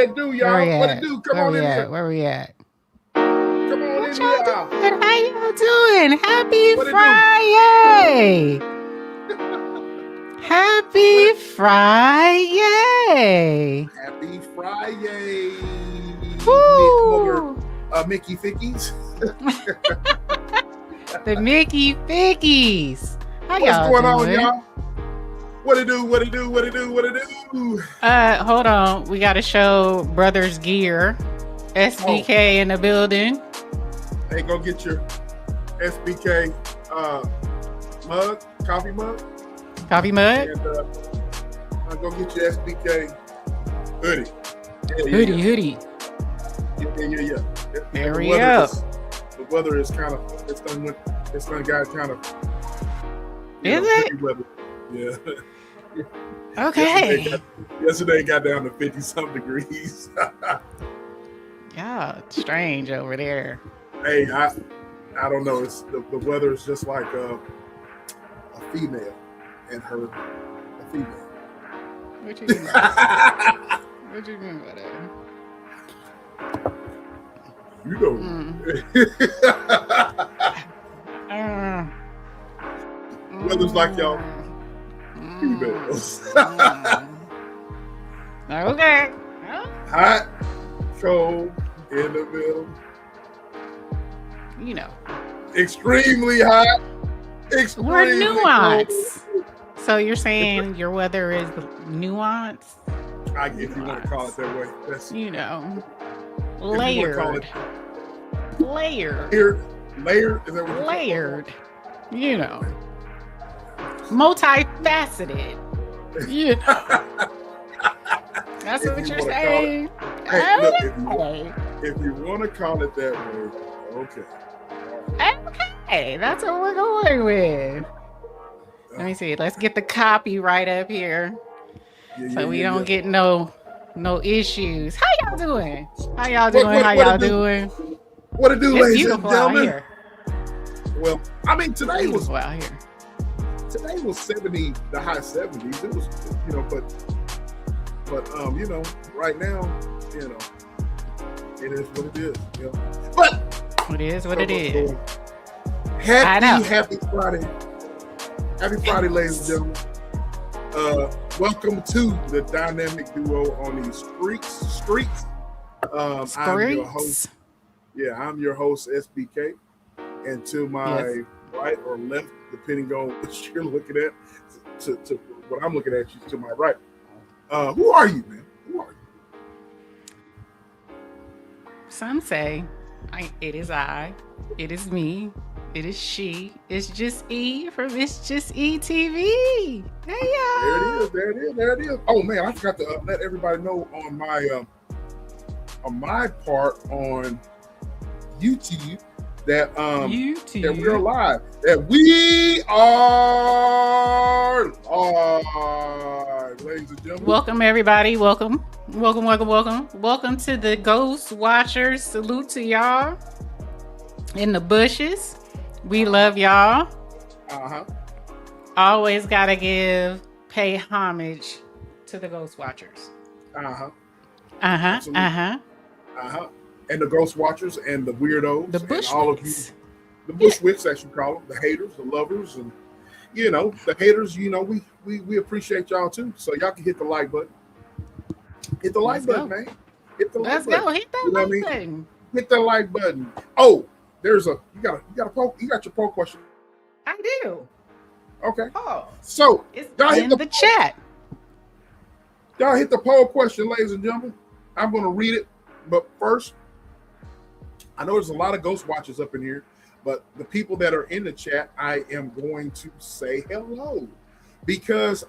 it do, Where we y'all? What it at? do? Come Where on we in at? here. Where we at? Come on What in y'all here. doing? How y'all doing? Happy What it do? Friday! Happy Friday! Happy Friday, Woo! Mickey Fickies. The Mickey Fickies. How What's y'all going on, doing? y'all? What it do? What it do? What it do? What it do? Hold on. We got to show Brothers Gear. SBK in the building. Hey, go get your SBK mug, coffee mug. Coffee mug? And go get your SBK hoodie. Hoodie. Yeah. There we go. The weather is kind of, it's done got kind of, is it? weather. Yeah. Okay. Yesterday got down to 50-something degrees. Yeah, it's strange over there. Hey, I don't know. It's the weather is just like a female and a female. What you mean by that? What you mean by that? You know. Weather's like y'all females. Okay. Hot, cold, in the middle. You know. Extremely hot. We're Extremely nuanced. cold. So you're saying your weather is nuanced? I guess you want to call it that way. That's, layered. Layered. Layered? Is that what layered. You know. Multifaceted. You know. That's what you're saying. Hey, look, if you want to call it that way, okay. Okay, that's what we're going with. Let me see. Let's get the copyright up here, so we don't get no issues. How y'all doing? How y'all doing? What it do, it's ladies and gentlemen? Out here. Well, I mean, today was out here. Today was 70, the high 70s. It was, but right now, it is what it is. But it is what it is. Happy Friday. Happy Friday, ladies and gentlemen. Welcome to the dynamic duo on these streets. I'm your host. Yeah, I'm your host, SBK. And to my right or left, depending on what you're looking at, to what I'm looking at, you to my right. Who are you, man? Who are you? Some say it is I, it is me, it is she. It's just E from It's Just E TV. Hey y'all. There it is. Oh man, I forgot to let everybody know on my part on YouTube that that we're live. That we are live, ladies and gentlemen. Welcome everybody. Welcome to the Ghost Watchers. Salute to y'all in the bushes. We love y'all. Always gotta pay homage to the Ghost Watchers. And the Ghost Watchers and the weirdos, the and all of you, the bushwicks, as you call them, the haters, the lovers, and the haters. We appreciate y'all too. So y'all can hit the like button. Hit the like button, man. Hit the like button. Let's go. Hit that like button. Hit the like button. Oh, there's you got your poll question. I do. Okay. Oh, so it's in the chat. Y'all hit the poll question, ladies and gentlemen. I'm going to read it, but first, I know there's a lot of Ghost Watchers up in here, but the people that are in the chat, I am going to say hello because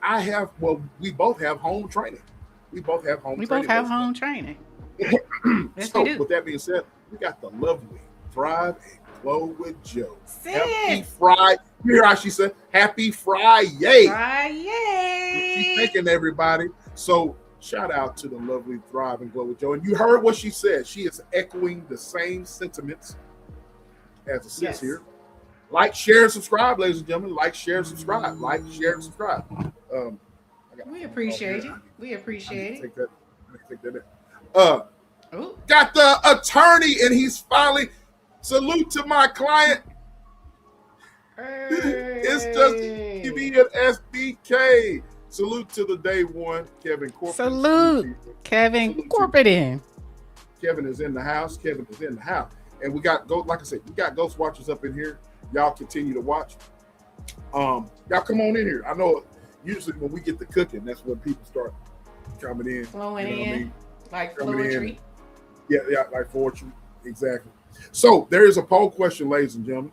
we both have home training. We both have home training. Yes, so, with that being said, we got the lovely Thrive and Glow with Joe. Happy Friday. You hear how she said, Happy Friday. She's thanking everybody. So, shout out to the lovely Thrive and Glow with Joe. And you heard what she said. She is echoing the same sentiments as it says here. Like, share, and subscribe, ladies and gentlemen. Like, share, and subscribe. Like, share, and subscribe. We appreciate it. We appreciate it. Take that in. Got the attorney, and he's finally salute to my client. It's just TV and SBK. Salute to the day one, Kevin Corbin. Salute, Kevin Corbin. Kevin is in the house. And we got like I said, we got Ghost Watchers up in here. Y'all continue to watch. Y'all come on in here. I know usually when we get the cooking, that's when people start coming in. Flowing in. Like poetry. Yeah, like poetry. Exactly. So there is a poll question, ladies and gentlemen.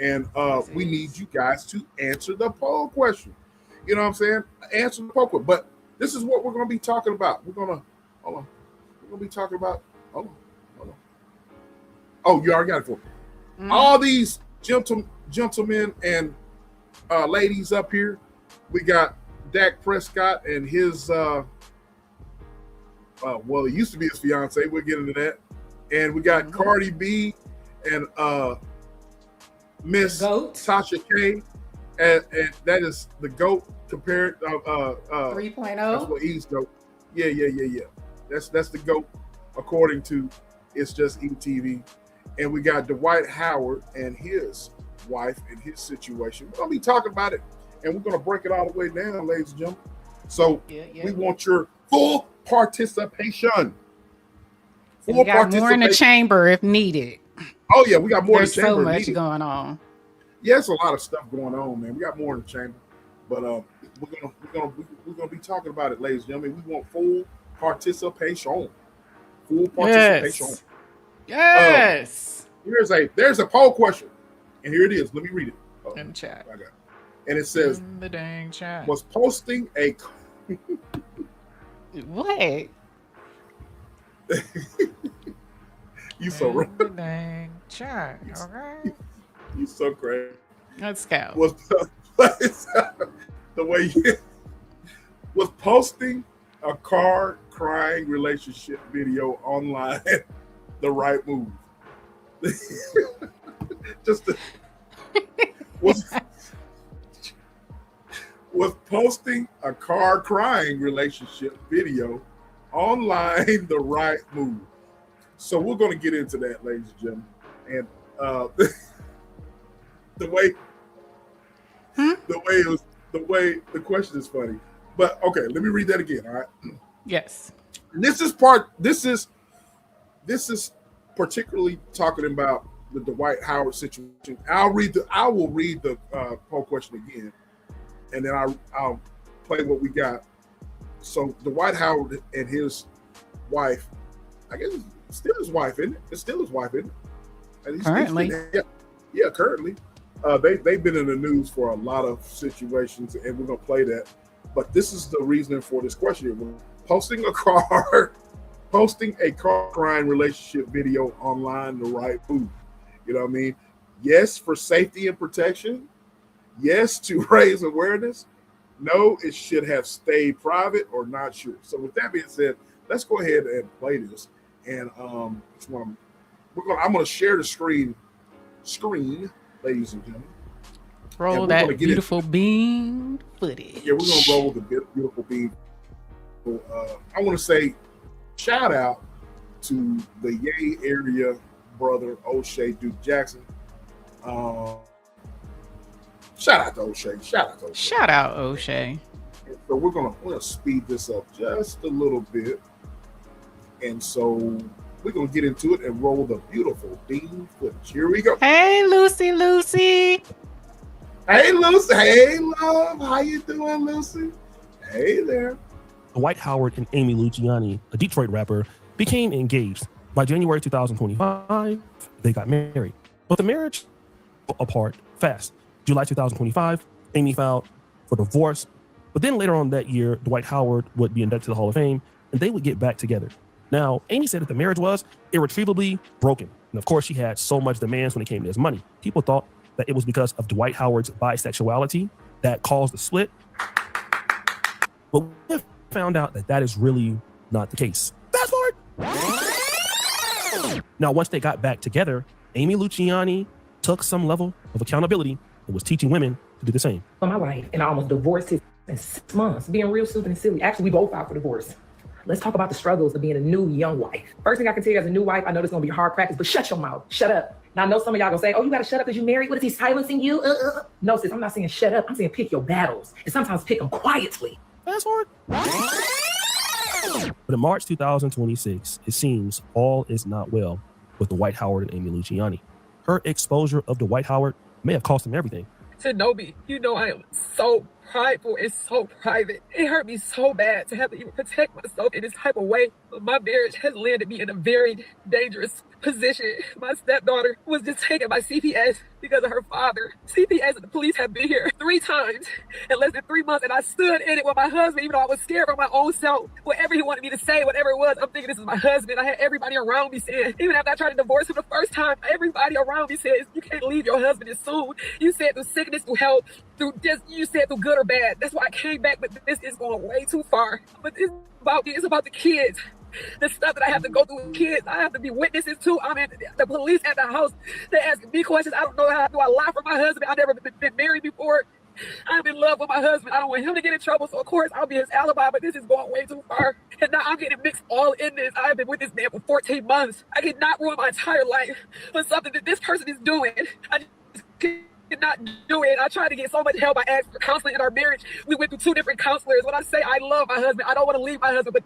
And we need you guys to answer the poll question. You know what I'm saying? Answer the poll question. But this is what we're going to be talking about. We're going to be talking about. Hold on. Oh, you already got it for me. Mm-hmm. All these gentlemen and ladies up here. We got Dak Prescott and his, well, it used to be his fiance. We'll get into that. And we got Cardi B and Miss Tasha K. And that is the GOAT compared 3.0. That's what he's GOAT. Yeah. That's the GOAT according to It's Just Eat TV. And we got Dwight Howard and his wife and his situation. We're going to be talking about it, and we're going to break it all the way down, ladies and gentlemen. So we want your full participation. We got more in the chamber if needed. Oh, yeah, we got more in the chamber. There's so much going on. Yeah, it's a lot of stuff going on, man. We got more in the chamber. But we're gonna be talking about it, ladies and gentlemen. We want full participation. Full participation. Yes. There's a poll question, and here it is. Let me read it. In the chat. I got it. And it says, in the dang chat. Was posting a what? You so right. The dang chat. Okay. You so crazy. Let's go. Was the way you was posting a car crying relationship video online the right move? Was posting a car crying relationship video online the right move? So we're going to get into that, ladies and gentlemen. And the question is funny. But okay, let me read that again. All right. Yes. This is particularly talking about the Dwight Howard situation. I will read the poll question again, and then I'll play what we got. So Dwight Howard and his wife, I guess it's still his wife, isn't it? It's still his wife, isn't it? Currently. Yeah, currently. They've been in the news for a lot of situations, and we're gonna play that. But this is the reasoning for this question. We're posting a car crying relationship video online the right move. You know what I mean? Yes, for safety and protection. Yes, to raise awareness. No, it should have stayed private or not sure. So with that being said, let's go ahead and play this. And I'm gonna share the screen, ladies and gentlemen. Roll that beautiful beam footage. Yeah, we're gonna roll the beautiful beam. I want to say shout out to the Yay area brother O'Shea Duke Jackson. Shout out to O'Shea. Shout out O'Shea. So we're gonna speed this up just a little bit, and so we're gonna get into it and roll the beautiful beam footage. Here we go. Hey, Lucy. Hey, Lucy. Hey, love. How you doing, Lucy? Hey there. Dwight Howard and Amy Luciani, a Detroit rapper, became engaged. By January 2025, they got married. But the marriage fell apart fast. July 2025, Amy filed for divorce. But then later on that year, Dwight Howard would be inducted to the Hall of Fame, and they would get back together. Now, Amy said that the marriage was irretrievably broken. And of course, she had so much demands when it came to his money. People thought that it was because of Dwight Howard's bisexuality that caused the split. But we found out that is really not the case. Fast forward. Now, once they got back together, Amy Luciani took some level of accountability and was teaching women to do the same. My wife and I almost divorced him in 6 months, being real stupid and silly. Actually, we both filed for divorce. Let's talk about the struggles of being a new young wife. First thing I can tell you as a new wife, I know there's gonna be hard practice, but shut your mouth. Shut up. Now I know some of y'all gonna say, oh, you gotta shut up because you married. What is he silencing you? No, sis, I'm not saying shut up. I'm saying pick your battles. And sometimes pick them quietly. Fast forward. But in March 2026, it seems all is not well with Dwight Howard and Amy Luciani. Her exposure of Dwight Howard may have cost him everything. Shinobi, you know I am so prideful and so private. It hurt me so bad to have to even protect myself in this type of way. My marriage has landed me in a very dangerous position. My stepdaughter was just taken by CPS because of her father. CPS and the police have been here 3 times in less than 3 months, and I stood in it with my husband, even though I was scared for my own self. Whatever he wanted me to say, whatever it was, I'm thinking this is my husband. I had everybody around me saying, even after I tried to divorce him the first time, everybody around me says, you can't leave your husband as soon. You said through sickness, through health, through just, you said through good or bad. That's why I came back, but this is going way too far. But it's about the kids. The stuff that I have to go through with kids, I have to be witnesses to. I mean, the police at the house, they asking me questions. I don't know how do I lie for my husband. I've never been married before. I'm in love with my husband. I don't want him to get in trouble, so of course I'll be his alibi, but this is going way too far. And now I'm getting mixed all in this. I've been with this man for 14 months. I cannot ruin my entire life for something that this person is doing. I just cannot do it. I tried to get so much help. I asked for counseling in our marriage. We went through 2 different counselors. When I say I love my husband, I don't want to leave my husband, but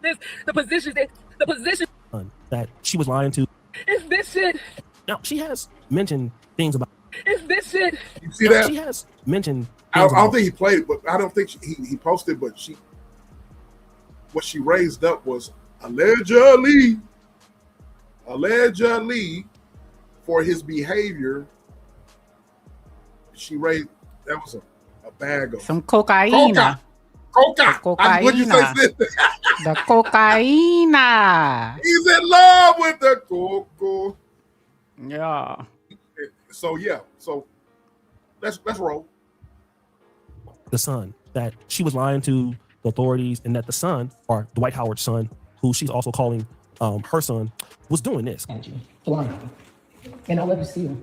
the position that she was lying to. Is this shit. Now, she has mentioned things about. Is this shit. You see that? She has mentioned. I don't think he played it, but I don't think he posted, but what she raised up was allegedly for his behavior. She raised, that was a bag of some cocaine. Coca. What'd you say? The cocaine. He's in love with the coco. Yeah. So let's roll. The son, that she was lying to the authorities, and that the son, or Dwight Howard's son, who she's also calling her son, was doing this. And I love you still.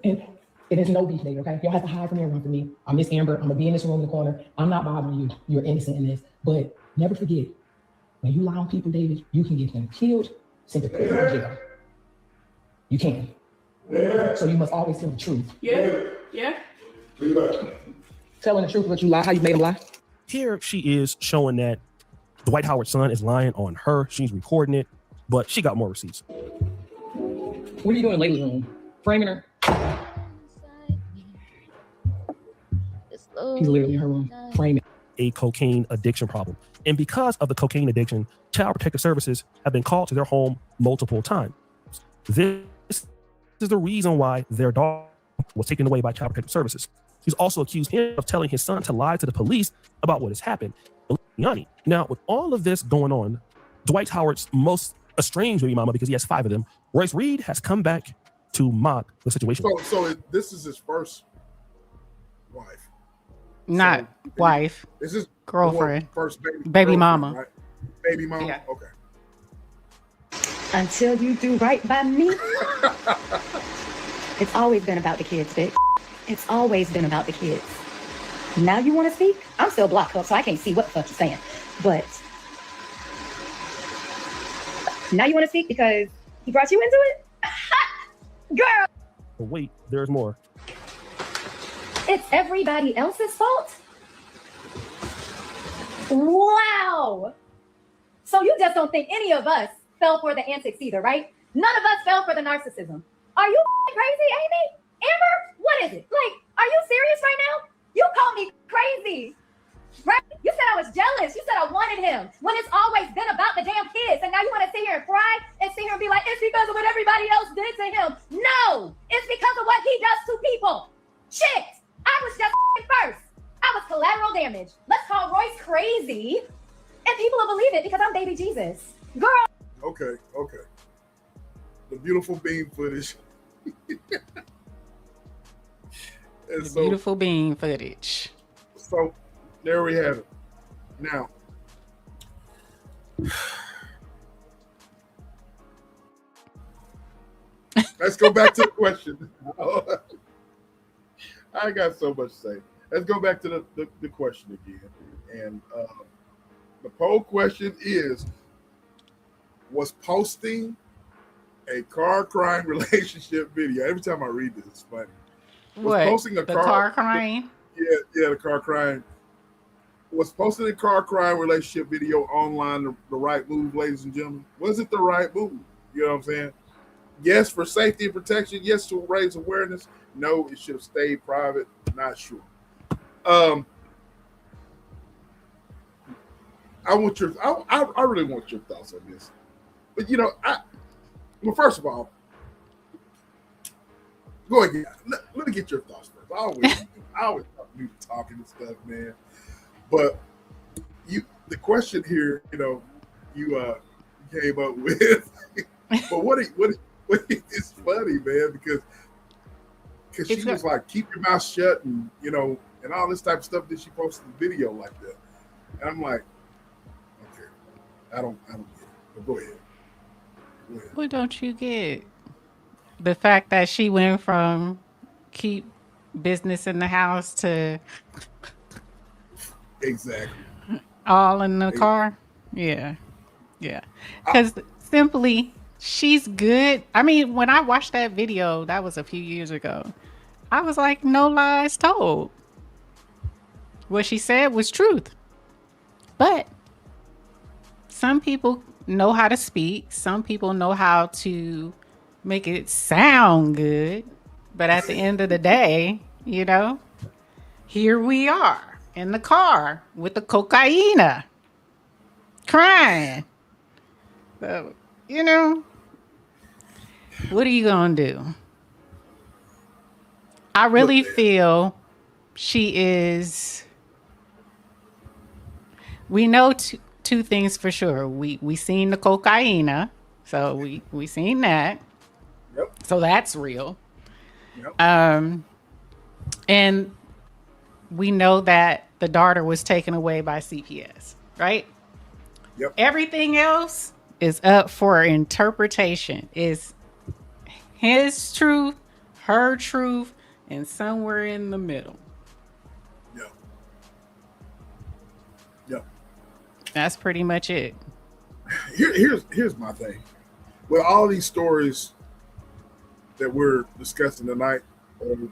And it is no beef there, okay? You don't have to hide from everyone from me. I'm Miss Amber. I'm gonna be in this room in the corner. I'm not bothering you. You're innocent in this. But never forget, when you lie on people, David, you can get them killed, sent to prison or jail. You can. So you must always tell the truth. Yeah. Telling the truth, but you lie, how you made them lie. Here she is showing that Dwight Howard's son is lying on her. She's recording it, but she got more receipts. What are you doing in Layla's room? Framing her? He's literally in her room, framing. A cocaine addiction problem. And because of the cocaine addiction, Child Protective Services have been called to their home multiple times. This is the reason why their dog was taken away by Child Protective Services. He's also accused him of telling his son to lie to the police about what has happened. Now, with all of this going on, Dwight Howard's most estranged baby mama, because he has 5 of them, Royce Reed, has come back to mock the situation. So this is his first wife. Not wife. This is girlfriend. First baby mama. Right? Baby mama? Yeah. Okay. Until you do right by me. It's always been about the kids, bitch. It's always been about the kids. Now you want to speak? I'm still blocked up, so I can't see what the fuck you're saying. But now you want to speak because he brought you into it? Girl! But wait, there's more. It's everybody else's fault? Wow! So you just don't think any of us fell for the antics either, right? None of us fell for the narcissism. Are you crazy, Amy? Amber? What is it? Like, are you serious right now? You called me crazy, right? You said I was jealous. You said I wanted him when it's always been about the damn kids. And now you want to sit here and cry and sit here and be like, it's because of what everybody else did to him. No, it's because of what he does to people. Shit, I was just first. I was collateral damage. Let's call Royce crazy. And people will believe it because I'm baby Jesus. Girl. Okay. The beautiful beam footage. Beautiful beam footage. So there we have it. Now, let's go back to the question. I got so much to say. Let's go back to the question again. And the poll question is, was posting a car crying relationship video. Every time I read this, it's funny. Was posting the car crying? Yeah, the car crying. Was posting a car crying relationship video online the right move, ladies and gentlemen? Was it the right move? You know what I'm saying? Yes, for safety and protection. Yes, to raise awareness. No, it should have stayed private. Not sure. I really want your thoughts on this. But well, first of all, go ahead. Let me get your thoughts first. I always talking and stuff, man. But the question here, you came up with. But what it's funny, man, because she was like, keep your mouth shut, and and all this type of stuff. That she posted a video like that, and I'm like, okay, I don't get it. But go ahead. What don't you get? The fact that she went from keep business in the house to exactly all in the car. Yeah. Because simply, she's good. I mean, when I watched that video, that was a few years ago. I was like, no lies told. What she said was truth. But some people know how to speak. Some people know how to make it sound good. But at the end of the day, here we are in the car with the cocaine crying. So, what are you going to do? I really feel she is. We know two things for sure. We seen the cocaine, so we seen that. Yep. So that's real. Yep. And we know that the daughter was taken away by CPS, right? Yep. Everything else is up for interpretation. Is his truth, her truth, and somewhere in the middle. Yep. Yep. That's pretty much it. Here's my thing. With all these stories that we're discussing tonight, and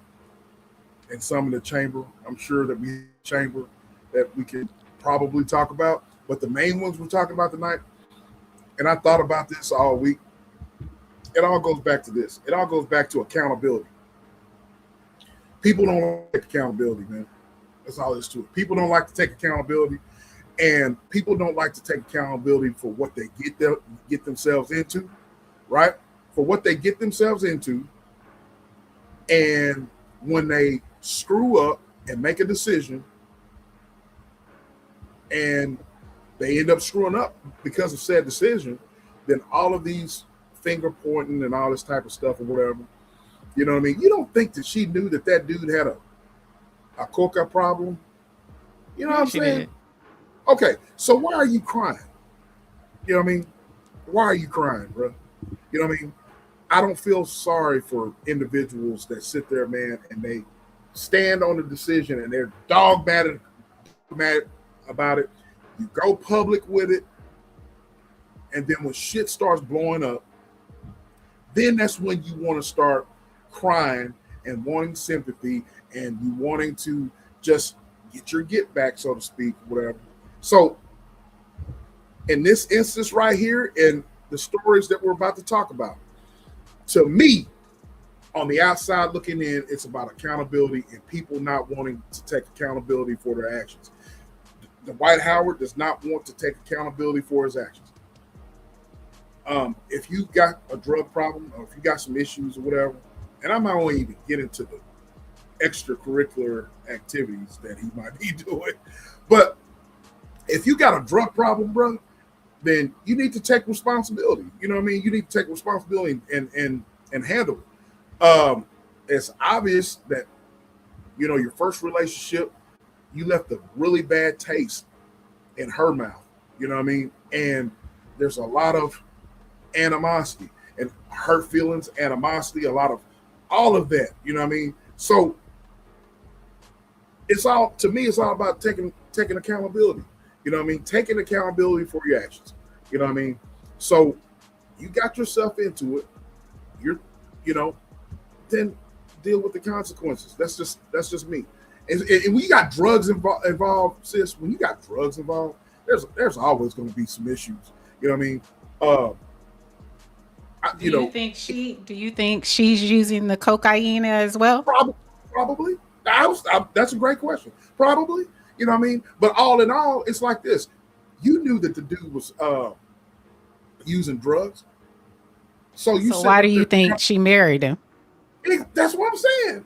some in the chamber, I'm sure that we chamber that we could probably talk about. But the main ones we're talking about tonight, and I thought about this all week, it all goes back to this. It all goes back to accountability. People don't like accountability, man. That's all there's to it. People don't like to take accountability, and people don't like to take accountability for what they get themselves into, right? For what they get themselves into, and when they screw up and make a decision, and they end up screwing up because of said decision, then all of these finger pointing and all this type of stuff or whatever, you know what I mean? You don't think that she knew that dude had a coca problem? You know what I'm saying? Did. Okay, so why are you crying? You know what I mean? Why are you crying, bro? You know what I mean? I don't feel sorry for individuals that sit there, man, and they stand on the decision and they're dog mad about it. You go public with it, and then when shit starts blowing up, then that's when you want to start crying and wanting sympathy, and you wanting to just get your get back, so to speak, whatever. So in this instance right here, and the stories that we're about to talk about, to me, on the outside looking in, it's about accountability and people not wanting to take accountability for their actions. Dwight Howard does not want to take accountability for his actions. If you've got a drug problem, or if you got some issues or whatever, and I'm not going to even get into the extracurricular activities that he might be doing, but if you got a drug problem, bro, then you need to take responsibility. You know what I mean? You need to take responsibility and handle it. It's obvious that, your first relationship, you left a really bad taste in her mouth. You know what I mean? And there's a lot of animosity and hurt feelings, animosity, a lot of all of that. You know what I mean? So it's all about taking accountability. You know what I mean? Taking accountability for your actions. You know what I mean? So you got yourself into it. Then deal with the consequences. That's just me. And when you got drugs involved, sis, when you got drugs involved, there's always going to be some issues. You know what I mean? Do you think she's using the cocaine as well? Probably. That's a great question. Probably. You know what I mean? But all in all, it's like this. You knew that the dude was using drugs. So why do you think she married him? That's what I'm saying.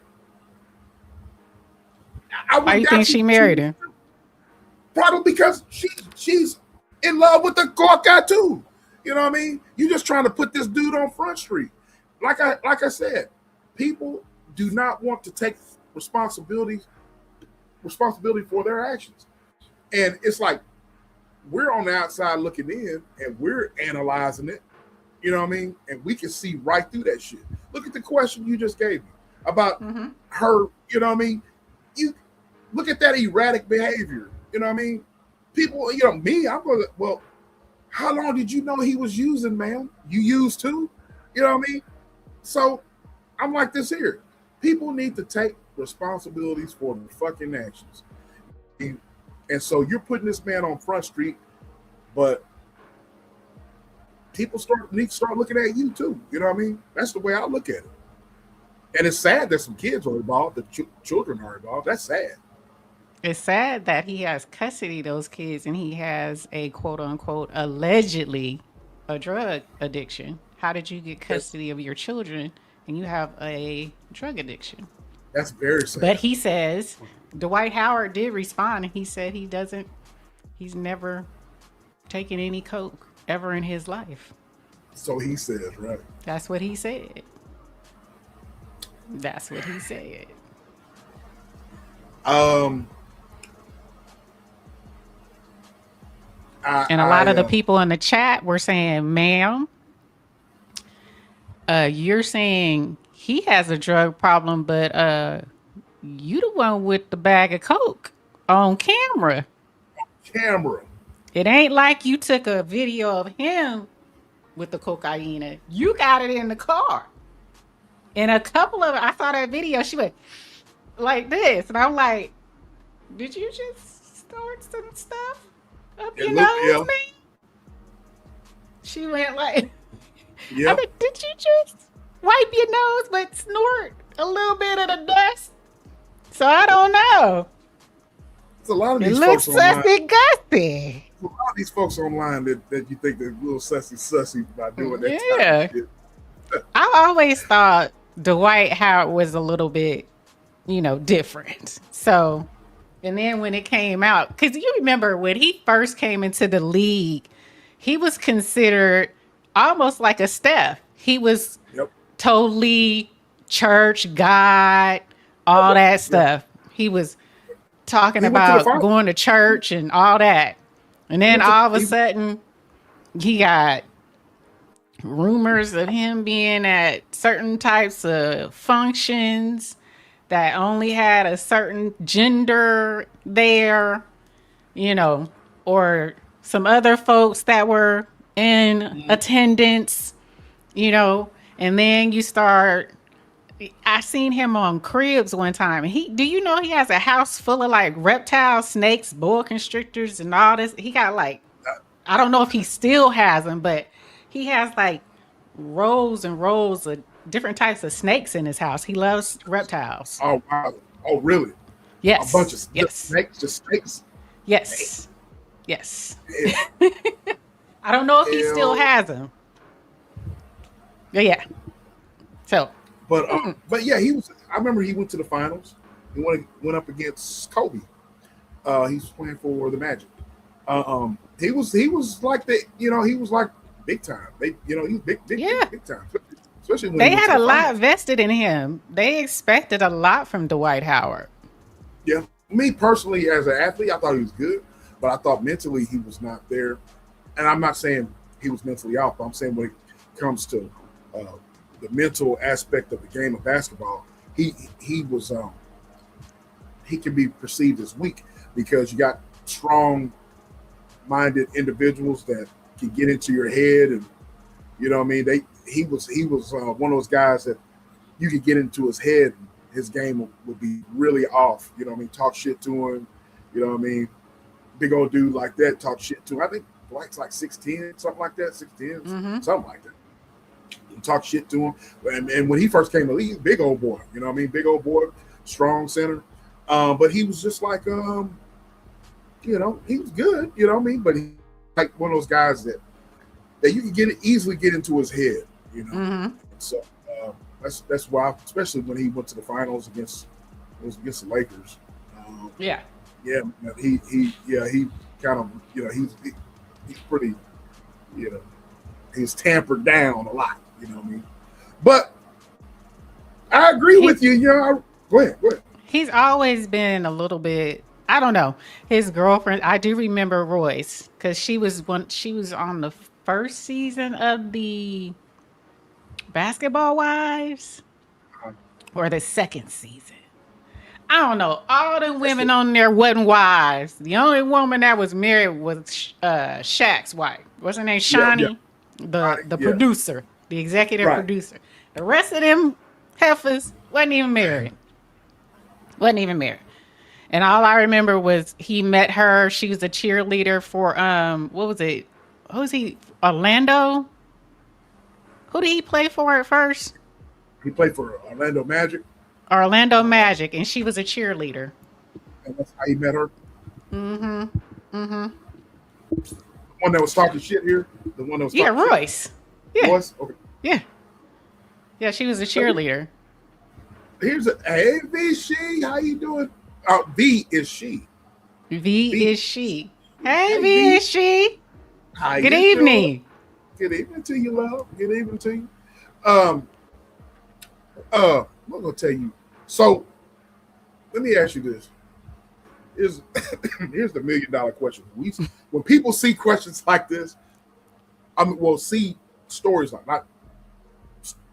Why do you think she married him? Probably because she's in love with the court guy too. You know what I mean? You're just trying to put this dude on Front Street. Like I said, people do not want to take responsibility for their actions. And it's like we're on the outside looking in and we're analyzing it. You know what I mean? And we can see right through that shit. Look at the question you just gave me about her. You know what I mean? You look at that erratic behavior. You know what I mean? People, me, I'm going to, well, how long did you know he was using, man? You used too? You know what I mean? So I'm like this here. People need to take responsibilities for their fucking actions. And so you're putting this man on Front Street, but people need to start looking at you too. You know what I mean? That's the way I look at it. And it's sad that some kids are involved, that children are involved. That's sad. It's sad that he has custody of those kids and he has a quote unquote allegedly a drug addiction. How did you get custody of your children and you have a drug addiction? That's very sad. But he says Dwight Howard did respond and he said he's never taken any coke ever in his life. So he says, right? That's what he said. That's what he said. And a lot of the people in the chat were saying, ma'am, you're saying he has a drug problem, but you the one with the bag of coke on camera. It ain't like you took a video of him with the cocaine. You got it in the car. And I saw that video, she went like this. And I'm like, did you just start some stuff up your nose, man? She went like, I mean, did you just wipe your nose but snort a little bit of the dust? So I don't know. It's a lot of these it looks sussy gusty. A lot of these folks online that you think they're a little sussy by doing that type of shit. I always thought Dwight Howard was a little bit, different. So, and then when it came out, because you remember when he first came into the league, he was considered almost like a Steph. He was totally church, God, all that stuff. He was talking about going to church and all that. And then all of a sudden, he got rumors of him being at certain types of functions that only had a certain gender there, or some other folks that were in attendance, and then I seen him on Cribs one time, and do you know he has a house full of like reptiles, snakes, boa constrictors, and all this? He got like, I don't know if he still has them, but he has like rows and rows of different types of snakes in his house. He loves reptiles. Oh wow! Oh really? Yes. A bunch of snakes, just snakes. Yes. Yes. I don't know if he still has them. Yeah. So. But yeah, he was. I remember he went to the finals. He went up against Kobe. He was playing for the Magic. He was like the. He was like big time. He was big time. Especially when they had a lot vested in him. They expected a lot from Dwight Howard. Yeah, me personally, as an athlete, I thought he was good, but I thought mentally he was not there. And I'm not saying he was mentally off, but I'm saying when it comes to the mental aspect of the game of basketball, he can be perceived as weak because you got strong-minded individuals that can get into your head and You know what I mean? He was one of those guys that you could get into his head. His game would be really off. You know what I mean? Talk shit to him. You know what I mean? Big old dude like that talk shit to him. I think Dwight's like 6'10", something like that. 6'10", something like that. You talk shit to him. And when he first came to the league, he's a big old boy. You know what I mean? Big old boy, strong center. But he was just like, you know, he was good. You know what I mean? But he like one of those guys that you can easily get into his head. You know? So that's why, especially when he went to the finals against the Lakers. Yeah, he kind of, you know, he's pretty, you know, he's tampered down a lot. You know what I mean? But I agree with you. You know, go ahead. He's always been a little bit, I don't know. His girlfriend, I do remember Royce, because she was on the first season of the Basketball Wives, or the second season. I don't know. All the women on there wasn't wives. The only woman that was married was Shaq's wife. What's her name? Shawnee, the producer, the executive producer. The rest of them heifers wasn't even married. And all I remember was he met her. She was a cheerleader for what was it? Who was he? Orlando? Who did he play for at first? He played for Orlando Magic. Orlando Magic, and she was a cheerleader. And that's how he met her. The one that was talking shit here. The one that was talking Royce. Shit. Yeah. Royce? Okay. Yeah, she was a cheerleader. Here's hey V, she, how you doing? V is she. V is she. Hey V is she. Good evening. Good evening to you, love. Good evening to you. I'm gonna tell you. So let me ask you this. Here's the $1 million question. When people see questions like this, see stories like, not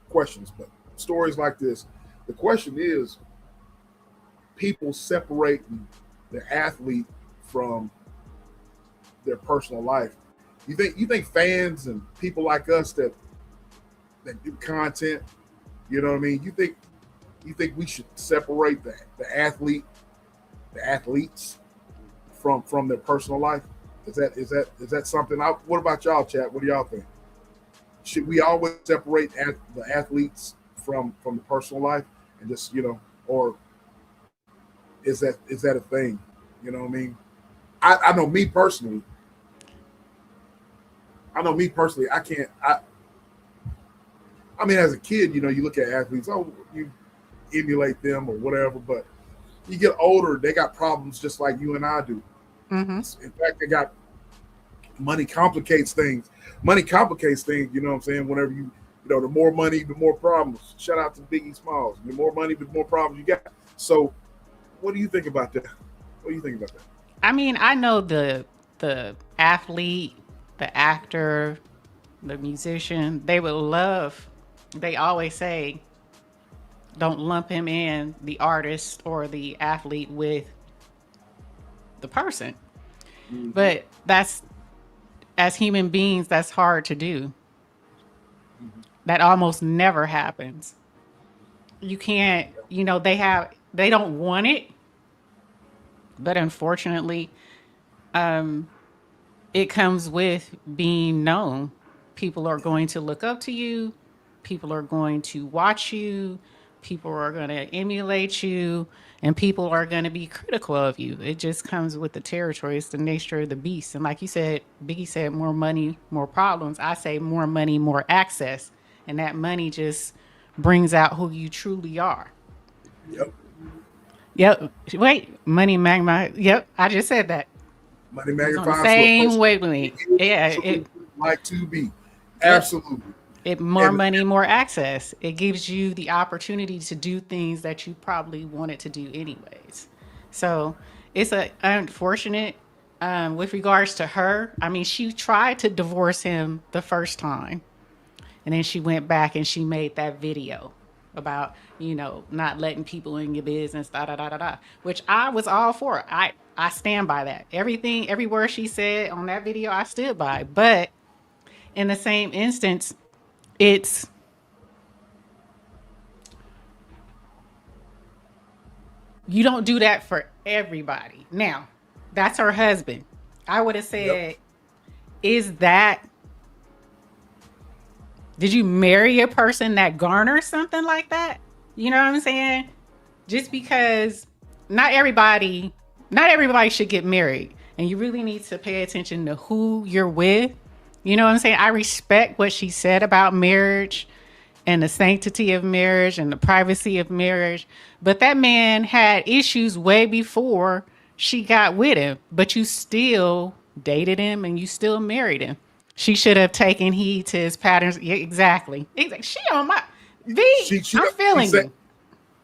questions, but stories like this. The question is, people separating the athlete from their personal life. You think fans and people like us that do content, you know what I mean? You think we should separate the athletes from their personal life? Is that something? What about y'all, chat? What do y'all think? Should we always separate the athletes from the personal life, and just, you know, or is that a thing? You know what I mean? I know me personally. I can't. I mean, as a kid, you know, you look at athletes, you emulate them or whatever, but you get older, they got problems just like you and I do. In fact, they got money complicates things. You know what I'm saying? Whenever you know, the more money, the more problems. Shout out to Biggie Smalls. The more money, the more problems you got. So, what do you think about that? I mean, I know the athlete, the actor, the musician, they always say, don't lump him in, the artist or the athlete, with the person. But that's, as human beings, that's hard to do. That almost never happens. You can't, you know, they don't want it, but unfortunately, it comes with being known. People are going to look up to you. People are going to watch you. People are going to emulate you, and people are going to be critical of you. It just comes with the territory. It's the nature of the beast. And like you said, Biggie said, more money, more problems. I say more money, more access. And that money just brings out who you truly are. Yep. Wait, money magma. Yep, I just said that. Money magnifies. Same way with me. Yeah, it like to be. Absolutely. More money, more access. It gives you the opportunity to do things that you probably wanted to do anyways. So it's unfortunate with regards to her. I mean, she tried to divorce him the first time, and then she went back and she made that video about, you know, not letting people in your business, which I was all for. I stand by that. Every word she said on that video, I stood by. But in the same instance, it's you don't do that for everybody. Now, that's her husband. I would have said, did you marry a person that garners something like that? You know what I'm saying? Just because not everybody should get married. And you really need to pay attention to who you're with. You know what I'm saying? I respect what she said about marriage and the sanctity of marriage and the privacy of marriage. But that man had issues way before she got with him. But you still dated him and you still married him. She should have taken heed to his patterns. Yeah, exactly. She on my V. I'm feeling you.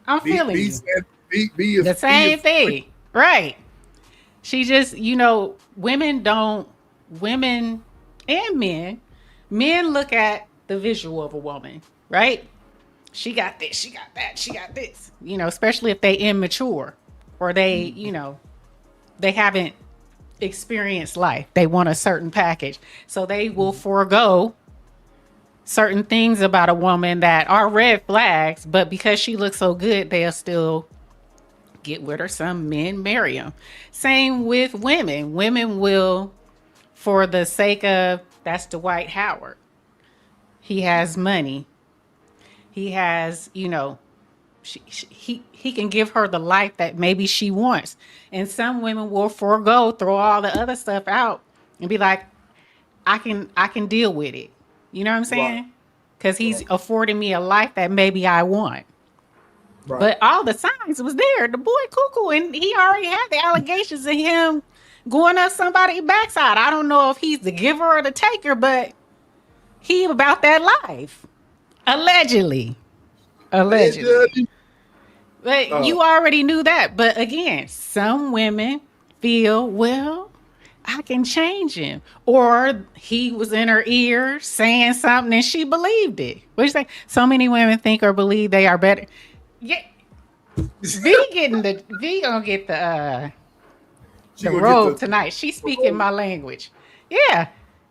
I'm feeling you. B is the same thing. Right. She just, women and men look at the visual of a woman, right? She got this, she got that, she got this, especially if they immature or they, they haven't experienced life. They want a certain package. So they will forego certain things about a woman that are red flags, but because she looks so good, they'll still get with her. Some men marry them. Same with women. Women will, for the sake of, that's Dwight Howard. He has money. He has, he can give her the life that maybe she wants. And some women will forego, throw all the other stuff out and be like, I can deal with it. You know what I'm saying? Because he's affording me a life that maybe I want. Right. But all the signs was there. The boy cuckoo, and he already had the allegations of him going up somebody's backside. I don't know if he's the giver or the taker, but he about that life. Allegedly. But you already knew that. But again, some women feel, well, I can change him. Or he was in her ear saying something and she believed it. What you say? So many women think or believe they are better. Yeah. V gonna get the robe tonight. She's speaking my language. Yeah.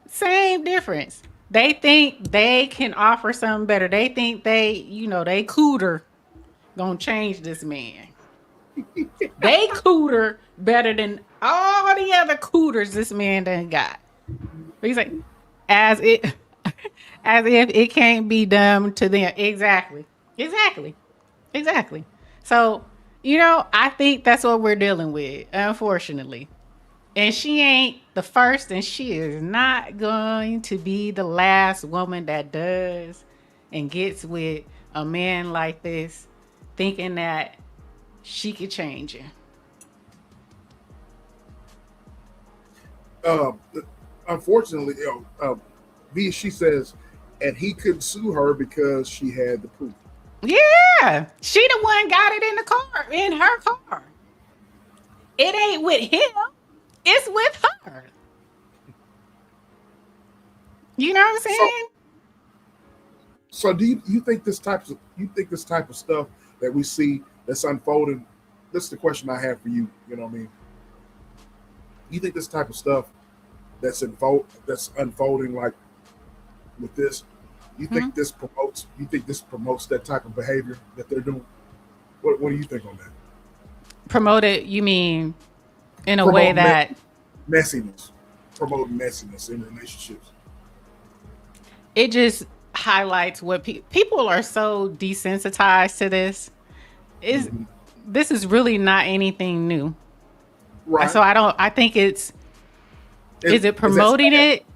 Same difference. They think they can offer something better. They think they cooter gonna change this man. They cooter better than all the other cooters this man done got. But he's like, as if it can't be done to them. Exactly. So, I think that's what we're dealing with, unfortunately. And she ain't the first, and she is not going to be the last woman that does and gets with a man like this, thinking that she could change him. Unfortunately, she says, and he couldn't sue her because she had the proof. Yeah, she the one got it in her car. It ain't with him. It's with her. You know what I'm saying? So do you think this type of stuff that we see that's unfolding? This is the question I have for you. You know what I mean? You think this type of stuff that's unfolding like with this? You think this promotes? You think this promotes that type of behavior that they're doing? What do you think on that? Promote it? You mean in a way that messiness, promoting messiness in relationships? It just highlights what people are so desensitized to this. This is really not anything new, right? So I think is it promoting it?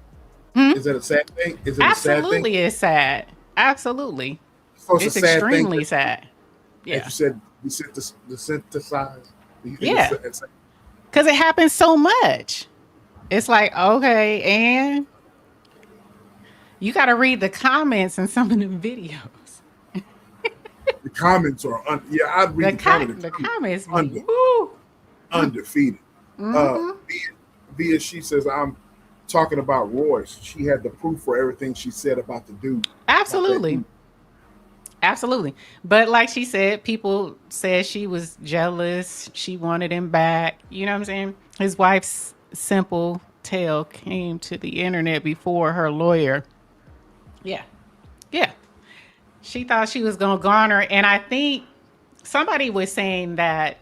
Is it a sad thing? Is it Absolutely, a sad thing? It's sad. Absolutely, so it's extremely sad. Yeah, as you said, desensitized. Yeah, because it happens so much. It's like, okay, and you got to read the comments in some of the videos. The comments are I'd read the comments undefeated. Via she says, I'm talking about Royce. She had the proof for everything she said about the dude. Absolutely. But like she said, people said she was jealous. She wanted him back. You know what I'm saying? His wife's simple tale came to the internet before her lawyer. Yeah. She thought she was going to garner. And I think somebody was saying that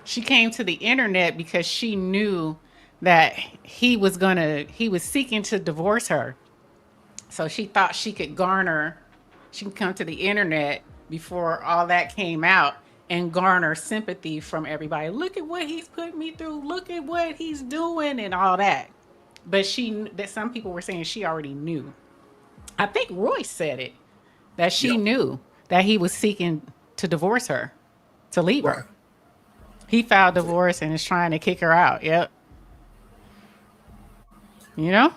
she came to the internet because she knew that he was seeking to divorce her. So she thought she could come to the internet before all that came out and garner sympathy from everybody. Look at what he's put me through. Look at what he's doing and all that. But some people were saying she already knew. I think Royce said it, that she knew that he was seeking to divorce her, to leave her. He filed divorce and is trying to kick her out. Yep. You know?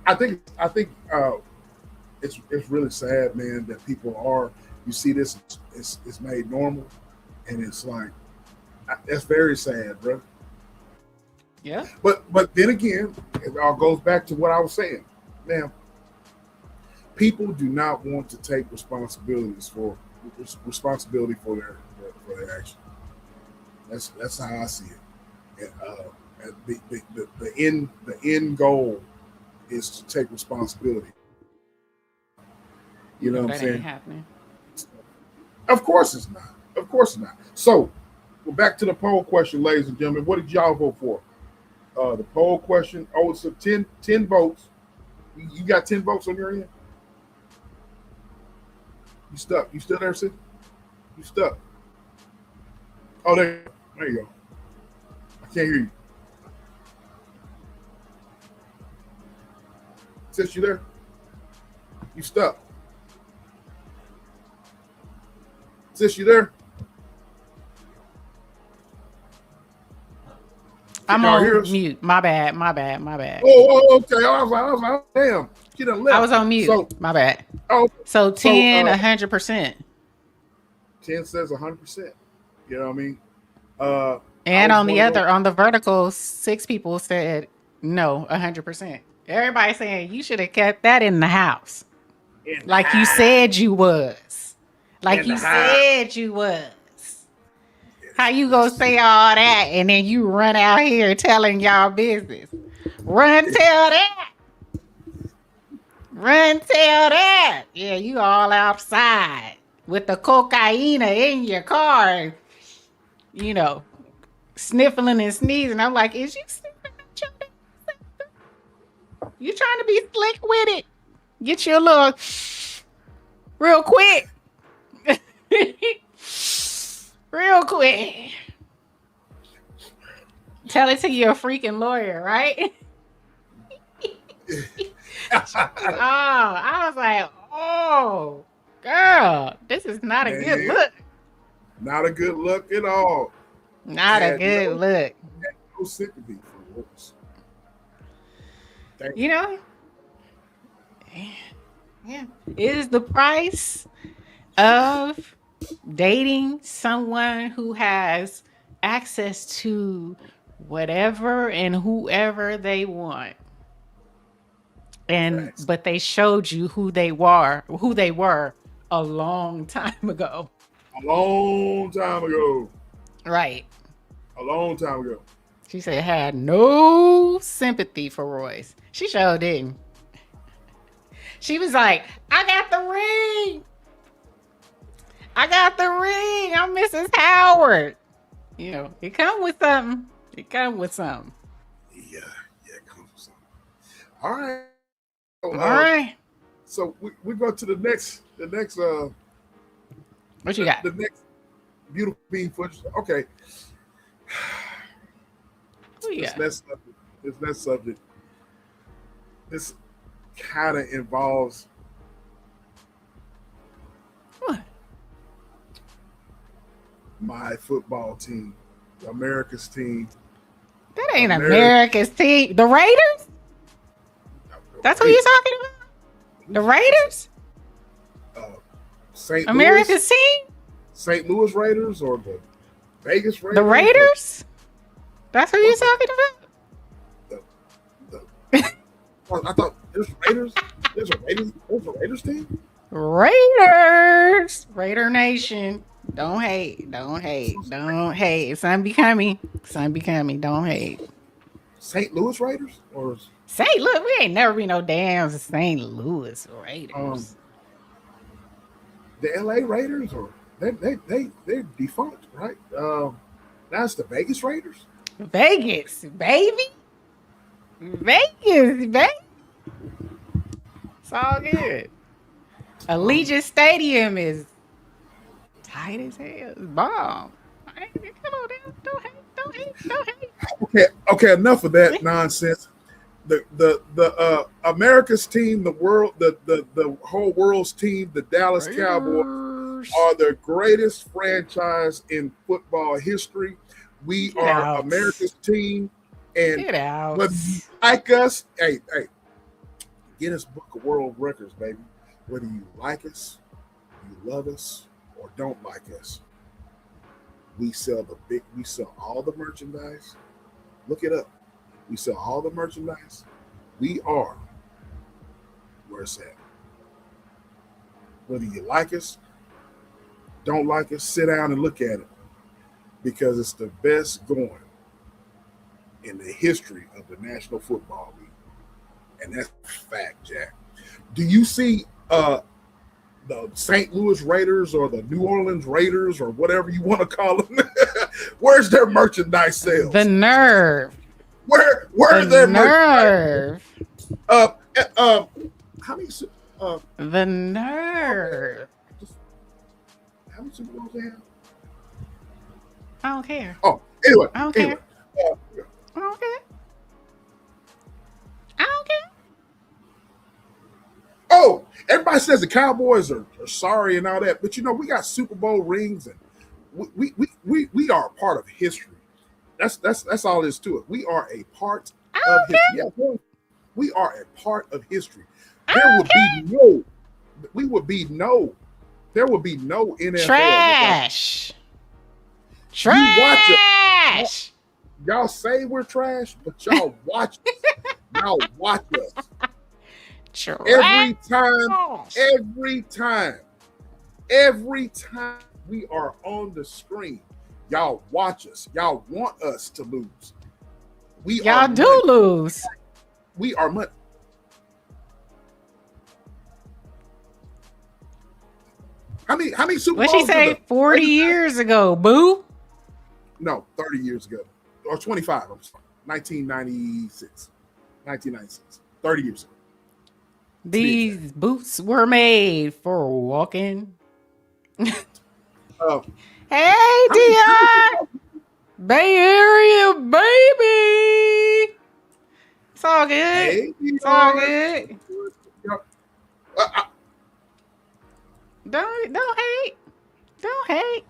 I think it's really sad, man, that people are, you see this, it's made normal, and it's like, it's very sad, bro. Yeah. But then again, it all goes back to what I was saying. Now, people do not want to take responsibility for their action. That's how I see it. And the end goal is to take responsibility. You know what I'm saying? Ain't happening. Of course it's not. Of course it's not. So, we're back to the poll question, ladies and gentlemen. What did y'all vote for? The poll question. Oh, it's 10 votes. You got 10 votes on your end? You stuck. You still there, Sid? You stuck. Oh, there you go. I can't hear you. Sis, you there? You stuck. Sis, you there? I'm on mute. My bad. Oh, okay. I was like, damn. She done left. I was on mute. So, my bad. Oh, so 10, 100%. 10 says 100%. You know what I mean? And on the vertical, 6 people said no, 100%. Everybody saying you should have kept that in the house. You said you was. How you gonna say all that and then you run out here telling y'all business? Run tell that. Yeah, you all outside with the cocaine in your car, you know, sniffling and sneezing. I'm like, is you sniffing at your damn? You trying to be slick with it? Get your little real quick. Real quick. Tell it to your freaking lawyer, right? I was like, oh, girl, this is not a good look. Not a good look at all. Not a good look. No sympathy for worse. You know? Yeah. Is the price of dating someone who has access to whatever and whoever they want, but they showed you who they were a long time ago. Right. A long time ago. She said had no sympathy for Royce. She sure didn't. She was like, I got the ring. I'm Mrs. Howard. You know, it come with something. Yeah, it comes with something. All right. So we go to the next. What you got? The next beautiful bean footage. Okay. This next subject. This kind of involves what? My football team, America's team. That ain't America's team. The Raiders? That's who you're talking about? The Raiders? St. America's team? St. Louis Raiders or the Vegas Raiders? The Raiders? That's who you're talking about? I thought there's Raiders. There's a Raiders team? Raiders. Raider Nation. Don't hate. Son be coming. Don't hate. St. Louis Raiders? Or St. Louis? We ain't never been no damn St. Louis Raiders. the LA Raiders, or they're defunct, right? Now it's the Vegas Raiders. Vegas, baby. Vegas, baby. It's all good. Allegiant Stadium is tight as hell. It's bomb. Come on, don't hate. Okay, enough of that nonsense. The America's team, the whole world's team, the Dallas Cowboys are the greatest franchise in football history. We are America's team, and whether you like us, hey, Guinness Book of World Records, baby. Whether you like us, you love us, or don't like us, we sell all the merchandise. Look it up. We sell all the merchandise. We are where it's at. Whether you like us, don't like us, sit down and look at it, because it's the best going in the history of the National Football League. And that's a fact, Jack. Do you see the St. Louis Raiders or the New Orleans Raiders or whatever you want to call them? Where's their merchandise sales? The nerve. Where's their nerve? How many? The nerve. How many Super Bowls they have? I don't care. Oh, anyway. I don't care. I don't care. I don't care. Oh, everybody says the Cowboys are sorry and all that, but we got Super Bowl rings, and we are a part of history. That's all there is to it. We are a part of history. Yeah, we are a part of history. There would be no NFL. Trash. Y'all say we're trash, but y'all watch us. Y'all watch us. Every time we are on the screen, y'all watch us. Y'all want us to lose. Y'all do lose. We are money. How many Super Bowls? What'd she say? 40 years ago, boo? No, 30 years ago. Or 25, I'm sorry. 1996. 30 years ago. These boots were made for walking. Hey, Dion! Bay Area, baby! It's all good. Hey, it's all good. Don't hate. Don't hate.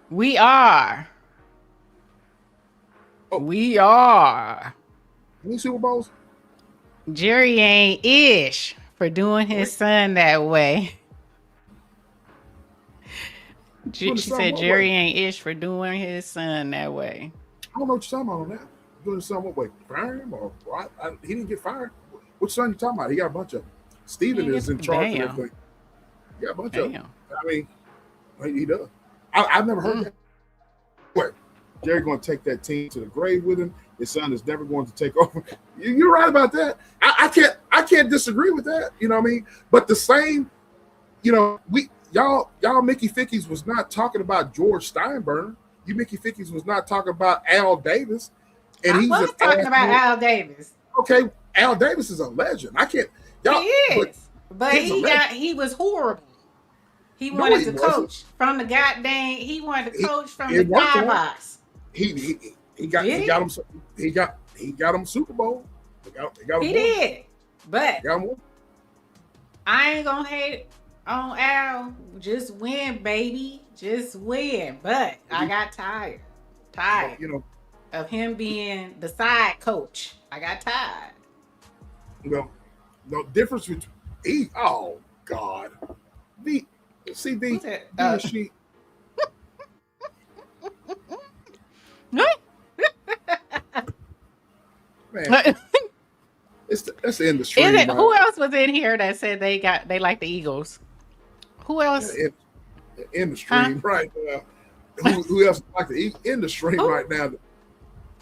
We are. We are. How many Super Bowls? Jerry ain't ish for doing his son that way. She said Jerry ain't ish for doing his son that way. I don't know what you're talking about on that. Doing son what way? Firing him or what? He didn't get fired. Which son you talking about? He got a bunch of them. Steven is in charge of everything. He got a bunch of them. I mean, he does. I've never heard that. What? Jerry going to take that team to the grave with him. His son is never going to take over. You're right about that. I can't disagree with that. You know what I mean? But the same, y'all Mickey Fickies was not talking about George Steinbrenner. You Mickey Fickies was not talking about Al Davis. And I was talking about Al Davis. Okay, Al Davis is a legend. I can't. Y'all, he is, but he was horrible. He wanted to coach from the goddamn. He wanted to coach from the skybox. He got him Super Bowl. He did, but I ain't gonna hate on Al. Just win, baby. Just win. But I got tired of him being the side coach. I got tired. No difference between oh God. She man, that's the industry. Who else was in here that said they like the Eagles? Who else? In the stream right now. Who else like the industry right now?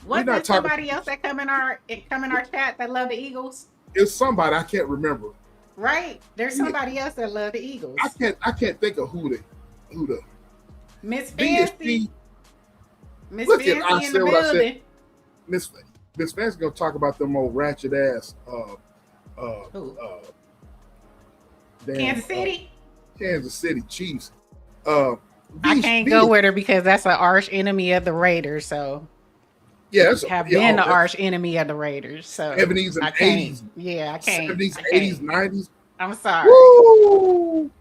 Wasn't there somebody else that come in our chat that love the Eagles? It's somebody I can't remember. Right? There's somebody else that love the Eagles. I can't think of who the Miss Fancy. Miss Look Fancy at I in said the what I said. building. Miss Fancy gonna talk about them old ratchet ass Kansas City. Kansas City Chiefs. I can't go with her because that's an arch enemy of the Raiders. So yeah, have been the arch enemy of the Raiders. So 70s and 80s. Yeah, I can't. 70s, 80s, 90s. I'm sorry. Woo!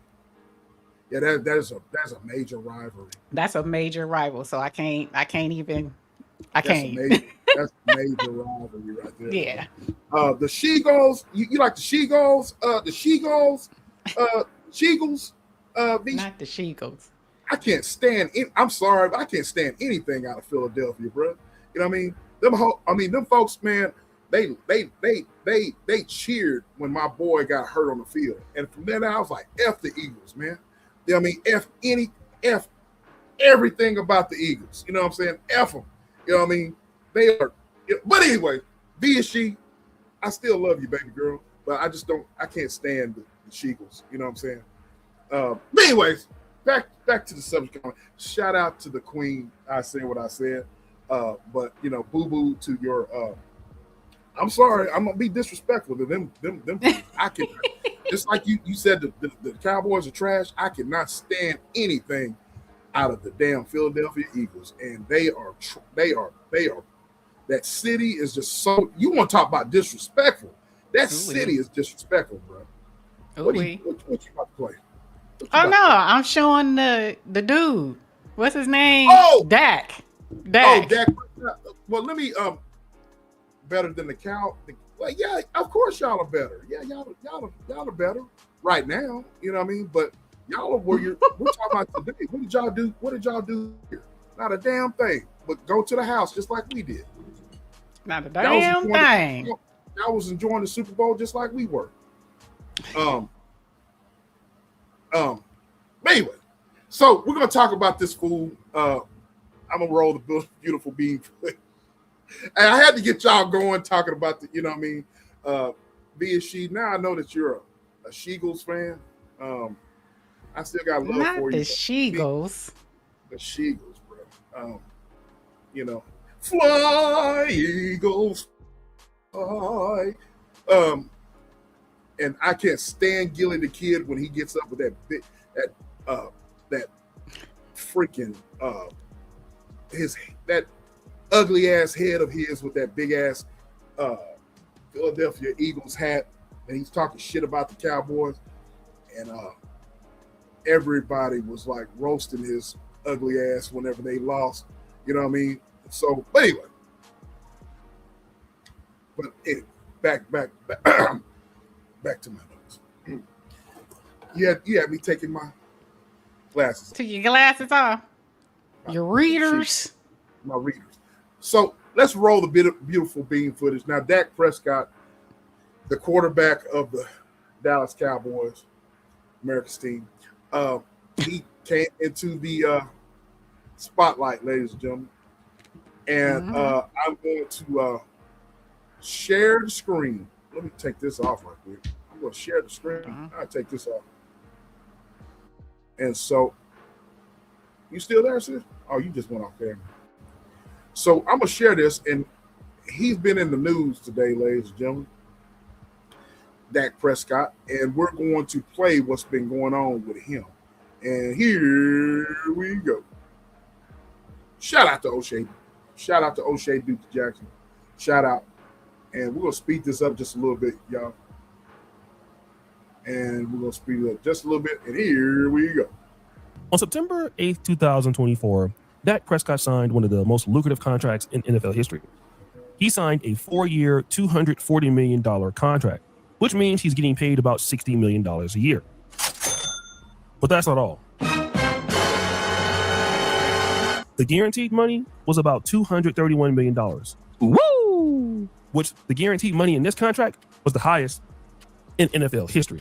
Yeah, that's a major rivalry. That's a major rival. So I can't even. That's a major rivalry right there. Yeah. The She-Gulls, you like the She-Gulls? The She-Gulls, She-Gulls. Not the She-Gulls. I can't stand it. I'm sorry, but I can't stand anything out of Philadelphia, bro. You know what I mean? Them folks, man, they cheered when my boy got hurt on the field. And from then on, I was like, F the Eagles, man. You know what I mean? F everything about the Eagles. You know what I'm saying? F them. You know what I mean? They are. But anyway, be as she, I still love you, baby girl. But I can't stand the She-Gulls. You know what I'm saying? But anyways, back to the subject. Shout out to the queen. I said what I said. But boo-boo to your I'm sorry, I'm gonna be disrespectful to them. I can just like you said the Cowboys are trash. I cannot stand anything out of the damn Philadelphia Eagles, and they are that city is just so. You want to talk about disrespectful? That city is disrespectful, bro. What you about to play? Oh no, I'm showing the dude. What's his name? Oh, Dak. Oh, Dak. Well, let me better than the cow. Well, yeah, of course y'all are better. Yeah, y'all are better right now. You know what I mean? But y'all are where we're talking about today. What did y'all do here? Not a damn thing. But go to the house just like we did. Not a damn thing. Y'all was enjoying the Super Bowl just like we were. Anyway, so we're gonna talk about this fool. I'm gonna roll the beautiful bean. And I had to get y'all going talking about the, you know what I mean? Be as she. Now I know that you're a She-Gulls fan. I still got love Not for you. the She-Gulls. The She-Gulls, bro. Fly, Eagles, fly. And I can't stand Gilly the Kid when he gets up with that freaking that ugly ass head of his with that big ass Philadelphia Eagles hat, and he's talking shit about the Cowboys, and everybody was like roasting his ugly ass whenever they lost. You know what I mean? So, but anyway, back to my notes. You had me taking my glasses off. Took your glasses off. Your readers. My readers. So let's roll the beautiful bean footage. Now, Dak Prescott, the quarterback of the Dallas Cowboys, America's team, he came into the spotlight, ladies and gentlemen. And I'm going to share the screen. Let me take this off right quick. I'm going to share the screen. I'll take this off. And so, you still there, sis? Oh, you just went off camera. So I'm going to share this, and he's been in the news today, ladies and gentlemen, Dak Prescott, and we're going to play what's been going on with him. And here we go. Shout out to O'Shea. Shout out to O'Shea Duke Jackson. Shout out. And we're going to speed this up just a little bit, y'all. And we're going to speed it up just a little bit. And here we go. On September 8th, 2024, Dak Prescott signed one of the most lucrative contracts in NFL history. He signed a 4-year, $240 million contract, which means he's getting paid about $60 million a year. But that's not all. The guaranteed money was about $231 million. Woo! Which the guaranteed money in this contract was the highest in NFL history.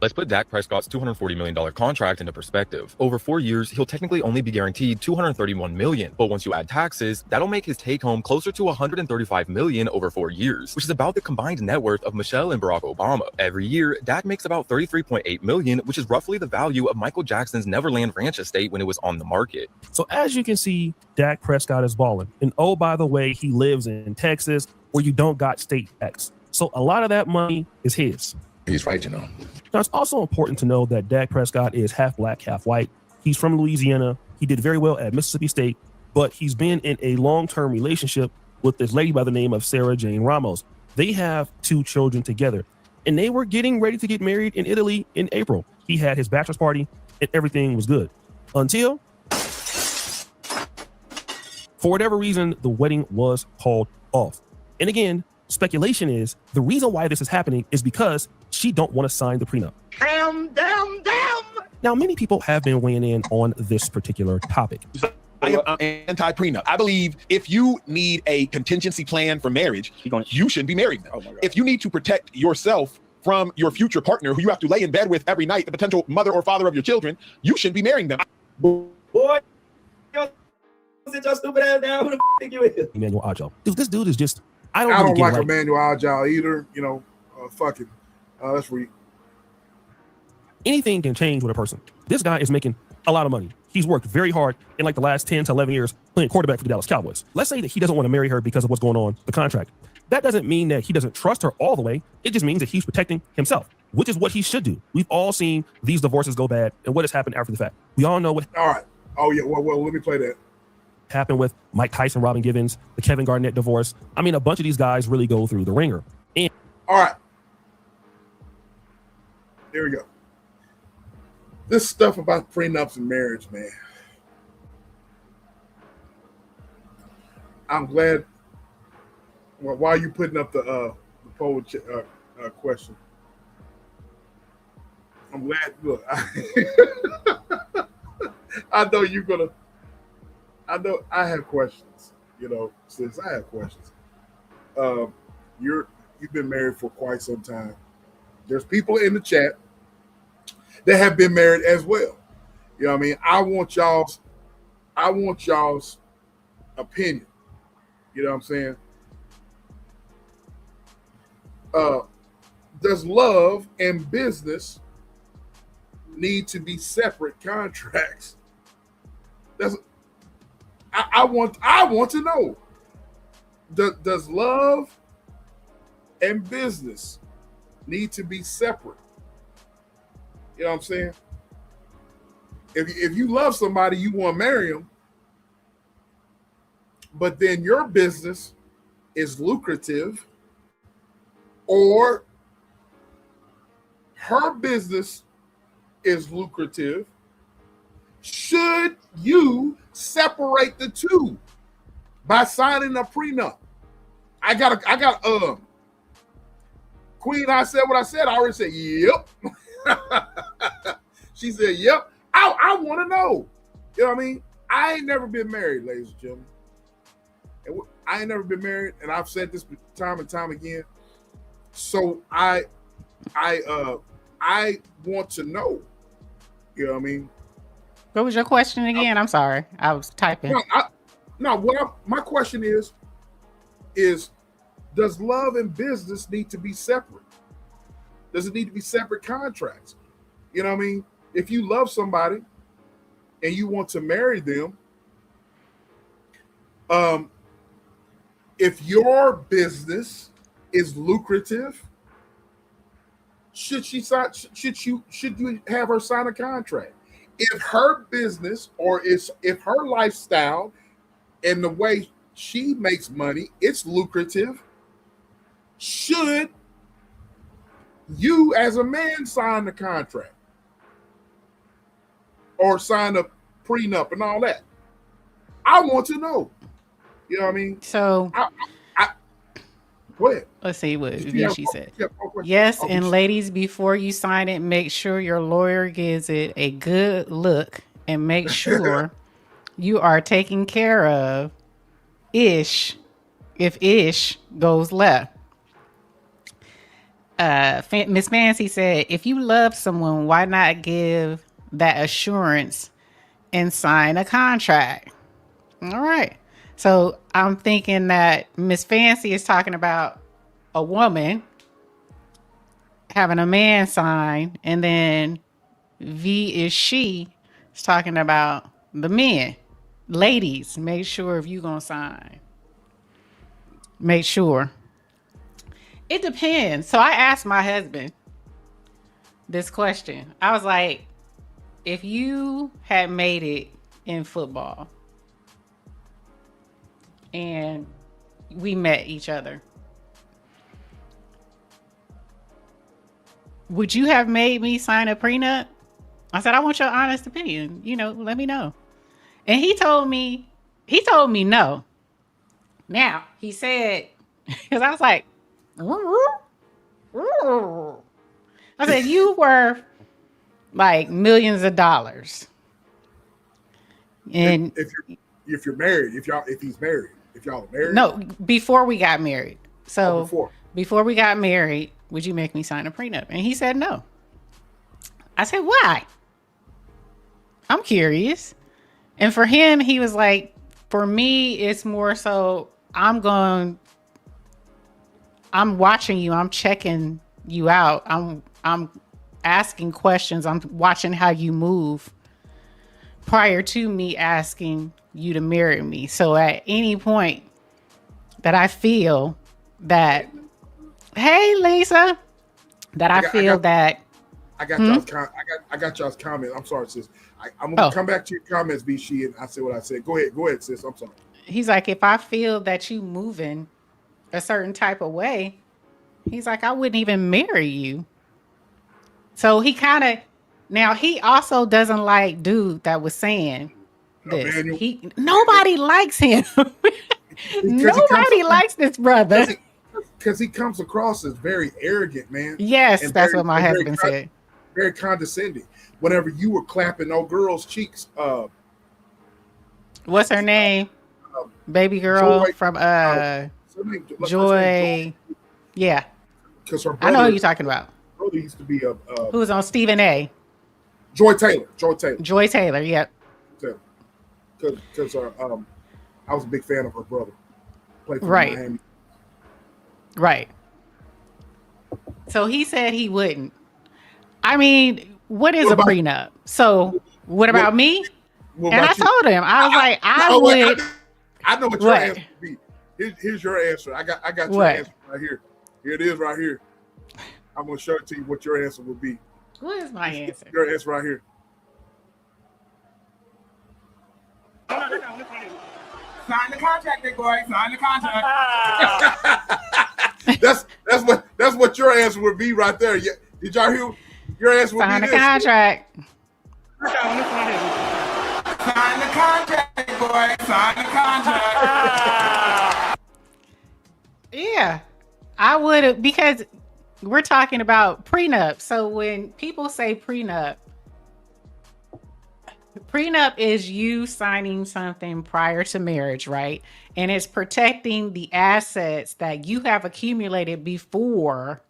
Let's put Dak Prescott's $240 million contract into perspective. Over 4 years, he'll technically only be guaranteed $231 million, but once you add taxes, that'll make his take-home closer to $135 million over 4 years, which is about the combined net worth of Michelle and Barack Obama. Every year, Dak makes about $33.8 million, which is roughly the value of Michael Jackson's Neverland Ranch estate when it was on the market. So as you can see, Dak Prescott is balling. And oh, by the way, he lives in Texas where you don't got state tax. So a lot of that money is his. He's right, you know. Now, it's also important to know that Dak Prescott is half black, half white. He's from Louisiana. He did very well at Mississippi State, but he's been in a long-term relationship with this lady by the name of Sarah Jane Ramos. They have 2 children together, and they were getting ready to get married in Italy in April. He had his bachelor's party, and everything was good until, for whatever reason, the wedding was called off. And again, speculation is the reason why this is happening is because she don't want to sign the prenup. Damn. Now, many people have been weighing in on this particular topic. I am anti-prenup. I believe if you need a contingency plan for marriage, you shouldn't be married now. If you need to protect yourself from your future partner who you have to lay in bed with every night, the potential mother or father of your children, you shouldn't be marrying them. Boy, sit your stupid ass down. Who the think you is? Emmanuel Ajo. This dude is just, I I don't like it. Emmanuel Ajo either. You know, fucking. Let's read. Anything can change with a person. This guy is making a lot of money. He's worked very hard in like the last 10 to 11 years playing quarterback for the Dallas Cowboys. Let's say that he doesn't want to marry her because of what's going on the contract. That doesn't mean that he doesn't trust her all the way. It just means that he's protecting himself, which is what he should do. We've all seen these divorces go bad and what has happened after the fact. We all know what. All right. Oh yeah. Well, let me play that. Happened with Mike Tyson, Robin Givens, the Kevin Garnett divorce. I mean, a bunch of these guys really go through the ringer. And all right. There we go. This stuff about prenups and marriage, man. I'm glad. Well, why are you putting up the poll question? I'm glad. Look, I know you're gonna. I know I have questions. You know, since I have questions. You've been married for quite some time. There's people in the chat that have been married as well. You know what I mean? I want y'all's opinion. You know what I'm saying? Does love and business need to be separate contracts? I want to know. Does love and business need to be separate? You know what I'm saying? If you love somebody, you want to marry them, but then your business is lucrative, or her business is lucrative, should you separate the two by signing a prenup? I got Queen, I said what I said. I already said, yep. She said, yep. I want to know. You know what I mean? I ain't never been married, ladies and gentlemen. I ain't never been married, and I've said this time and time again. So I want to know. You know what I mean? What was your question again? I'm sorry. I was typing. My question is does love and business need to be separate? Does it need to be separate contracts? You know what I mean? If you love somebody and you want to marry them, if your business is lucrative, should you have her sign a contract? If her business or if her lifestyle and the way she makes money, it's lucrative, should you as a man sign the contract or sign a prenup and all that? I want to know. You know what I mean? So go ahead. Let's see what she said. Yes, and ladies, before you sign it, make sure your lawyer gives it a good look and make sure you are taken care of if Ish goes left. Miss Fancy said, if you love someone, why not give that assurance and sign a contract? All right. So I'm thinking that Miss Fancy is talking about a woman having a man sign, and then V is she is talking about the men. Ladies, make sure if you gonna sign. Make sure. It depends. So I asked my husband this question. I was like, if you had made it in football and we met each other, would you have made me sign a prenup? I said, I want your honest opinion. Let me know. And he told me no. Now, he said, because I was like, I said, you were like millions of dollars. And if you're married, if he's married, if y'all are married. No, before we got married. So before we got married, would you make me sign a prenup? And he said no. I said, why? I'm curious. And for him, he was like, for me, it's more so I'm watching you. I'm checking you out. I'm asking questions. I'm watching how you move prior to me asking you to marry me. So at any point that I feel that, hey, Lisa, that I got y'all's comment. I'm sorry, sis. I'm gonna come back to your comments, B. And I said what I said. Go ahead, sis. I'm sorry. He's like, if I feel that you moving a certain type of way, he's like, I wouldn't even marry you. So he he also doesn't like dude that was saying this. Nobody likes him. Nobody likes this brother. Because he comes across as very arrogant, man. Yes, and that's what my husband said. Very condescending. Whenever you were clapping old girl's cheeks, what's her name? Baby girl Joy, from Joy. Yeah. Because her brother, I know who you're talking about. Brother used to be who was on Stephen A. Joy Taylor. Yep. Because I was a big fan of her brother. Played for Miami. Right. So he said he wouldn't. I mean, what is a prenup? So what about me? And I told him, I was like, I would. I know what your answer would be. Here's your answer. I got your answer right here. Here it is right here. I'm going to show it to you what your answer would be. What is my answer? Your answer right here. Sign the contract, big boy. Sign the contract. That's what your answer would be right there. Did y'all hear? Your answer would sign be the contract. Sign the contract, big boy. Sign the contract. Yeah, I would, because we're talking about prenup. So when people say prenup is you signing something prior to marriage, right? And it's protecting the assets that you have accumulated before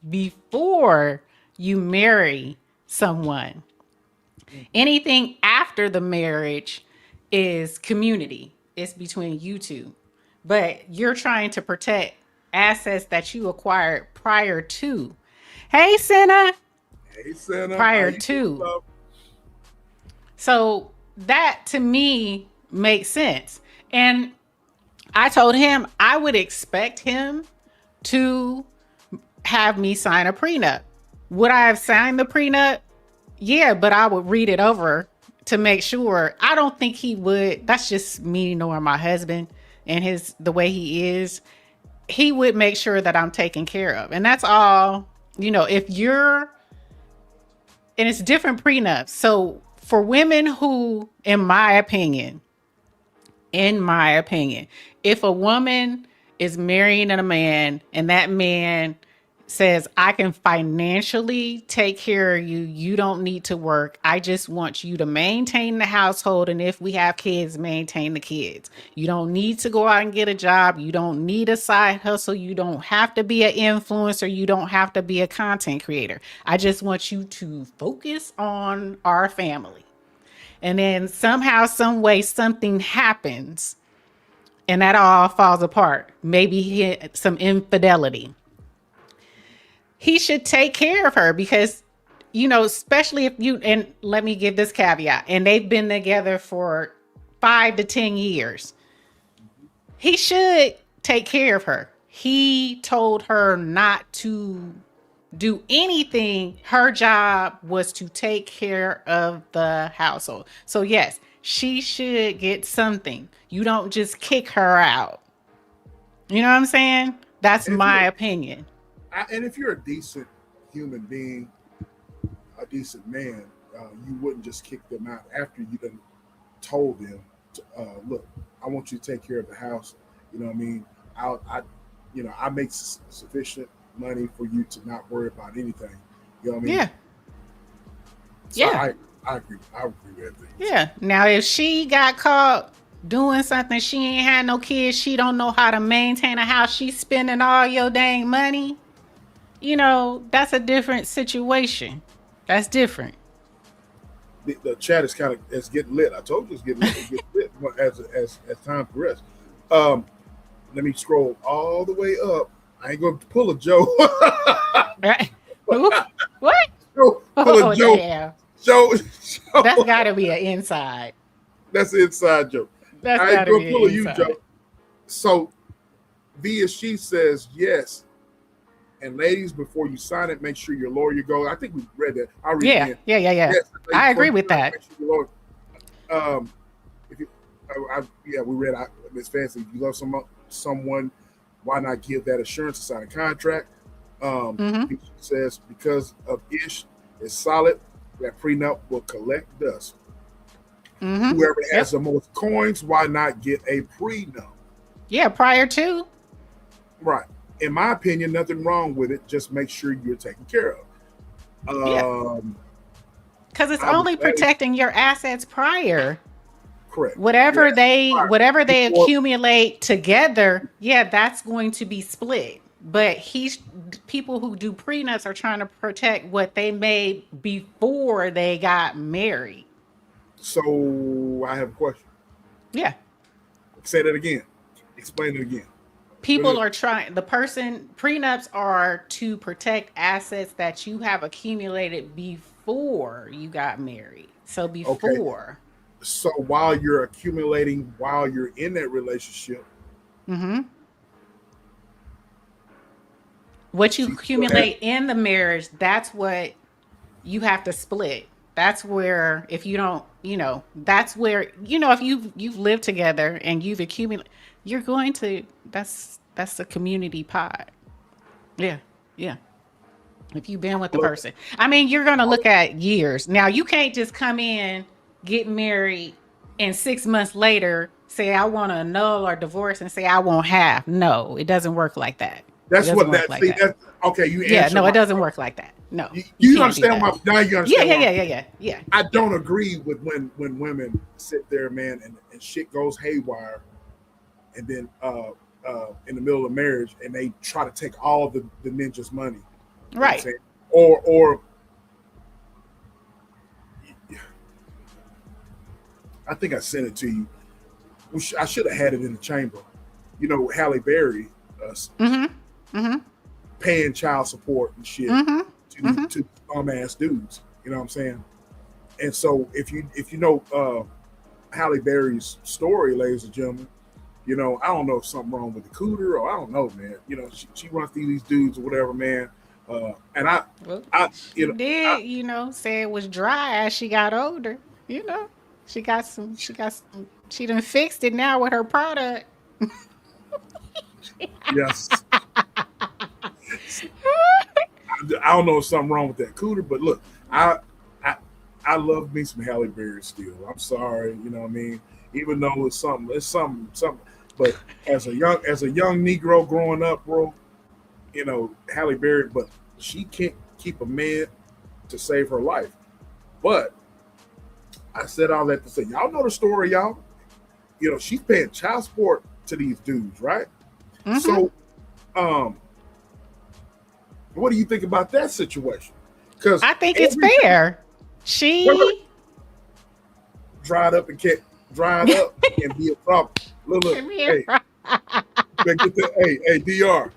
you marry someone. Anything after the marriage is community. It's between you two. But you're trying to protect assets that you acquired prior to. Hey, Senna. Prior to. So that to me makes sense. And I told him I would expect him to have me sign a prenup. Would I have signed the prenup? Yeah, but I would read it over to make sure. I don't think he would. That's just me knowing my husband and the way he is. He would make sure that I'm taken care of. And that's all, if you're, and it's different prenups. So for women who, in my opinion, if a woman is marrying a man and that man says, I can financially take care of you. You don't need to work. I just want you to maintain the household. And if we have kids, maintain the kids. You don't need to go out and get a job. You don't need a side hustle. You don't have to be an influencer. You don't have to be a content creator. I just want you to focus on our family. And then somehow, some way, something happens and that all falls apart. Maybe he had some infidelity. He should take care of her because, especially if and let me give this caveat, and they've been together for 5 to 10 years. He should take care of her. He told her not to do anything. Her job was to take care of the household. So yes, she should get something. You don't just kick her out. You know what I'm saying? That's my opinion. And if you're a decent human being, a decent man, you wouldn't just kick them out after you done told them, look, I want you to take care of the house. You know what I mean? I make sufficient money for you to not worry about anything. You know what I mean? Yeah. So yeah. I agree. I agree with everything. Yeah. Now, if she got caught doing something, she ain't had no kids, she don't know how to maintain a house, she's spending all your dang money, that's a different situation. That's different. The chat is it's getting lit. I told you it's getting lit as time progresses. Let me scroll all the way up. I ain't going to pull a Joe. What? Pull a Joe. Damn. Joe. That's got to be an inside. That's an inside joke. That's I ain't gotta going be to pull a an you, inside. Joe. So, she says yes. And ladies, before you sign it, make sure your lawyer goes. I think we read that. I'll read it again. Yeah. Yes, I agree with that. We read Miss Fancy. If you love someone, why not give that assurance to sign a contract? She says because of Ish is solid, that prenup will collect dust. Whoever has the most coins, why not get a prenup? Yeah, prior to. Right. In my opinion, nothing wrong with it. Just make sure you're taken care of. Because it's only protecting your assets prior. Correct. Whatever they accumulate together, that's going to be split. But people who do prenups are trying to protect what they made before they got married. So I have a question. Yeah. Say that again. Explain it again. People are trying, prenups are to protect assets that you have accumulated before you got married. So before. Okay. So while you're accumulating, while you're in that relationship. What you accumulate in the marriage, that's what you have to split. That's where, if you don't, that's where, if you've lived together and you've accumulated, you're going to, that's the community pot. Yeah. If you've been with the person. I mean, you're going to look at years. Now, you can't just come in, get married, and 6 months later say, I want to annul or divorce and say, I want half. No, it doesn't work like that. That's what that, see, that's, okay, you answer. No, it doesn't work like that. No. You understand my, now you understand. Yeah. I don't agree with when women sit there, man, and shit goes haywire, and then in the middle of marriage, and they try to take all of the ninja's money. Right. Or I think I sent it to you. I should have had it in the chamber. Halle Berry paying child support and shit to bum-ass dudes. You know what I'm saying? And so if you know Halle Berry's story, ladies and gentlemen, I don't know if something wrong with the cooter, or I don't know, man. She runs through these dudes or whatever, man. Say it was dry as she got older. She done fixed it now with her product. Yes. I don't know if something wrong with that cooter, but look, I love me some Halle Berry still. I'm sorry, you know what I mean? Even though it's something. But as a young Negro growing up, bro, Halle Berry, but she can't keep a man to save her life. But I said all that to say, y'all know the story, y'all. She's paying child support to these dudes, right? Mm-hmm. So, what do you think about that situation? Because I think it's fair. She dried up and be a problem. Look, hey, better get that. Hey, Dr.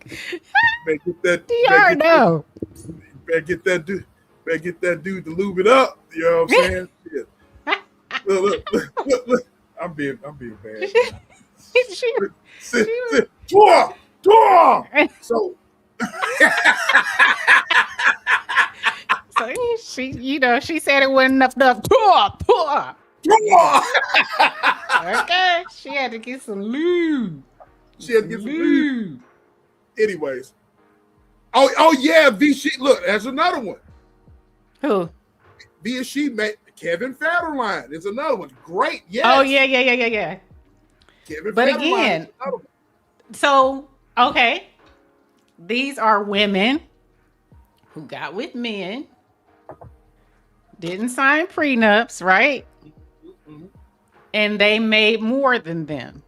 Better get that. Dr. No. Better get that dude. Better get that dude to lube it up. You know what I'm saying? Yeah. Look. I'm being bad. Sit. Door. So. So she said it wasn't enough. Tour. Okay, she had to get some lube. Anyways. Oh yeah, look, there's another one. Who? She made Kevin Federline is another one. Great, yes. Oh yeah. Kevin but Federline again, so okay, these are women who got with men, didn't sign prenups, right? Mm-hmm. And they made more than them.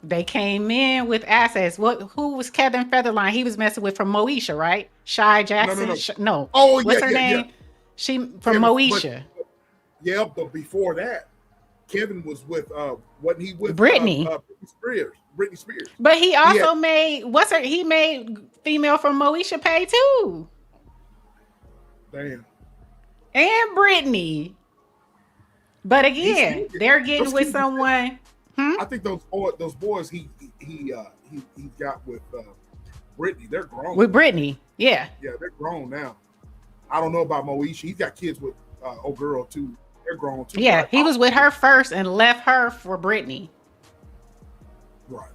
They came in with assets. Who was Kevin Federline? He was messing with from Moesha, right? Shy Jackson? No. Oh, what's her name? Yeah. She from Moesha. But before that, Kevin was with wasn't he with Britney? Britney Spears. But he also made he made female from Moesha pay too. Damn. And Britney. But again, they're getting with someone. I think those boys he got with Britney, they're grown. With Britney, yeah. Yeah, they're grown now. I don't know about Moesha. He's got kids with old girl too. They're grown too. Yeah, he was with her first and left her for Britney. Right.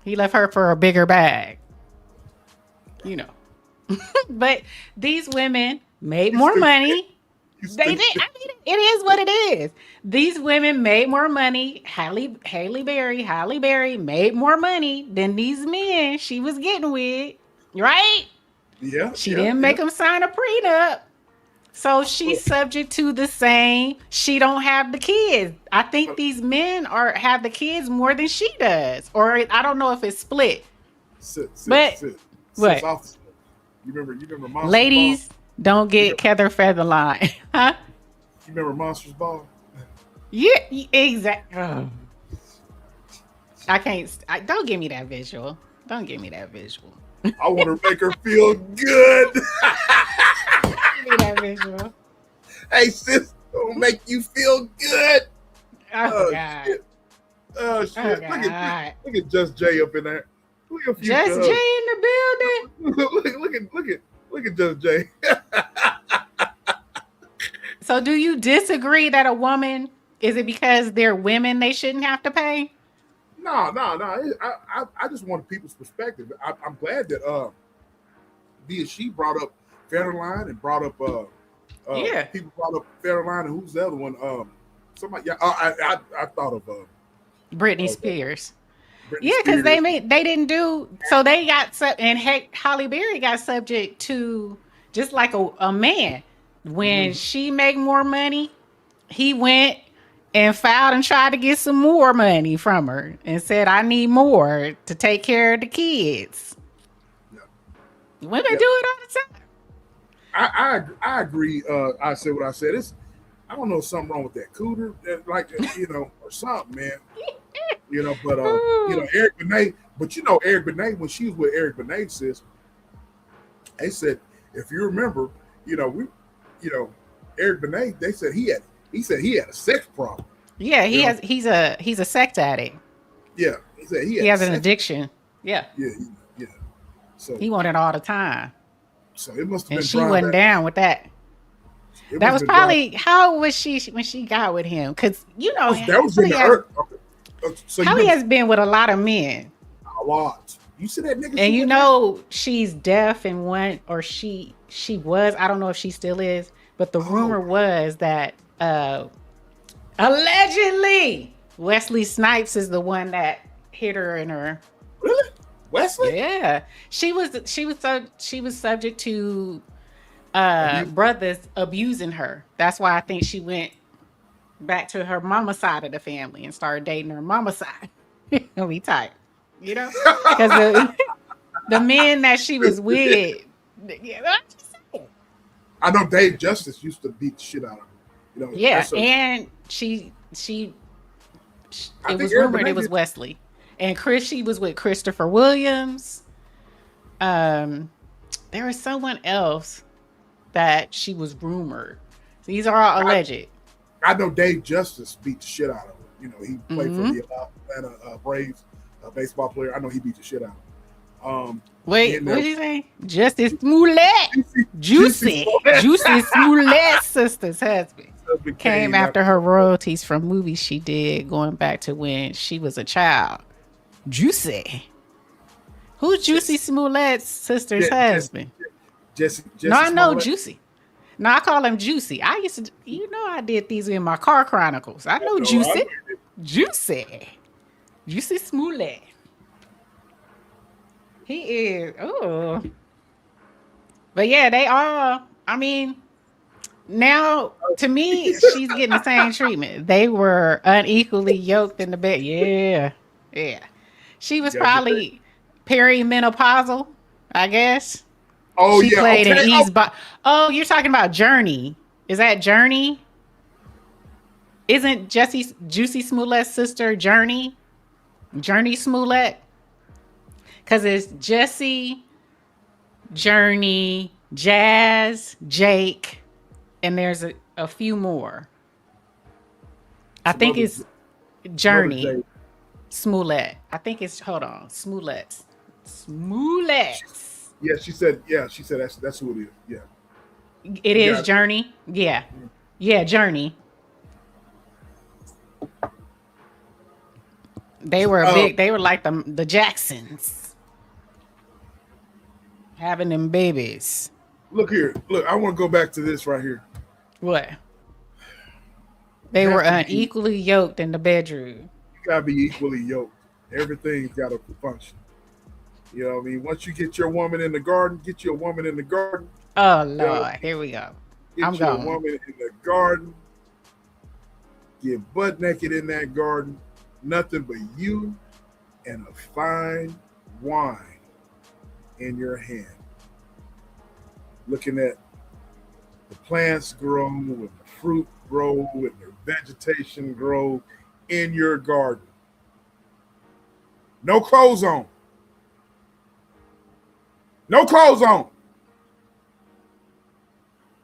He left her for a bigger bag. But these women made more money. They did. I mean, it is what it is. These women made more money. Halle Berry made more money than these men she was getting with, right? Yeah. She didn't make them sign a prenup. So she's subject to the same. She don't have the kids. I think these men have the kids more than she does. Or I don't know if it's split. But what? You remember Monsters ladies, Ball? Don't get Kevin Federline. Huh? You remember Monsters Ball? Yeah, exactly. I can't. Don't give me that visual. Don't give me that visual. I want to make her feel good. Give me that visual. Hey, sis, it'll make you feel good. Oh God. Shit. Oh shit. Look at Just Jay up in there. Just Jay in the building. Look at Just Jay. So do you disagree that a woman, is it because they're women they shouldn't have to pay? No. I just want people's perspective. I'm glad that she brought up Federline and brought up people brought up Federline and who's the other one? Somebody. Yeah, I thought of Britney Spears. Yeah, because they didn't do so. They got and Halle Berry got subject to just like a man. When she make more money, he went and filed and tried to get some more money from her and said, "I need more to take care of the kids." Yeah. Women do it all the time. I agree. I said what I said. I don't know, something wrong with that cooter, or something, man. But Eric Benet. But Eric Benet, when she was with Eric Benet, sis, they said, if you remember, Eric Benet, they said he had a sex problem. Yeah, he's a sex addict. Yeah, he said he has an addiction. Yeah. Yeah. So he wanted all the time. So it must have been. And she went down with that. That was probably how old was she when she got with him? Because that was in the earth. So Holly has been with a lot of men. A lot. You see that nigga? And she's deaf and she was. I don't know if she still is, but the rumor was that allegedly Wesley Snipes is the one that hit her in her. Really? Wesley? Yeah, she was subject to brothers abusing her. That's why I think she went back to her mama's side of the family and started dating her mama's side. It'll be tight, you know, because the men that she was with. Yeah, I know Dave Justice used to beat the shit out of her. You know, yeah, and she it was rumored it was Wesley. And she was with Christopher Williams. There was someone else that she was rumored. These are all alleged. I know Dave Justice beat the shit out of her. You know, he played for the Atlanta Braves, baseball player. I know he beat the shit out of her. Wait, what did you say? Justice Smollett. Juicy Smollett's sister's husband came after her royalties from movies she did going back to when she was a child. Juicy. Who's Juicy Smollett's sister's husband? Jesse no, I know Smollett. Juicy. No, I call him Juicy. I used to, I did these in my car chronicles. I know Juicy. Juicy Smollett. He is. Oh. But yeah, they all, I mean, now to me, she's getting the same treatment. They were unequally yoked in the bed. Yeah. Yeah. She was probably perimenopausal, I guess. Oh, she yeah. played in Eve's Oh, you're talking about Journey. Is that Journey? Isn't Juicy Smollett's sister Journey? Journey Smollett? Because it's Jesse, Journey, Jazz, Jake, and there's a few more. I think it's Journey Smollett. I think it's, hold on, Smollett. Yeah, she said that's who it is. Yeah. It is Journey. Yeah. Yeah, Journey. They were they were like the Jacksons. Having them babies. Look here. Look, I want to go back to this right here. What? They were unequally yoked in the bedroom. You gotta be equally yoked. Everything's gotta function. You know what I mean? Once you get your woman in the garden, get your woman in the garden. Oh Lord, here we go. Get your woman in the garden. Get butt naked in that garden. Nothing but you and a fine wine in your hand. Looking at the plants grow and the fruit grow and the vegetation grow in your garden. No clothes on. No clothes on.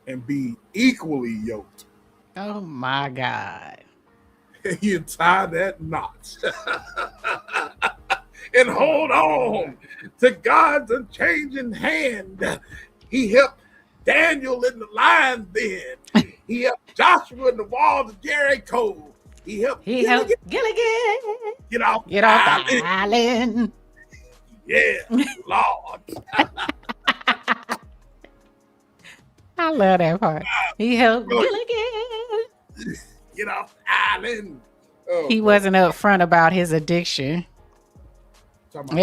And be equally yoked. Oh my God. And you tie that knot. And hold on to God's unchanging hand. He helped Daniel in the lion's den. He helped Joshua in the walls of Jericho. He helped Gilligan get off the island. Yeah, Lord. I love that part. He helped Gilligan get off the island. Oh, he wasn't upfront about his addiction. Talking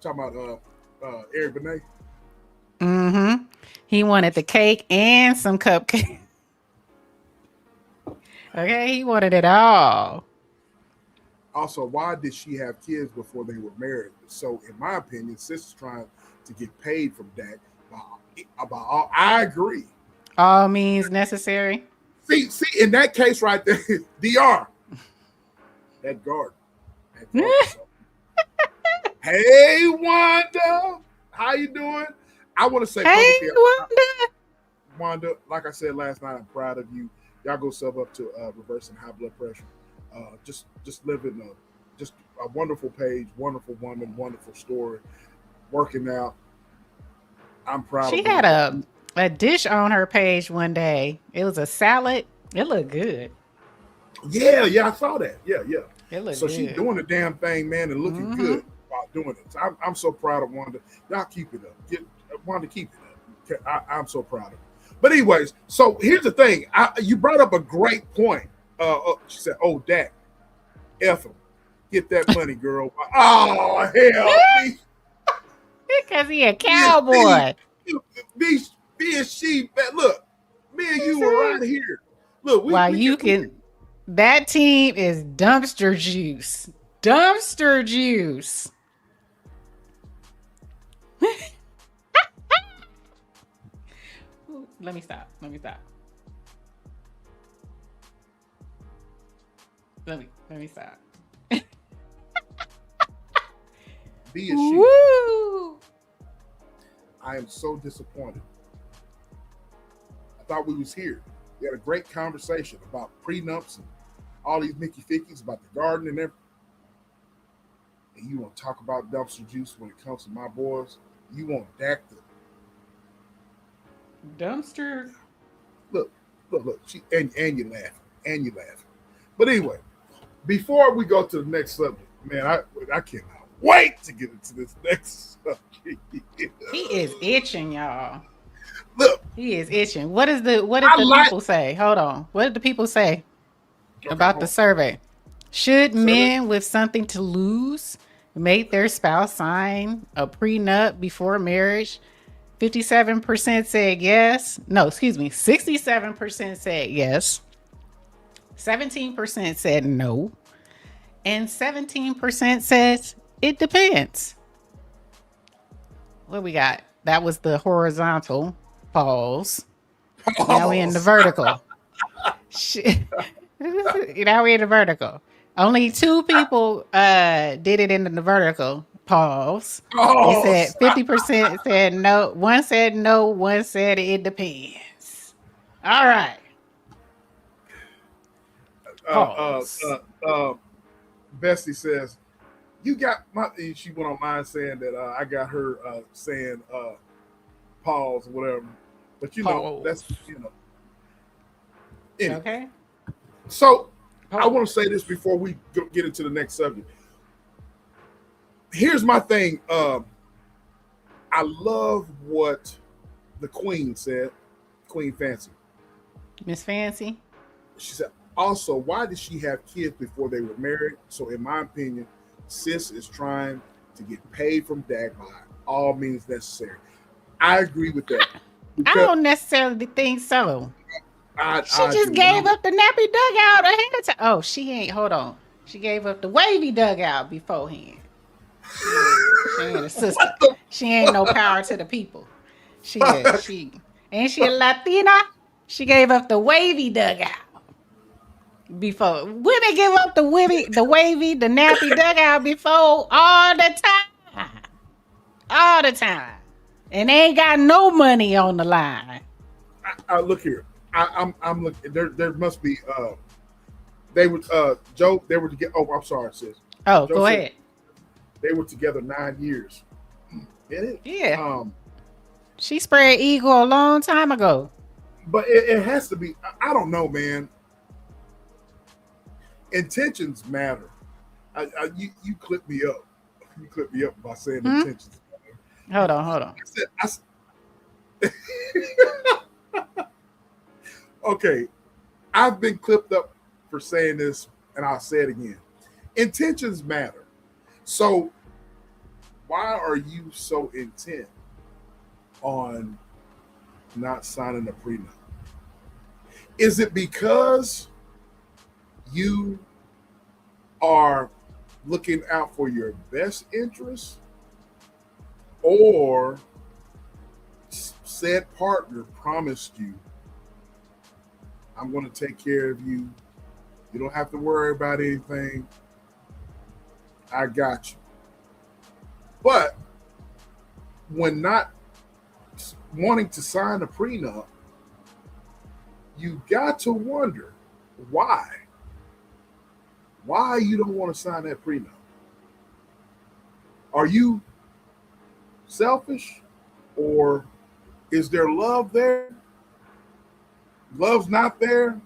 about Eric Benet. Mm-hmm. He wanted the cake and some cupcakes. Okay, he wanted it all. Also, why did she have kids before they were married? So, in my opinion, sis is trying to get paid from Dak. I agree. All means necessary. See, in that case right there, DR. That garden. Hey, Wanda. How you doing? I want to say, hey, Wanda, like I said last night, I'm proud of you. Y'all go sub up to Reversing High Blood Pressure. Just living just a wonderful page, wonderful woman, wonderful story, working out. I'm proud. She had a dish on her page one day. It was a salad. It looked good. Yeah, I saw that. Yeah. It looked so good. she's doing the damn thing, man, and looking good while doing it. So I'm so proud of Wanda. Y'all keep it up. Wanda, keep it up. I'm so proud of her. But anyways, so here's the thing. You brought up a great point. She said, "Oh, Dak, F him." Get that money, girl. Oh, hell. Because he a cowboy. Me and she, look, me and you were right here. Look, that team is dumpster juice. Dumpster juice. Let me stop. Let me stop. Be a she. Woo! I am so disappointed. I thought we was here. We had a great conversation about prenups and all these Mickey Fickies about the garden and everything. And you want to talk about dumpster juice when it comes to my boys? You want Dak to dumpster? Look. And you laughing. But anyway, before we go to the next subject, man, I cannot wait to get into this next subject. He is itching, y'all. Look, he is itching. What did the people say? Hold on. What did the people say about the survey? Should men with something to lose make their spouse sign a prenup before marriage? 57% said yes. No, excuse me. 67% said yes. 17% said no. And 17% says it depends. What we got? That was the horizontal. Pause. Now we in the vertical. Now we in the vertical. Only 2 people did it in the vertical. Pause. They said 50% said no. One said no. One said it depends. All right. Bessie says, you got my, she went on mine saying that I got her saying pause or whatever. But that's, Anyway. Okay. So I want to say this before we get into the next subject. Here's my thing. I love what the Queen said. Queen Fancy. Miss Fancy. She said, also, why did she have kids before they were married? So in my opinion, sis is trying to get paid from Dak by all means necessary. I agree with that. I don't necessarily think so. She just gave up the nappy dugout ahead of time. Oh, she ain't. Hold on. She gave up the wavy dugout beforehand. She ain't a sister. She ain't no power to the people. She ain't she a Latina? She gave up the wavy dugout before. Women give up the wavy, the nappy dugout before all the time, and they ain't got no money on the line. Look here. I'm looking. There must be. They were Joe. They were together. Oh, I'm sorry, sis. Oh, Joe, go ahead. They were together 9 years. Yeah. She spread eagle a long time ago. But it has to be. I don't know, man. Intentions matter. You clip me up. You clip me up by saying intentions matter. Hold on. Okay, I've been clipped up for saying this, and I'll say it again. Intentions matter. So why are you so intent on not signing a prenup? Is it because you are looking out for your best interests, or said partner promised you, I'm going to take care of you. You don't have to worry about anything. I got you. But when not wanting to sign a prenup, you got to wonder why. Why you don't want to sign that prenup? Are you selfish, or is there love there? Love's not there.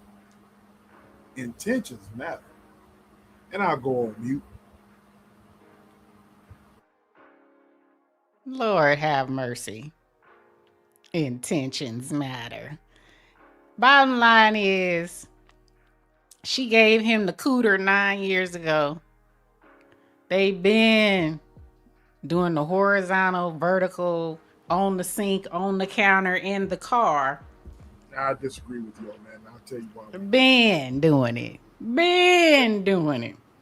Intentions matter. And I'll go on mute. Lord have mercy. Intentions matter. Bottom line is, she gave him the cooter 9 years ago, They've been doing the horizontal, vertical, on the sink, on the counter, in the car. I disagree with you, man. I'll tell you why. Been doing it.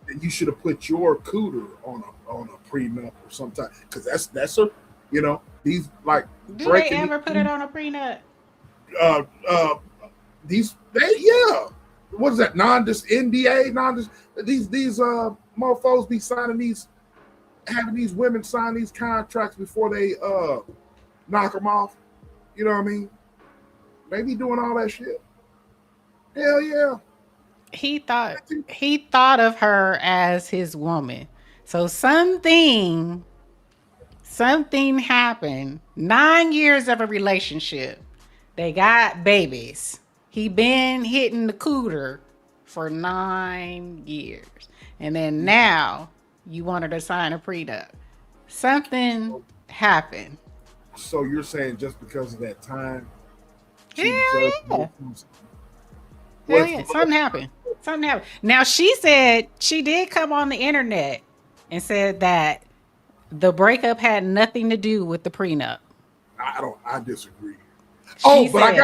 And you should have put your cooter on a prenup or something, because that's a, you know, these like. Do they ever put it on a prenup? What is that? NDA, these motherfuckers be signing having these women sign these contracts before they knock them off. You know what I mean? They be doing all that shit. Hell yeah. He thought of her as his woman. So something happened. 9 years of a relationship. They got babies. He been hitting the cooter for 9 years. And then now you want her to sign a prenup. Something happened. So you're saying just because of that time? Yeah. Something happened. Now she said she did come on the internet and said that the breakup had nothing to do with the prenup. I disagree. But I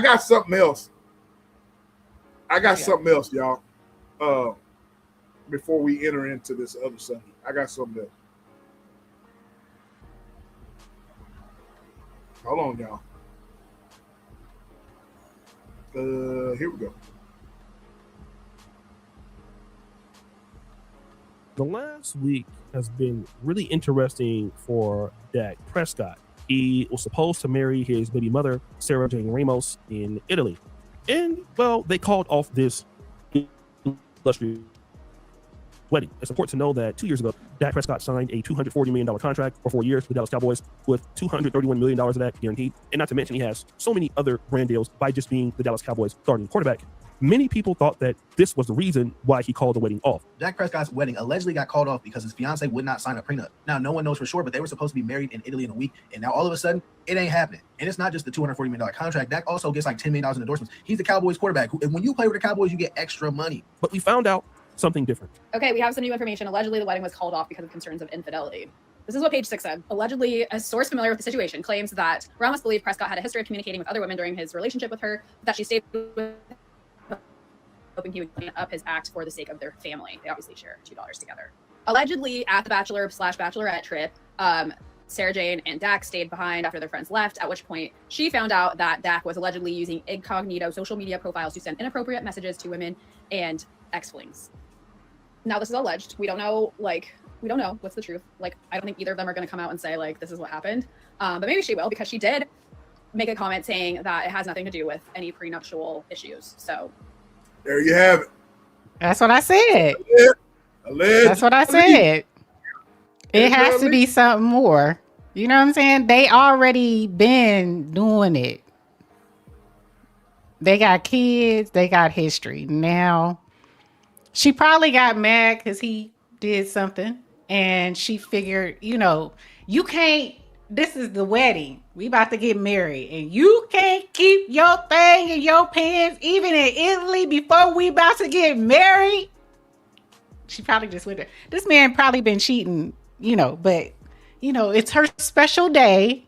got something else. Something else, y'all. Before we enter into this other subject, I got something else. Hold on, y'all. Here we go. The last week has been really interesting for Dak Prescott. He was supposed to marry his baby mother, Sarah Jane Ramos, in Italy. And, well, they called off this illustrious wedding. It's important to know that 2 years ago, Dak Prescott signed a $240 million contract for 4 years with the Dallas Cowboys, with $231 million of that guaranteed. And not to mention, he has so many other brand deals by just being the Dallas Cowboys starting quarterback. Many people thought that this was the reason why he called the wedding off. Dak Prescott's wedding allegedly got called off because his fiance would not sign a prenup. Now, no one knows for sure, but they were supposed to be married in Italy in a week, and now all of a sudden, it ain't happening. And it's not just the $240 million contract. Dak also gets like $10 million in endorsements. He's the Cowboys quarterback. And when you play with the Cowboys, you get extra money. But we found out something different. Okay, we have some new information. Allegedly, the wedding was called off because of concerns of infidelity. This is what page 6 said. Allegedly, a source familiar with the situation claims that Ramos believed Prescott had a history of communicating with other women during his relationship with her, that she stayed with, hoping he would clean up his act for the sake of their family. They obviously share $2 together. Allegedly, at the Bachelor/Bachelorette trip, Sarah Jane and Dak stayed behind after their friends left, at which point she found out that Dak was allegedly using incognito social media profiles to send inappropriate messages to women and ex-flings. Now, this is alleged. We don't know what's the truth. Like, I don't think either of them are going to come out and say, like, this is what happened. But maybe she will, because she did make a comment saying that it has nothing to do with any prenuptial issues. So there you have it. That's what I said. Alleged. That's what I said. It has to be something more. You know what I'm saying? They already been doing it. They got kids. They got history. Now, she probably got mad because he did something. And she figured, you can't, this is the wedding. We about to get married. And you can't keep your thing in your pants even in Italy before we about to get married. She probably just went there. This man probably been cheating, but, it's her special day,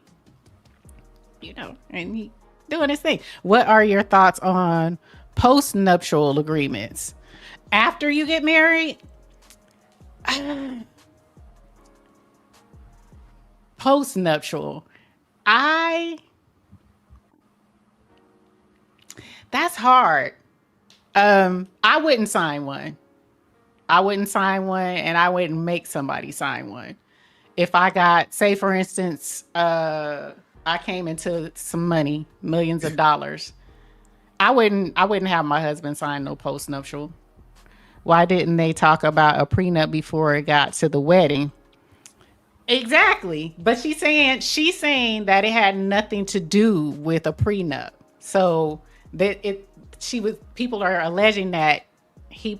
and he doing his thing. What are your thoughts on post-nuptial agreements? After you get married, post-nuptial, that's hard. I wouldn't sign one. And I wouldn't make somebody sign one. If I got, say for instance, I came into some money, millions of dollars, I wouldn't have my husband sign no post-nuptial. Why didn't they talk about a prenup before it got to the wedding? Exactly. But she's saying that it had nothing to do with a prenup. So that people are alleging that she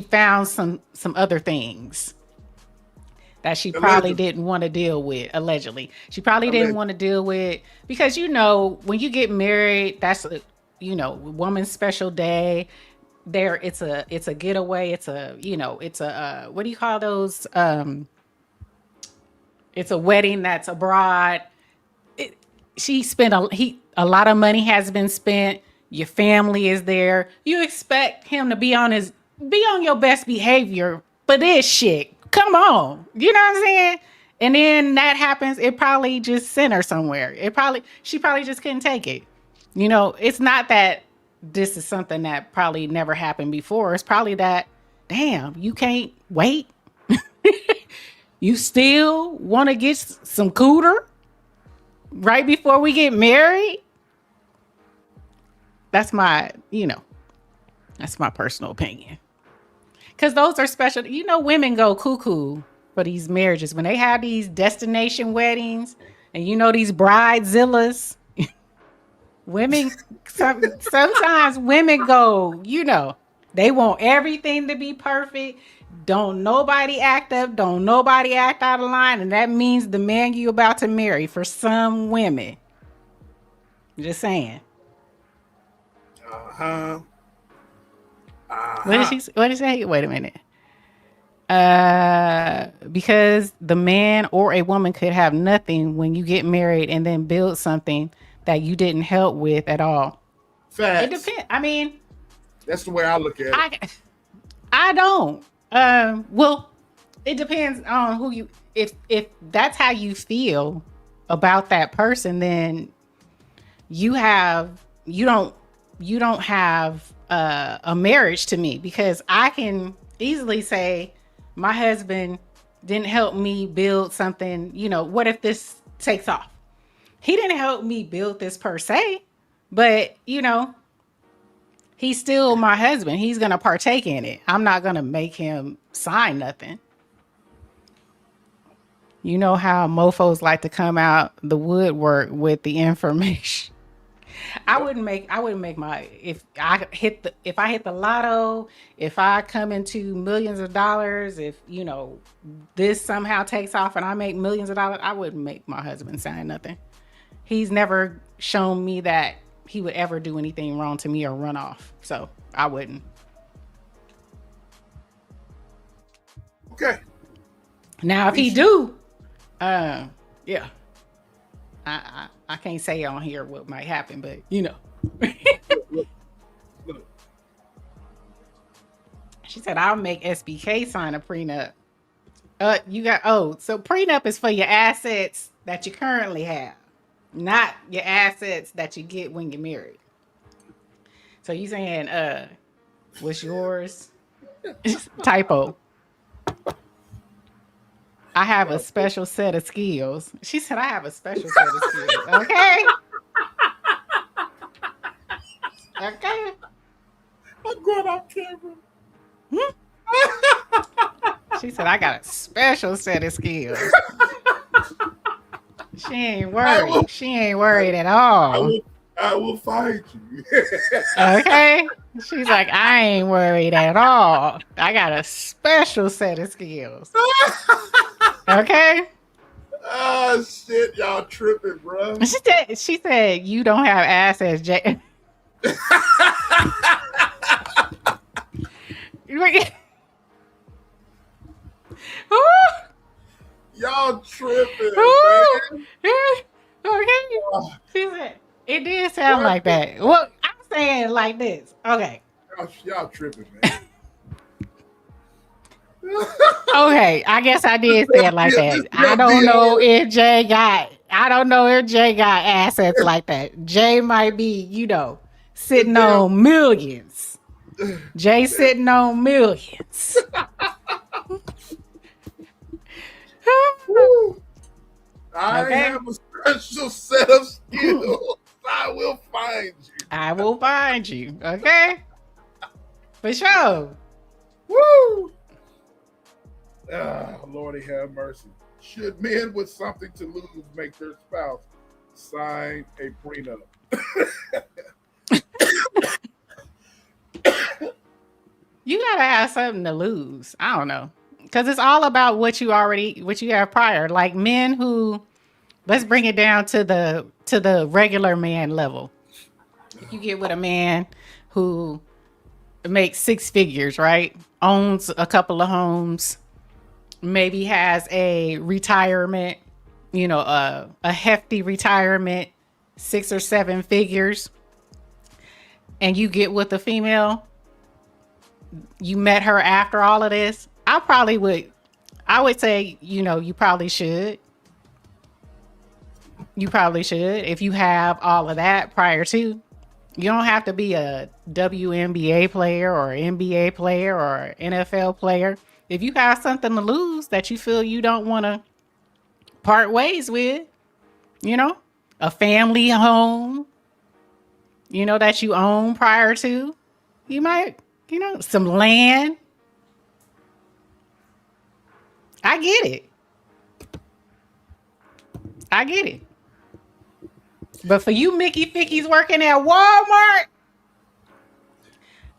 found some other things that she probably didn't want to deal with. Allegedly, she probably didn't want to deal with, because when you get married, that's a woman's special day. it's a getaway. It's a, it's a, what do you call those? It's a wedding that's abroad. She spent a lot of money has been spent. Your family is there. You expect him to be on your best behavior for this shit. Come on. You know what I'm saying? And then that happens. It probably just sent her somewhere. She probably just couldn't take it. It's not that this is something that probably never happened before. It's probably that, damn, you can't wait. You still want to get some cooter right before we get married? That's my personal opinion. Because those are special. Women go cuckoo for these marriages. When they have these destination weddings and these bridezillas, women, sometimes women go, they want everything to be perfect. Don't nobody act up. Don't nobody act out of line. And that means the man you about to marry for some women. Just saying. What did she say? Wait a minute. Because the man or a woman could have nothing when you get married and then build something that you didn't help with at all. Facts. It depends. I mean, that's the way I look at it. I don't. Well, it depends on who you. If that's how you feel about that person, then you don't have a marriage to me, because I can easily say my husband didn't help me build something. What if this takes off? He didn't help me build this per se, but he's still my husband. He's going to partake in it. I'm not going to make him sign nothing. You know how mofos like to come out the woodwork with the information. I wouldn't make my, if I hit the lotto, if I come into millions of dollars, if this somehow takes off and I make millions of dollars, I wouldn't make my husband sign nothing. He's never shown me that he would ever do anything wrong to me or run off. So I wouldn't. Okay. Now, if he do, yeah, I can't say on here what might happen, but Look. She said, I'll make SBK sign a prenup. So prenup is for your assets that you currently have, not your assets that you get when you're married. So you saying, what's yours? Typo. I have a special set of skills. She said, I have a special set of skills. Okay. Okay. I'm going off camera. She said, I got a special set of skills. She ain't worried. She ain't worried at all. I will find you. Okay. She's like, I ain't worried at all. I got a special set of skills. Okay. Oh shit, y'all tripping, bro. She said you don't have assets, Jay. Y'all tripping, man. Okay. She said it did sound like that. Well, I'm saying like this. Okay. Y'all tripping, man. Okay, I guess I did say it like that. I don't know if Jay got assets like that. Jay might be, sitting on millions. Jay sitting on millions. I have a special set of skills. I will find you. I will find you. Okay? For sure. Woo! Lordy have mercy. Should men with something to lose make their spouse sign a prenup? You gotta have something to lose. I don't know. Because it's all about what you have prior. Like men who, let's bring it down to the regular man level. If you get with a man who makes six figures, right? Owns a couple of homes, maybe has a retirement, a hefty retirement, 6 or 7 figures, and you get with a female, you met her after all of this, I would say, you probably should. You probably should if you have all of that prior to. You don't have to be a WNBA player or NBA player or NFL player. If you have something to lose that you feel you don't want to part ways with, a family home, that you own prior to, you might, some land. I get it. But for you Mickey Fickies working at Walmart,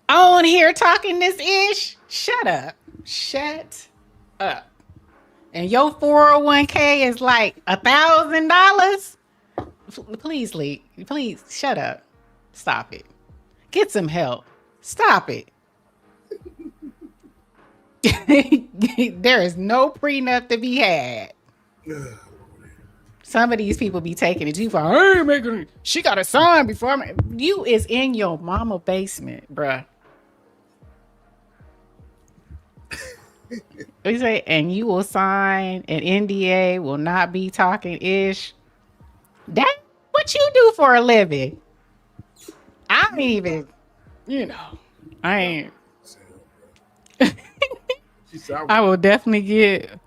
on here talking this ish, shut up. And your 401k is like $1,000. Please, Lee, please shut up. Stop it. Get some help. Stop it. There is no prenup to be had. Some of these people be taking it too far. I ain't making it. She got a sign before me. You is in your mama basement, bruh. We say, and you will sign an NDA, will not be talking ish. That what you do for a living? I don't even, I ain't. I will definitely get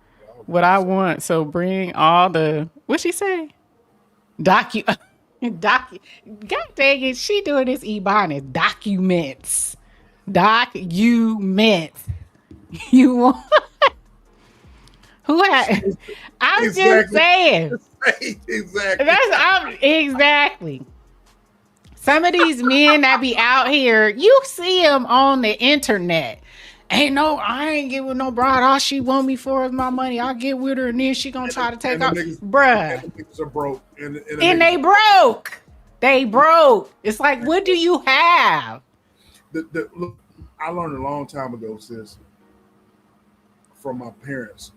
what I want. So bring all the, what she say? God dang it, she doing this Ebonics. Documents. You want? Who had? I'm just saying. Exactly. Exactly. Some of these men that be out here, you see them on the internet. I ain't giving no broad. All she want me for is my money. I'll get with her and then she gonna try to take off. Bruh. And the niggas are broke. And they broke. They broke. It's like, what do you have? Look, I learned a long time ago, sis, from my parents.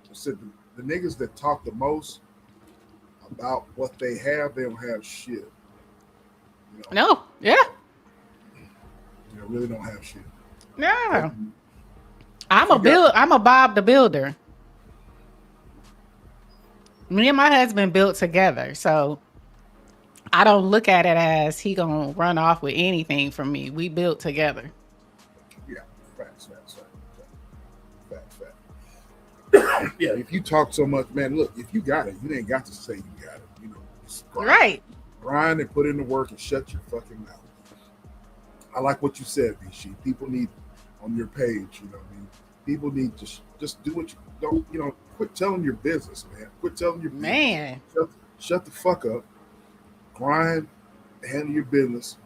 I said the niggas that talk the most about what they have, they don't have shit. No, yeah. They really don't have shit. No. I'm a Bob the Builder. Me and my husband built together, so I don't look at it as he gonna run off with anything from me. We built together. Yeah, facts. Yeah, if you talk so much, man, look, if you got it, you ain't got to say you got it. Just grind and put in the work and shut your fucking mouth. I like what you said, Vichy. People need on your page, people need to just do what you don't, quit telling your business, man. Quit telling your man. Business. Shut the fuck up. Grind, handle your business,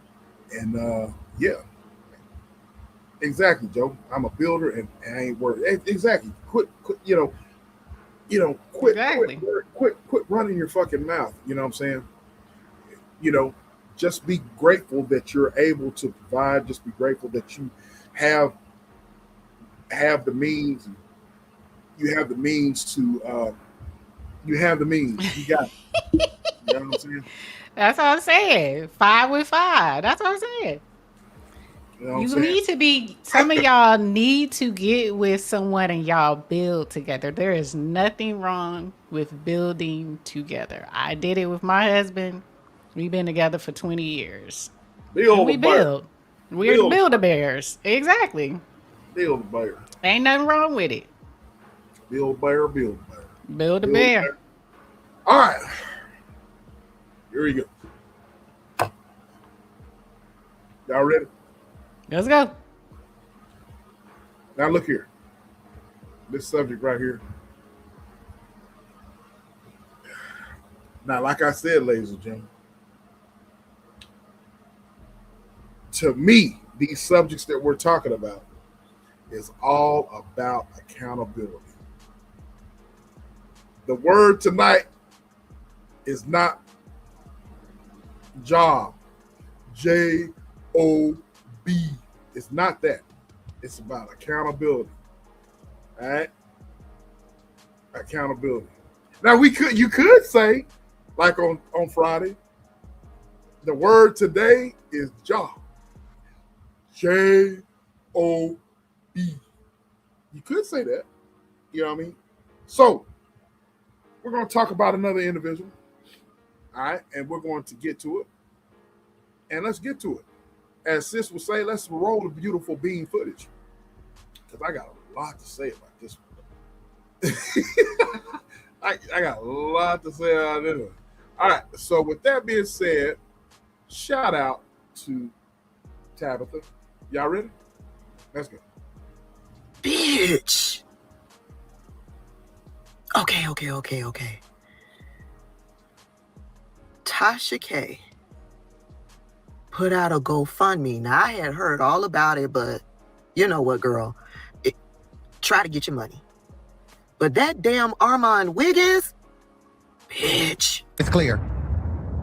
and yeah. Exactly, Joe. I'm a builder and I ain't worried. Exactly. Quit, quit exactly. Quit running your fucking mouth. You know what I'm saying? Just be grateful that you're able to provide. Just be grateful that you have the means. You have the means to. You have the means. You got it. You know what I'm saying? That's what I'm saying. 5 with 5. That's what I'm saying. You need to be. Some of y'all need to get with someone and y'all build together. There is nothing wrong with building together. I did it with my husband. We've been together for 20 years. We build. We're the Build-A-Bears. Exactly. Build-A-Bear. Ain't nothing wrong with it. Build-A-Bear. Build-A-Bear. All right. Here we go. Y'all ready? Let's go. Now look here. This subject right here. Now, like I said, ladies and gentlemen, to me, these subjects that we're talking about is all about accountability. The word tonight is not job, Job. be. It's not that. It's about accountability. All right? Accountability. Now you could say, like on Friday, the word today is job. Job. You could say that. You know what I mean? So we're going to talk about another individual. All right, and we're going to get to it. And let's get to it. As sis would say, let's roll the beautiful bean footage. Because I got a lot to say about this one. I got a lot to say about this one. All right, so with that being said, shout out to Tabitha. Y'all ready? Let's go. Bitch. Okay. Tasha K put out a GoFundMe. Now, I had heard all about it, but you know what, girl? Try to get your money. But that damn Armand Wiggins, bitch. It's clear.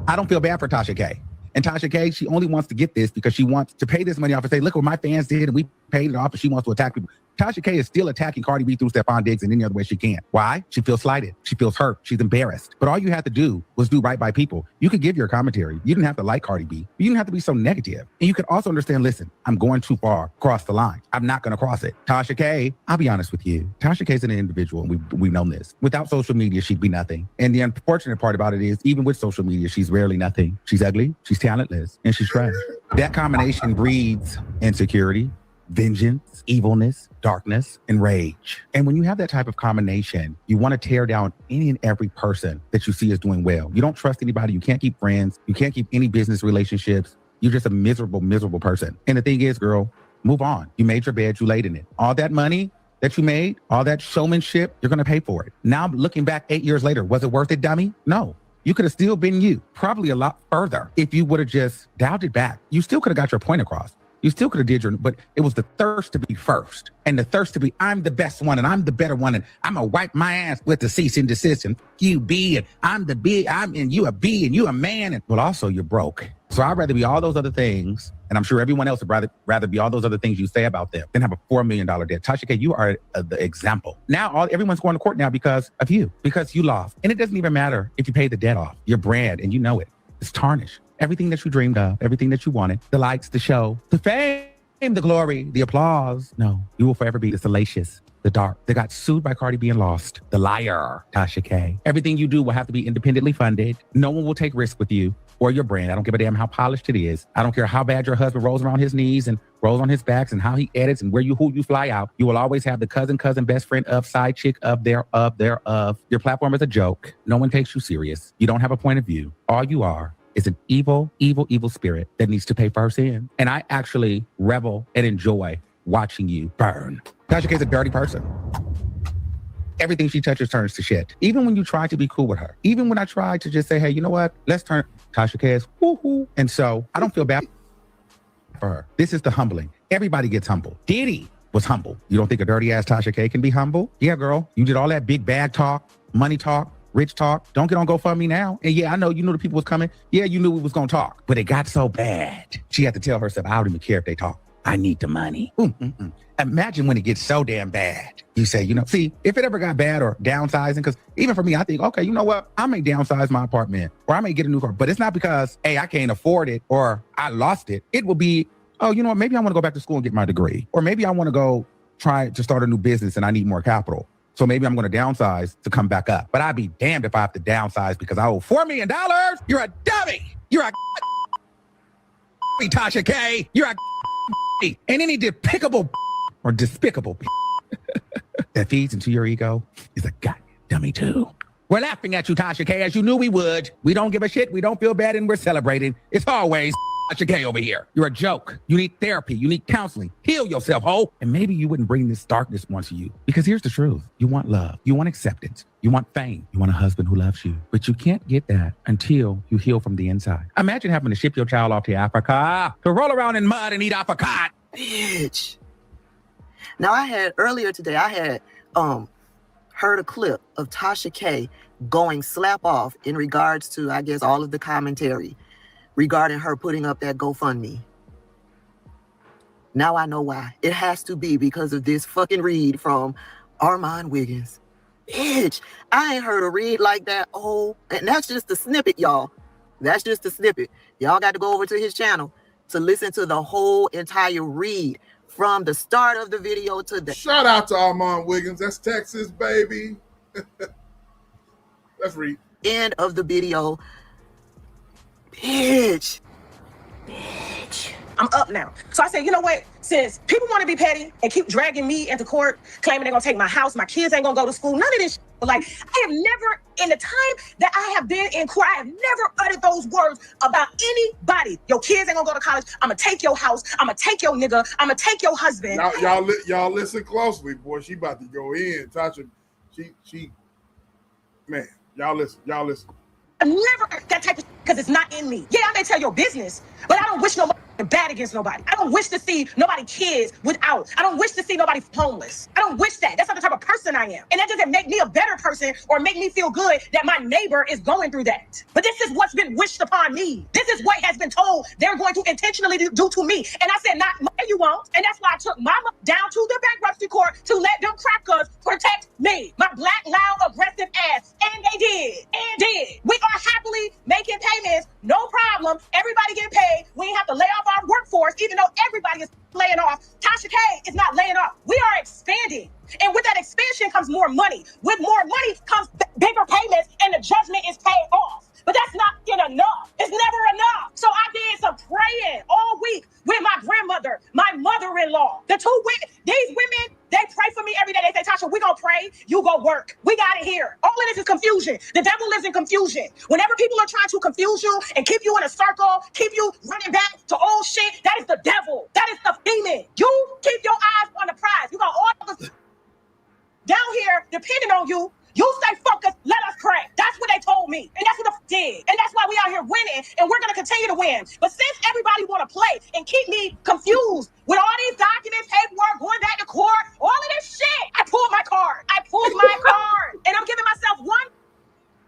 I don't feel bad for Tasha K. And Tasha K, she only wants to get this because she wants to pay this money off and say, look what my fans did, and we paid it off, and she wants to attack people. Tasha K is still attacking Cardi B through Stephon Diggs in any other way she can. Why? She feels slighted. She feels hurt. She's embarrassed. But all you have to do was do right by people. You could give your commentary. You didn't have to like Cardi B. You didn't have to be so negative. And you could also understand, listen, I'm going too far across the line. I'm not going to cross it. Tasha K, I'll be honest with you. Tasha K is an individual, and we've known this. Without social media, she'd be nothing. And the unfortunate part about it is, even with social media, she's rarely nothing. She's ugly, she's talentless, and she's trash. That combination breeds insecurity, vengeance, evilness, darkness, and rage. And when you have that type of combination, you want to tear down any and every person that you see is doing well. You don't trust anybody. You can't keep friends. You can't keep any business relationships. You're just a miserable, miserable person. And the thing is, girl, move on. You made your bed, you laid in it. All that money that you made, all that showmanship, you're going to pay for it. Now, looking back 8 years later, was it worth it, dummy? No. You could have still been you, probably a lot further if you would have just dialed it back. You still could have got your point across. You still could have did but it was the thirst to be first and the thirst to be, I'm the best one and I'm the better one and I'm going to wipe my ass with the cease and desist and you B and I'm the B, and you a B and you a man. And well, also you're broke. So I'd rather be all those other things. And I'm sure everyone else would rather be all those other things you say about them than have a $4 million debt. Tasha K, you are the example. Now everyone's going to court now because of you, because you lost. And it doesn't even matter if you pay the debt off. Your brand, and you know it, it's tarnished. Everything that you dreamed of, everything that you wanted, the lights, the show, the fame, the glory, the applause. No, you will forever be the salacious, the dark, that got sued by Cardi B and lost. The liar, Tasha K. Everything you do will have to be independently funded. No one will take risks with you or your brand. I don't give a damn how polished it is. I don't care how bad your husband rolls around his knees and rolls on his backs and how he edits and who you fly out. You will always have the cousin, best friend of, side chick of, thereof. Your platform is a joke. No one takes you serious. You don't have a point of view. All you are is an evil, evil, evil spirit that needs to pay for her sin. And I actually revel and enjoy watching you burn. Tasha K is a dirty person. Everything she touches turns to shit. Even when you try to be cool with her. Even when I tried to just say, hey, you know what? Let's turn. Tasha K is woo-hoo. And so I don't feel bad for her. This is the humbling. Everybody gets humble. Diddy was humble. You don't think a dirty ass Tasha K can be humble? Yeah, girl. You did all that big bag talk, money talk, rich talk. Don't get on GoFundMe now. And yeah, I know you knew the people was coming. Yeah, you knew we was going to talk. But it got so bad. She had to tell herself, I don't even care if they talk. I need the money. Imagine when it gets so damn bad. You say, see, if it ever got bad or downsizing, because even for me, I think, okay, you know what? I may downsize my apartment or I may get a new car. But it's not because, hey, I can't afford it or I lost it. It will be, oh, you know what? Maybe I want to go back to school and get my degree. Or maybe I want to go try to start a new business and I need more capital. So maybe I'm going to downsize to come back up. But I'd be damned if I have to downsize because I owe $4 million. You're a dummy. You're a Tasha K. You're a and any despicable or despicable that feeds into your ego is a goddamn dummy too. We're laughing at you, Tasha K, as you knew we would. We don't give a shit. We don't feel bad, and we're celebrating. It's always Tasha K over here. You're a joke. You need therapy. You need counseling. Heal yourself, ho. And maybe you wouldn't bring this darkness onto you. Because here's the truth. You want love. You want acceptance. You want fame. You want a husband who loves you. But you can't get that until you heal from the inside. Imagine having to ship your child off to Africa to roll around in mud and eat apricot. Bitch. Now, earlier today, I had heard a clip of Tasha K going slap off in regards to, I guess, all of the commentary regarding her putting up that GoFundMe. Now I know why. It has to be because of this fucking read from Armand Wiggins. Bitch, I ain't heard a read like that. Oh, and that's just the snippet, y'all. That's just the snippet. Y'all got to go over to his channel to listen to the whole entire read from the start of the video to the... Shout out to Armand Wiggins. That's Texas, baby. Let's read. End of the video. Bitch. I'm up now. So I said, you know what? Since people want to be petty and keep dragging me into court, claiming they're going to take my house, my kids ain't going to go to school, none of this shit. Like, I have never, in the time that I have been in court, I have never uttered those words about anybody. Your kids ain't going to go to college. I'm going to take your house. I'm going to take your nigga. I'm going to take your husband. Y'all listen closely, boy. She about to go in. Tasha, she, man, y'all listen. I never that type of because it's not in me. Yeah, I may tell your business, but I don't wish nobody bad against nobody. I don't wish to see nobody kids without. I don't wish to see nobody homeless. I don't wish that. That's not the type of person I am. And that doesn't make me a better person or make me feel good that my neighbor is going through that. But this is what's been wished upon me. This is what has been told they're going to intentionally do to me. And I said, not you won't. And that's why I took mama down to the bankruptcy court to let them crackers protect me. My black, loud, aggressive ass. And they did. We are happily making payments. No problem. Everybody getting paid. We ain't have to lay off our workforce, even though everybody is laying off. Tasha K is not laying off. We are expanding. And with that expansion comes more money. With more money comes bigger payments, and the judgment is paid off. But that's not enough. It's never enough. So I did some praying all week with my grandmother, my mother-in-law. The two women, these women, they pray for me every day. They say, Tasha, we gonna pray, you go work. We got it here. All of this is confusion. The devil lives in confusion. Whenever people are trying to confuse you and keep you in a circle, keep you running back to old shit, that is the devil. That is the demon. You keep your eyes on the prize. You got all of us down here depending on you. You stay focused, let us pray. That's what they told me. And that's what the did. And that's why we out here winning, and we're going to continue to win. But since everybody want to play and keep me confused with all these documents, paperwork, going back to court, all of this shit, I pulled my card. And I'm giving myself one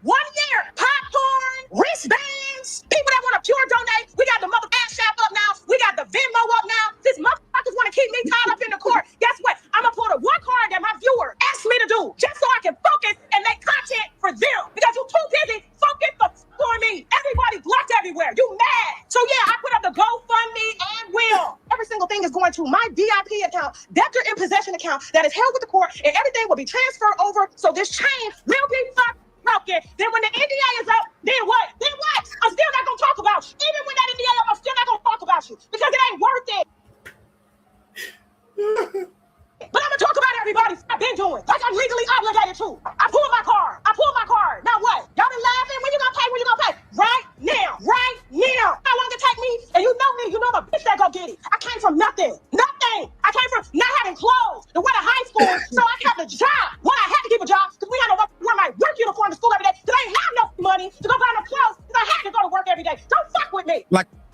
year. Popcorn, wristbands, people that want to pure donate. We got the mother Cash App up now. We got the Venmo up now. These motherfuckers want to keep me tied up in the court. Guess what? I'm going to pull the one card that my viewer asked me to do just so I can focus and make content for them. Because you're too busy focused on me. Everybody blocked everywhere. You mad. So yeah, I put up the GoFundMe and will. Every single thing is going to my VIP account, debtor in possession account that is held with the court, and everything will be transferred over. So this chain will be broken. Then when the NDA is up, then what? I'm still not gonna talk about you. Even when that NDA up, I'm still not gonna talk about you because it ain't worth it. But I'm gonna talk about everybody I've been doing, like I'm legally obligated to. I pulled my card. Now what? Y'all been laughing? When you gonna pay? Right now. How long it take me? And you know me, you know I'm a bitch that go get it. I came from nothing. I came from not having clothes to wear to high school, so I kept a job. Well, I had to keep a job because we had to wear my work uniform to school every day because I didn't have no money to go buy no clothes because I had to go to work every day. Don't fuck with me.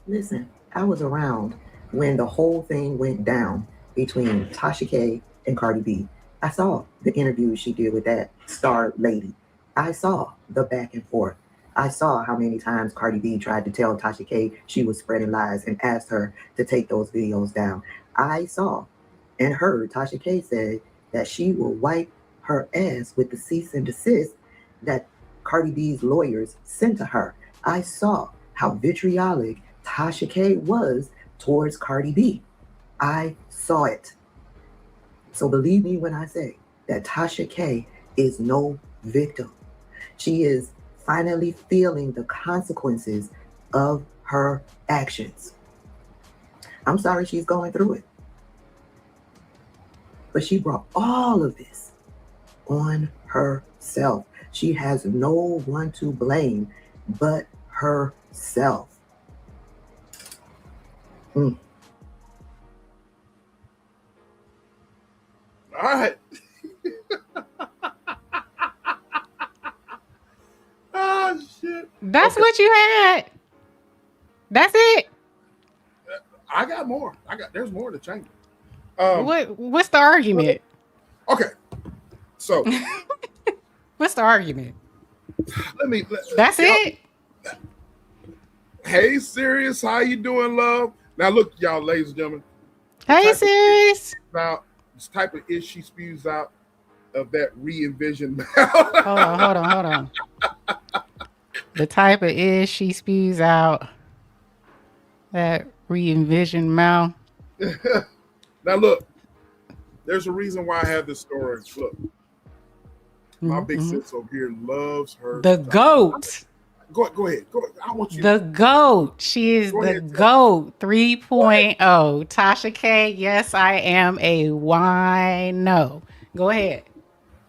Listen, I was around when the whole thing went down between Tasha K and Cardi B. I saw the interview she did with that star lady. I saw the back and forth. I saw how many times Cardi B tried to tell Tasha K she was spreading lies and asked her to take those videos down. I saw and heard Tasha K say that she will wipe her ass with the cease and desist that Cardi B's lawyers sent to her. I saw how vitriolic Tasha K was towards Cardi B. I saw it. So believe me when I say that Tasha K is no victim. She is finally feeling the consequences of her actions. I'm sorry she's going through it. But she brought all of this on herself. She has no one to blame but herself. All right. Oh, shit. That's okay. What you had. That's it. I got more. There's more to change. What's the argument? Okay. So. What's the argument? That's it. Hey, Sirius, how you doing, love? Now, look, y'all, ladies and gentlemen. Hey, sis. Now, this type of ish she spews out of that re-envisioned. Hold on. The type of ish she spews out that re-envisioned mouth. Now look, there's a reason why I have this story. Look, my big sis over here loves her. The GOAT. Go ahead. I want you. The GOAT. She is the GOAT 3.0. Tasha K. Yes, I am a wino. Go ahead.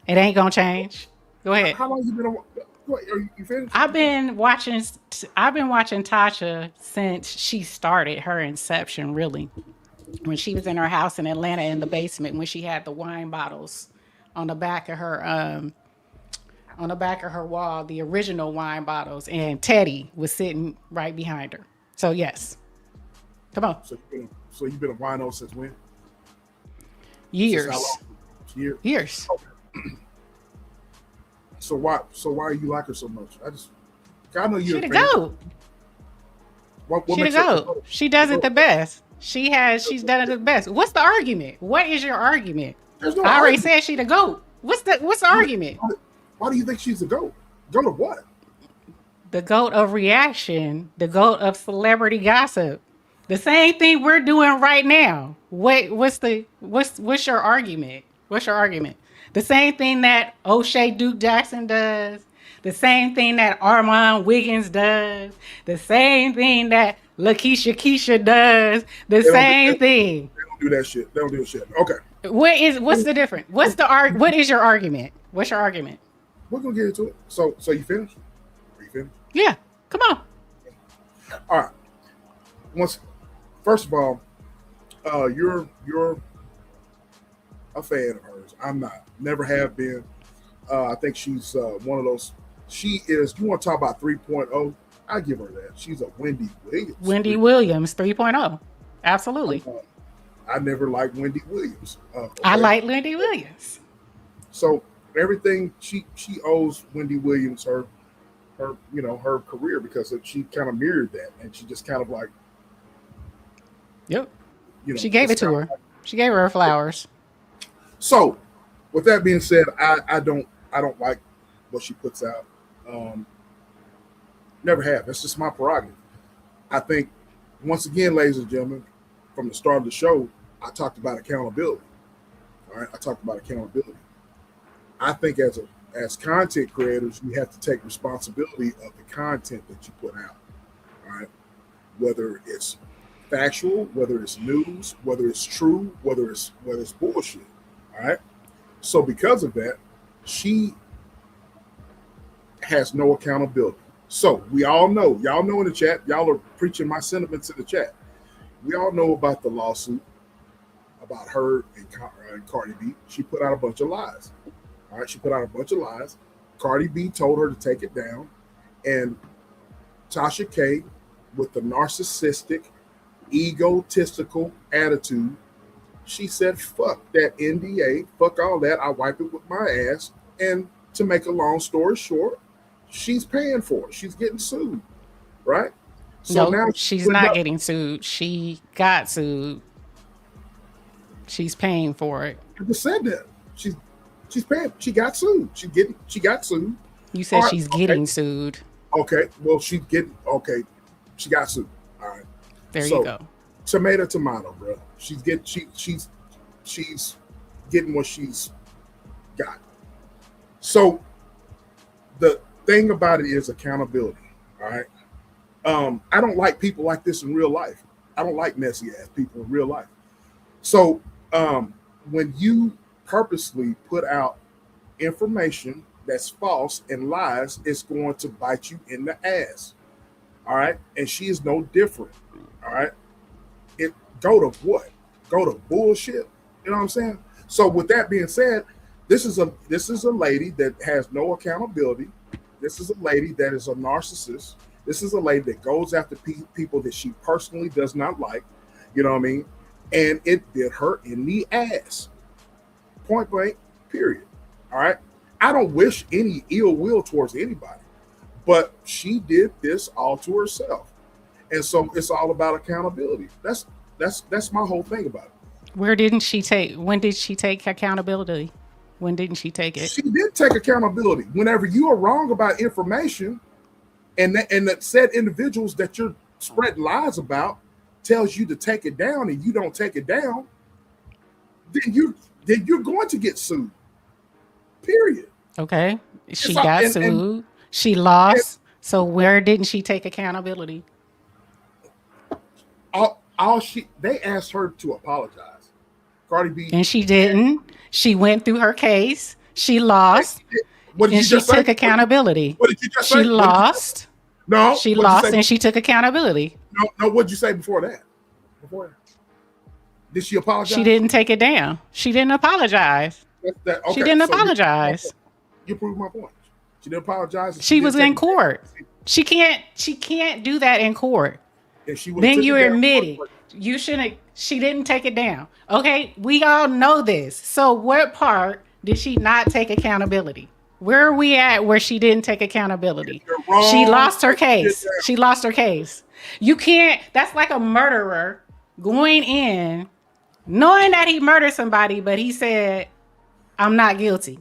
It ain't gonna change. Go ahead. How long you been? Are you finished? I've been watching Tasha since she started her inception. Really, when she was in her house in Atlanta in the basement, when she had the wine bottles on the back of her wall, the original wine bottles, and Teddy was sitting right behind her. So yes, come on. So you've been a wino since when? Years. Years. Okay. So why do you like her so much? I know you're she the GOAT. She the GOAT. She does it the best. She's done it the best. What's the argument? What is your argument? I already said she the GOAT. What's the argument? Why do you think she's the GOAT? GOAT of what? The GOAT of reaction. The GOAT of celebrity gossip. The same thing we're doing right now. What's your argument? What's your argument? The same thing that O'Shea Duke Jackson does. The same thing that Armand Wiggins does. The same thing that LaKeisha Keisha does. The same thing. They don't do that shit. They don't do that shit. Okay. What's the difference? What is your argument? What's your argument? We're gonna get into it. So you finished? Are you finished? Yeah. Come on. All right. First of all, you're a fan of hers. I'm not. Never have been. I think she's one of those. She is. You want to talk about 3.0? I give her that. She's a Wendy Williams. Wendy Williams 3.0. Absolutely. I never liked Wendy Williams. Okay? I like Wendy Williams. So everything she owes Wendy Williams her career, because she kind of mirrored that, and she just kind of like. Yep. She gave it to her. She gave her flowers. So, with that being said, I don't like what she puts out. Never have. That's just my prerogative. I think, once again, ladies and gentlemen, from the start of the show, I talked about accountability. All right, I talked about accountability. I think as content creators, you have to take responsibility of the content that you put out. All right, whether it's factual, whether it's news, whether it's true, whether it's bullshit. All right. So because of that, she has no accountability. So we all know, y'all know in the chat, y'all are preaching my sentiments in the chat. We all know about the lawsuit about her and Cardi B. She put out a bunch of lies. All right. She put out a bunch of lies. Cardi B told her to take it down. And Tasha K, with the narcissistic, egotistical attitude, she said, fuck that NDA, fuck all that, I wipe it with my ass. And to make a long story short, she's paying for it. She's getting sued, right? So now she's not getting sued. She got sued. She's paying for it. I just said that. She's paying. She got sued. She got sued. You said she's getting sued. Okay. Well, she's getting, okay. She got sued. All right. There you go. Tomato, bro. She's getting what she's got. So the thing about it is accountability. All right. I don't like people like this in real life. I don't like messy ass people in real life. So when you purposely put out information that's false and lies, it's going to bite you in the ass. All right. And she is no different. All right. Go to what? Go to bullshit. You know what I'm saying? So with that being said, this is a lady that has no accountability. This is a lady that is a narcissist. This is a lady that goes after people that she personally does not like. You know what I mean? And it bit her in the ass. Point blank, period. All right. I don't wish any ill will towards anybody, but she did this all to herself. And so it's all about accountability. That's my whole thing about it. When did she take accountability? When didn't she take it? She did take accountability. Whenever you are wrong about information, and that said individuals that you're spreading lies about tells you to take it down, and you don't take it down, then you're going to get sued. Period. Okay. She got sued. She lost. So where didn't she take accountability? They asked her to apologize. Cardi B. And she didn't. She went through her case. She lost. What did you just say? Took accountability. What did you just say? She lost. No. She lost and she took accountability. No, what did you say before that? Did she apologize? She didn't take it down. She didn't apologize. Okay, she didn't apologize. You proved my point. She didn't apologize. She was in court. She can't do that in court. Then you're admitting you shouldn't. She didn't take it down. Okay, we all know this. So what part did she not take accountability? Where are we at where she didn't take accountability? She lost her case. She lost her case. You can't. That's like a murderer going in, knowing that he murdered somebody, but he said, "I'm not guilty."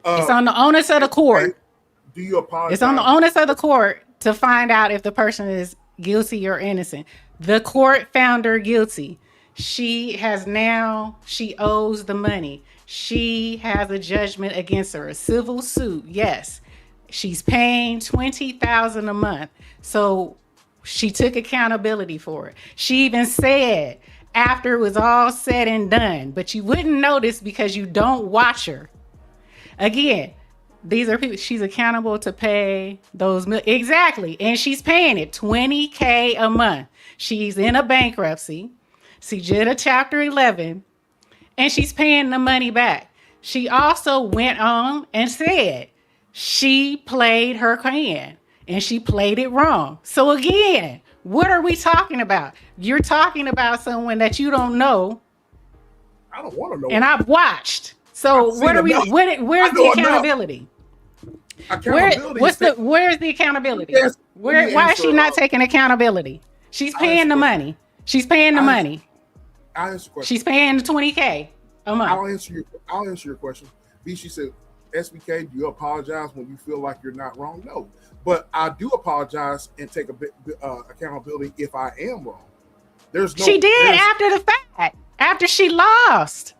It's on the onus of the court. Do you apologize? It's on the onus of the court to find out if the person is guilty or innocent. The court found her guilty. She owes the money. She has a judgment against her, a civil suit. Yes, she's paying $20,000 a month. So she took accountability for it. She even said after it was all said and done, but you wouldn't notice because you don't watch her. Again, these are people she's accountable to pay those exactly, and she's paying it $20,000 a month. She's in a bankruptcy. She did a Chapter 11, and she's paying the money back. She also went on and said she played her hand, and she played it wrong. So again, what are we talking about? You're talking about someone that you don't know. I don't want to know. And I've watched. So what are we? Where's the accountability? Where's the accountability? Why is she not taking accountability? She's paying the money. She's paying the money. I'll answer your question. She's paying the $20,000 a month. I'll answer your question. B, she said, SBK, do you apologize when you feel like you're not wrong? No. But I do apologize and take a bit accountability if I am wrong. She did after the fact. After she lost.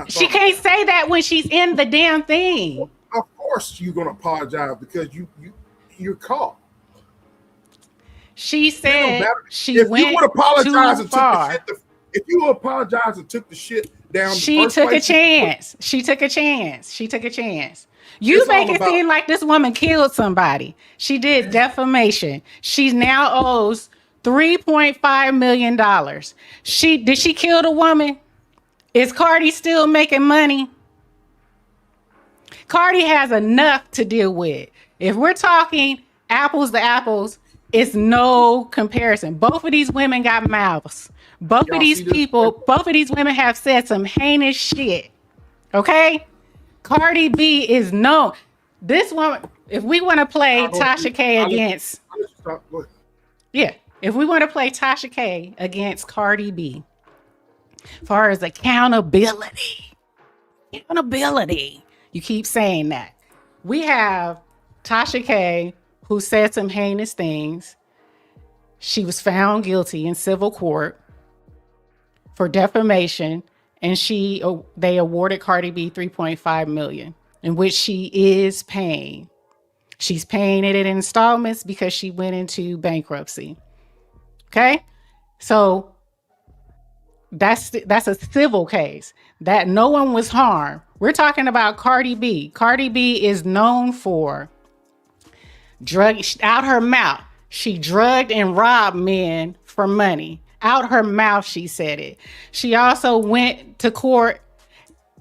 She can't say that when she's in the damn thing. Of course you're gonna apologize because you're caught. She said she if went you would apologize too far. If you apologize and took the shit down, She took a chance. She took a chance. You make it seem like this woman killed somebody. She did defamation. She now owes $3.5 million. Did she kill the woman? Is Cardi still making money? Cardi has enough to deal with. If we're talking apples to apples, it's no comparison. Both of these women got mouths. Both of these women have said some heinous shit. Okay? Cardi B is known. This one, if we want to play Tasha K against... Yeah. If we want to play Tasha K against Cardi B, as far as accountability, you keep saying that. We have Tasha K, who said some heinous things. She was found guilty in civil court for defamation, and they awarded Cardi B $3.5 million, in which she is paying. She's paying it in installments because she went into bankruptcy. Okay, so that's a civil case that no one was harmed. We're talking about Cardi B. Cardi B is known for out her mouth. She drugged and robbed men for money. Out her mouth, she said it. She also went to court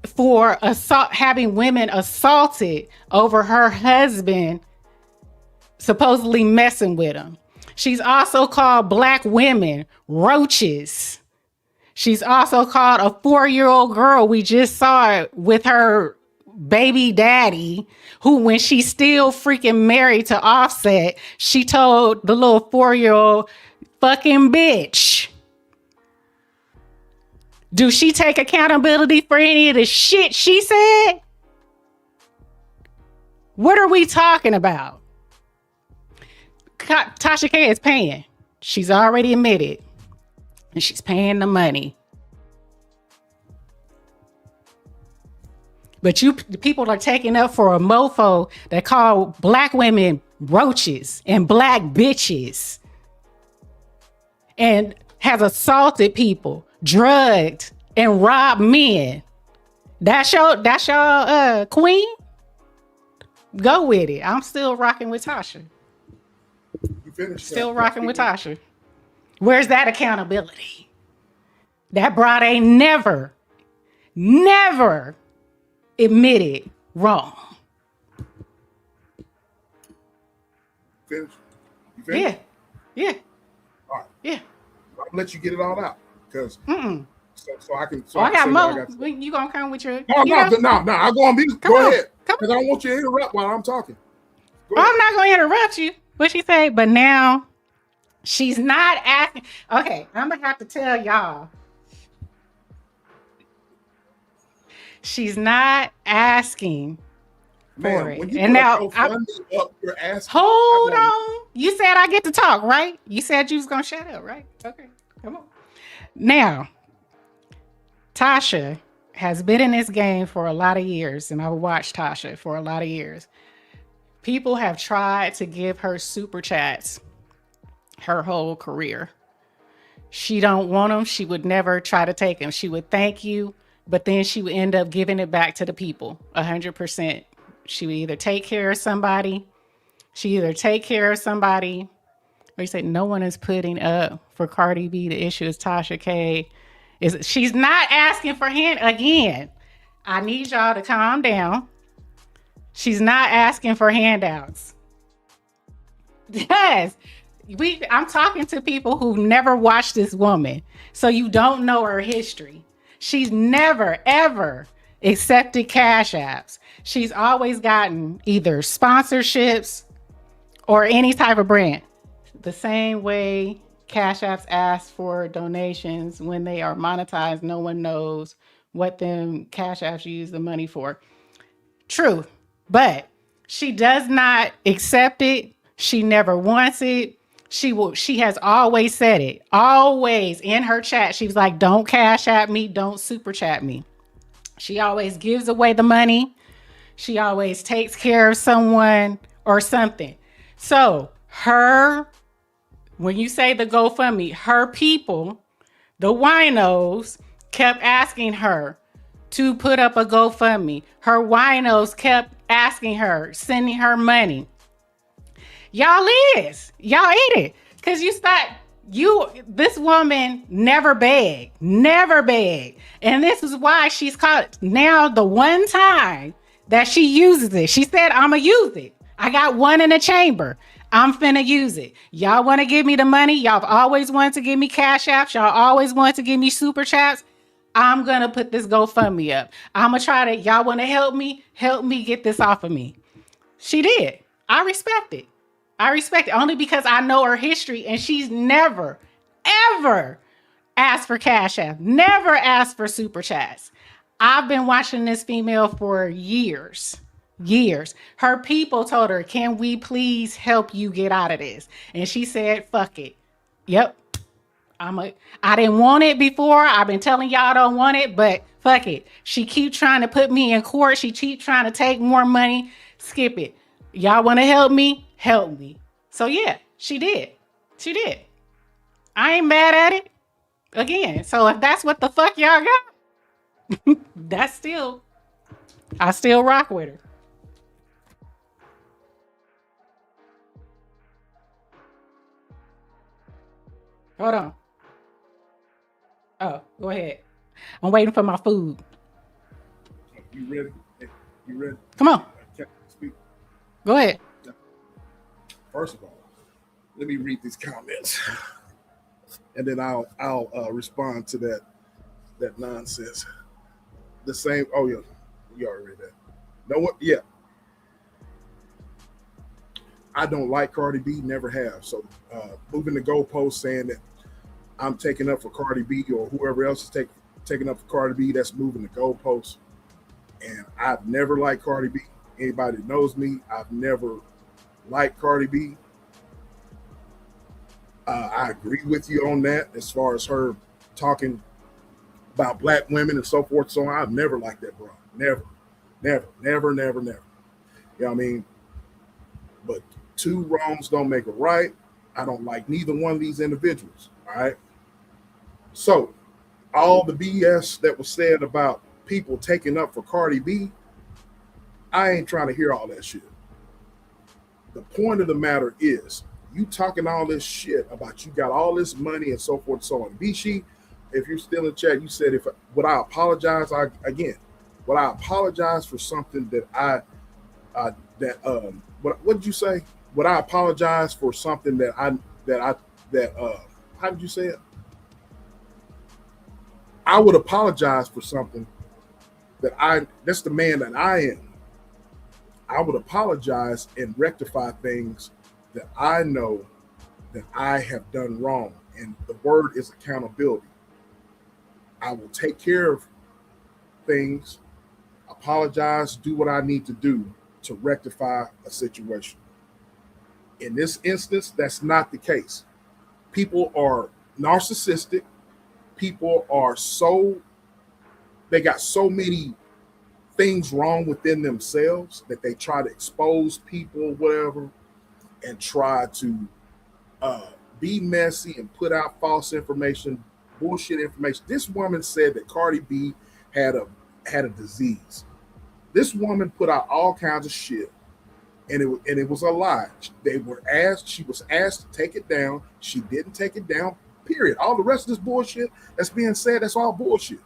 for having women assaulted over her husband supposedly messing with him. She's also called black women roaches. She's also called a 4-year-old girl. We just saw it with her baby daddy, who, when she's still freaking married to Offset, she told the little 4-year-old fucking bitch. Do she take accountability for any of the shit she said? What are we talking about? Tasha K is paying. She's already admitted. And she's paying the money. But people are taking up for a mofo that call black women roaches and black bitches. And has assaulted people, drugged, and robbed men. That's your queen? Go with it. I'm still rocking with Tasha. Still rocking with Tasha. Where's that accountability? That broad ain't never admitted wrong. Finish? You finished? Yeah. All right. Yeah. I'll let you get it all out. Because so I can. So I got more. You gonna come with your? No. I'll go on mute. Go ahead. Because I don't want you to interrupt while I'm talking. I'm not gonna interrupt you. What she say? But now she's not asking. Okay, I'm gonna have to tell y'all. She's not asking for it. And now you're asking. Hold on. You said I get to talk, right? You said you was gonna shut up, right? Okay, come on. Now, Tasha has been in this game for a lot of years, and I've watched Tasha for a lot of years. People have tried to give her super chats her whole career. She don't want them. She would never try to take them. She would thank you, but then she would end up giving it back to the people 100%. She would either take care of somebody. Or you say no one is putting up for Cardi B. The issue is Tasha K. She's not asking for hand again. I need y'all to calm down. She's not asking for handouts. Yes. I'm talking to people who never watched this woman. So you don't know her history. She's never, ever accepted cash apps. She's always gotten either sponsorships or any type of brand. The same way cash apps ask for donations when they are monetized, no one knows what them cash apps use the money for. True. But she does not accept it. She never wants it. She has always said it. Always in her chat. She was like, don't cash at me. Don't super chat me. She always gives away the money. She always takes care of someone or something. So when you say the GoFundMe, her people, the winos, kept asking her to put up a GoFundMe. Her winos kept asking her, sending her money. Y'all ate it. Because this woman never begged. And this is why she's caught. Now, the one time that she uses it, she said, I'm going to use it. I got one in the chamber. I'm finna use it. Y'all want to give me the money? Y'all always wanted to give me cash apps. Y'all always wanted to give me super chats. I'm going to put this GoFundMe up. I'm going to try to, y'all want to help me? Help me get this off of me. She did. I respect it only because I know her history, and she's never, ever asked for cash app. Never asked for super chats. I've been watching this female for years. Her people told her, can we please help you get out of this? And she said, fuck it. Yep. I didn't want it before. I've been telling y'all I don't want it, but fuck it. She keep trying to put me in court. She keep trying to take more money. Skip it. Y'all want to help me? Help me. So yeah, she did. I ain't mad at it. Again, so if that's what the fuck y'all got, I still rock with her. Hold on. Oh, go ahead. I'm waiting for my food. You ready? Come on. Can I speak? Go ahead. First of all, let me read these comments, and then I'll respond to that nonsense. The same. Oh yeah, you already read that. Know what? Yeah. I don't like Cardi B. Never have. So moving the goalpost, saying that I'm taking up for Cardi B or whoever else is taking taking up for Cardi B. That's moving the goalposts. And I've never liked Cardi B. Anybody that knows me, I've never liked Cardi B. I agree with you on that as far as her talking about black women and so forth. So I've never liked that bro. Never. You know what I mean? But two wrongs don't make a right. I don't like neither one of these individuals. All right. So all the BS that was said about people taking up for Cardi B, I ain't trying to hear all that shit. The point of the matter is, you talking all this shit about you got all this money and so forth and so on. Vichy, if you're still in chat, you said would I apologize? Would I apologize for something that what did you say? Would I apologize for something how did you say it? I would apologize for something that's the man that I am. I would apologize and rectify things that I know that I have done wrong. And the word is accountability. I will take care of things, apologize, do what I need to do to rectify a situation. In this instance, that's not the case. People are narcissistic. People are they got so many things wrong within themselves that they try to expose people, whatever, and try to be messy and put out false information, bullshit information. This woman said that Cardi B had a disease. This woman put out all kinds of shit, and it was a lie. She was asked to take it down. She didn't take it down. Period. All the rest of this bullshit that's being said, that's all bullshit.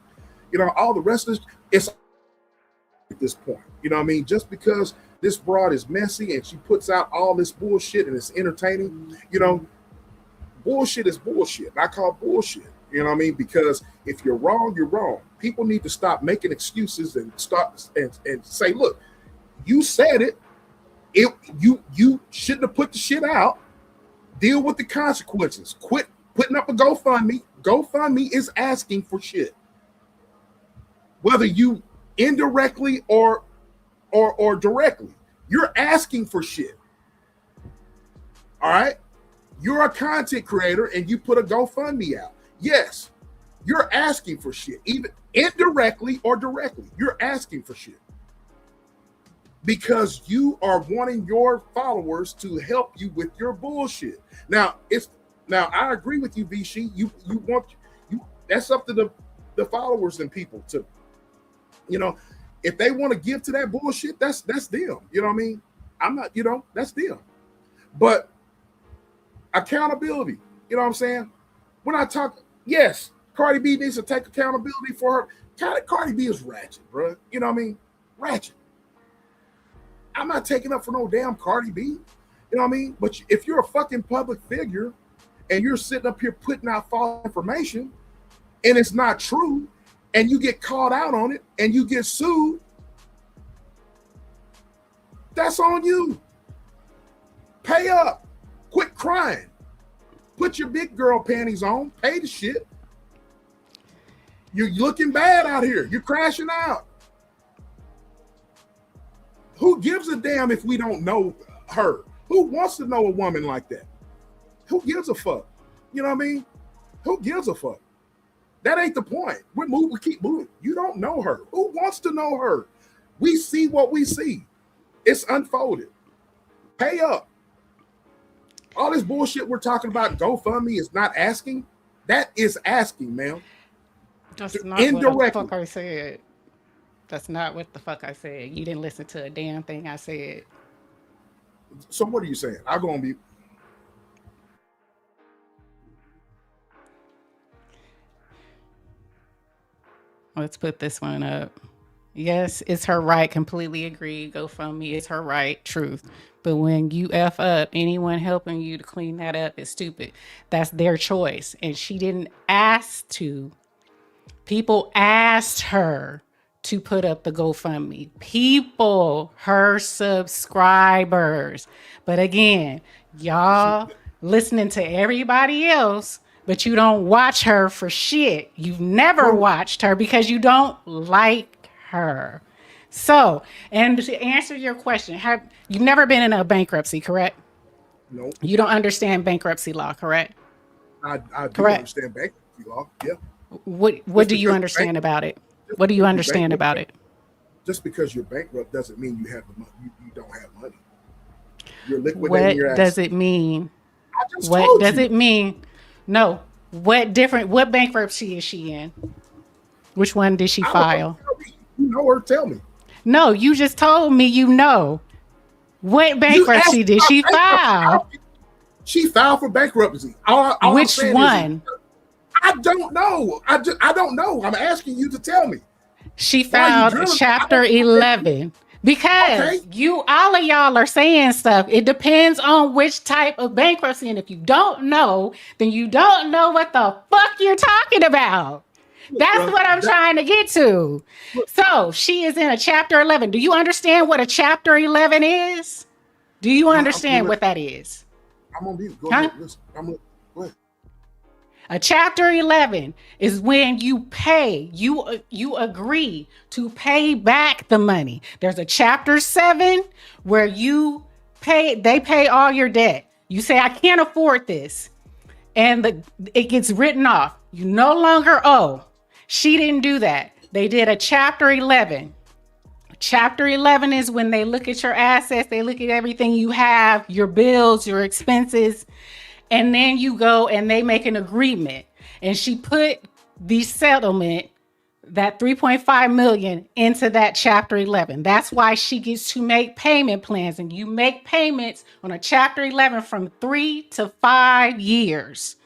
You know, all the rest of this, it's at this point. You know what I mean? Just because this broad is messy and she puts out all this bullshit and it's entertaining, you know, bullshit is bullshit. I call bullshit. You know what I mean? Because if you're wrong, you're wrong. People need to stop making excuses and start and say, look, you said it. You shouldn't have put the shit out. Deal with the consequences. Quit putting up a GoFundMe. GoFundMe is asking for shit. Whether you indirectly or directly, you're asking for shit. All right? You're a content creator and you put a GoFundMe out. Yes, you're asking for shit, either indirectly or directly. You're asking for shit because you are wanting your followers to help you with your bullshit. Now I agree with you, Vichy. You that's up to the followers and people to, you know, if they want to give to that bullshit, that's them. You know what I mean? I'm not, you know, that's them. But accountability, you know what I'm saying? When I talk, yes, Cardi B needs to take accountability for her. Cardi B is ratchet, bro. You know what I mean? Ratchet. I'm not taking up for no damn Cardi B. You know what I mean? But if you're a fucking public figure and you're sitting up here putting out false information and it's not true and you get called out on it and you get sued, that's on you. Pay up. Quit crying. Put your big girl panties on. Pay the shit. You're looking bad out here. You're crashing out. Who gives a damn if we don't know her? Who wants to know a woman like that? Who gives a fuck? You know what I mean? Who gives a fuck? That ain't the point. We keep moving. You don't know her. Who wants to know her? We see what we see. It's unfolded. Pay up. All this bullshit we're talking about, GoFundMe is not asking. That is asking, man. That's not what the fuck I said. That's not what the fuck I said. You didn't listen to a damn thing I said. So what are you saying? I'll go on mute. Let's put this one up. Yes, it's her right. Completely agree. GoFundMe is her right. Truth. But when you F up, anyone helping you to clean that up is stupid. That's their choice. And she didn't ask to. People asked her to put up the GoFundMe. People, her subscribers. But again, y'all listening to everybody else but you don't watch her for shit. You've never watched her because you don't like her. So, and to answer your question, you've never been in a bankruptcy, correct? No. You don't understand bankruptcy law, correct? I do understand bankruptcy law. Yeah. What do you understand about it? What do you understand about it? Just because you're bankrupt doesn't mean you have the money. You don't have money. You're liquidating your assets. What does it mean? What does it mean? No. What bankruptcy is she in? Which one did she file? You know her, tell me. No, you just told me you know. What bankruptcy did she file? She filed for bankruptcy. Which one? I don't know. I don't know. I'm asking you to tell me. She filed Chapter 11 because all of y'all are saying stuff. It depends on which type of bankruptcy. And if you don't know, then you don't know what the fuck you're talking about. That's what I'm trying to get to. So she is in a Chapter 11. Do you understand what a Chapter 11 is? Do you understand what that is? I'm on mute. Go ahead. Listen. Go ahead. A Chapter 11 is when you pay, you agree to pay back the money. There's a Chapter 7 where they pay all your debt. You say, I can't afford this. And it gets written off. You no longer owe. She didn't do that. They did a Chapter 11. Chapter 11 is when they look at your assets, they look at everything you have, your bills, your expenses, and then you go and they make an agreement. And she put the settlement, that $3.5 million, into that Chapter 11. That's why she gets to make payment plans. And you make payments on a Chapter 11 from 3 to 5 years.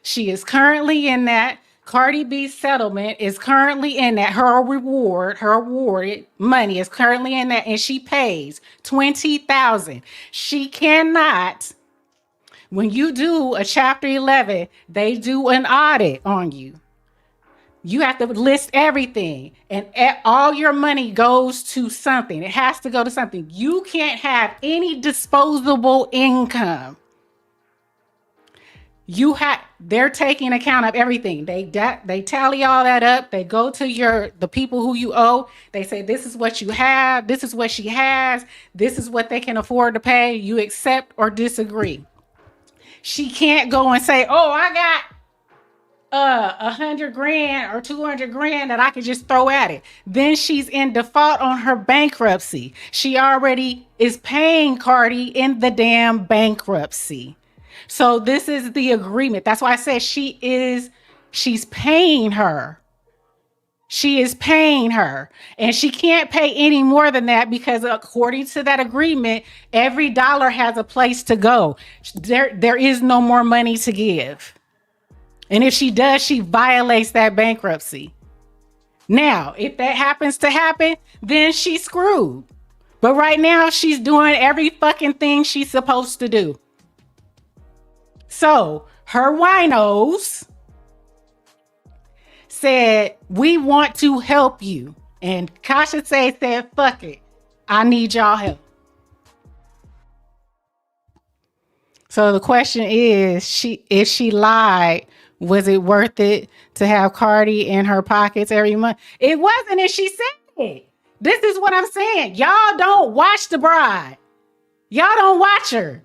She is currently in that. Cardi B's settlement is currently in that. Her awarded money is currently in that, and she pays $20,000. She cannot. When you do a Chapter 11, they do an audit on you. You have to list everything, and all your money goes to something. It has to go to something. You can't have any disposable income. They're taking account of everything. They tally all that up. They go to the people who you owe. They say, this is what you have. This is what she has. This is what they can afford to pay. You accept or disagree. She can't go and say, oh, I got $100,000 or $200,000 that I could just throw at it. Then she's in default on her bankruptcy. She already is paying Cardi in the damn bankruptcy. So this is the agreement. That's why I said she's paying her. She is paying her. And she can't pay any more than that because according to that agreement, every dollar has a place to go. There is no more money to give. And if she does, she violates that bankruptcy. Now, if that happens to happen, then she's screwed. But right now, she's doing every fucking thing she's supposed to do. So her winos said, we want to help you. And Kasha said, fuck it. I need y'all help. So the question is, if she lied, was it worth it to have Cardi in her pockets every month? It wasn't, and she said it. This is what I'm saying. Y'all don't watch the bride. Y'all don't watch her.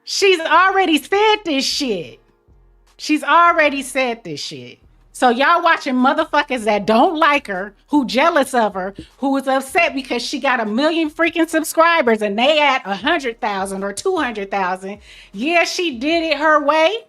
She's already said this shit. So y'all watching motherfuckers that don't like her, who jealous of her, who is upset because she got 1 million freaking subscribers and they at 100,000 or 200,000. Yeah, she did it her way.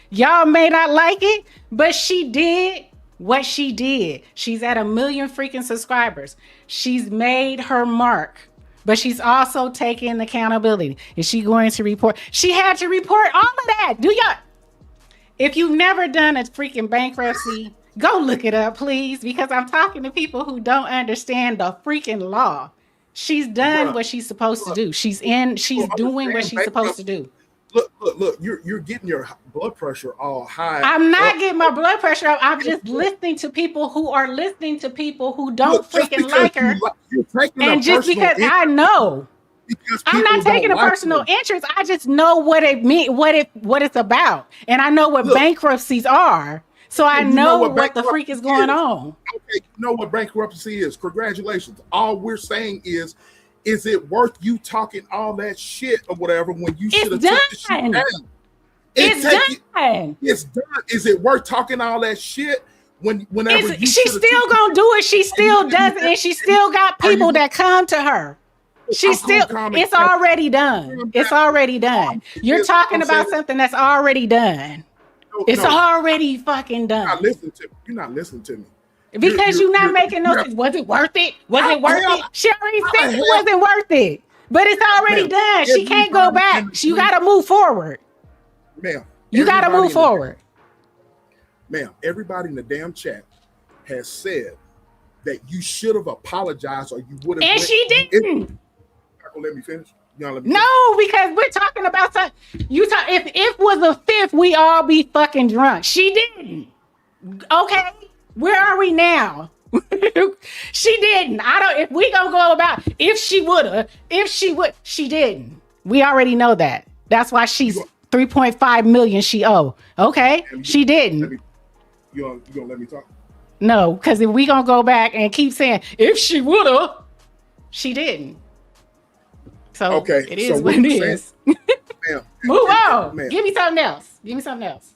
Y'all may not like it, but she did what she did. She's at 1 million freaking subscribers. She's made her mark. But she's also taking accountability. Is she going to report? She had to report all of that. If you've never done a freaking bankruptcy, go look it up, please, because I'm talking to people who don't understand the freaking law. She's done what she's supposed to do. She's doing what she's supposed to do. Look, you're getting your blood pressure all high. I'm not getting my blood pressure up. I'm just listening to people who are listening to people who don't freaking like her. And just because I know. I'm not taking a personal interest. I just know what it mean, what it's about, and I know what bankruptcies are. So I know what the freak is going on. Okay, you know what bankruptcy is. Congratulations. All we're saying is it worth you talking all that shit or whatever when you should have took the shit down? It's done. It's done. Is it worth talking all that shit whenever she's still gonna do it? She still does it, and she still got people that come to her. She's still. It's already done. It's already done. You're talking about something that's already done. It's already fucking done. You're not listening to me. Because you're not making no sense. Was it worth it? Was it worth it? She already said it wasn't worth it. But it's already done. She can't go back. You got to move forward. Ma'am. You got to move forward. Ma'am, everybody in the damn chat has said that you should have apologized or you would have. And she didn't. Let me finish. No, because we're talking about something. If it was a fifth, we all be fucking drunk. She didn't. Okay, where are we now? She didn't. If we gonna go about if she would, she didn't. We already know that. That's why she's 3.5 million she owe. Okay, she didn't. You gonna let me talk? No, because if we gonna go back and keep saying if she woulda, she didn't. So it is what it is. Move on. Give me something else.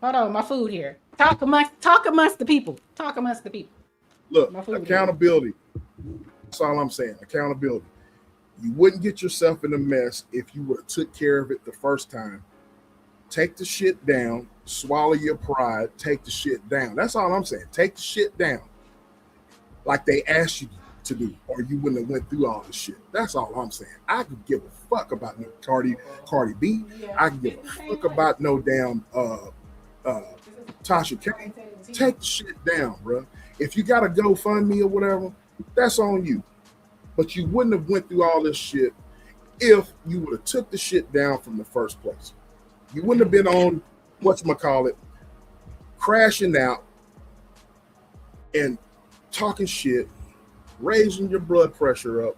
Hold on, my food here. Talk amongst the people. Look, accountability. That's all I'm saying. Accountability. You wouldn't get yourself in a mess if you would have took care of it the first time. Take the shit down. Swallow your pride. Take the shit down. That's all I'm saying. Take the shit down. Like they asked you to do, or you wouldn't have went through all this shit. That's all I'm saying. I could give a fuck about no Cardi B. I could give a fuck about no damn Tasha K. Take the shit down, bro. If you got to GoFundMe or whatever, that's on you. But you wouldn't have went through all this shit if you would have took the shit down from the first place. You wouldn't have been on whatchamacallit, crashing out and talking shit, raising your blood pressure up,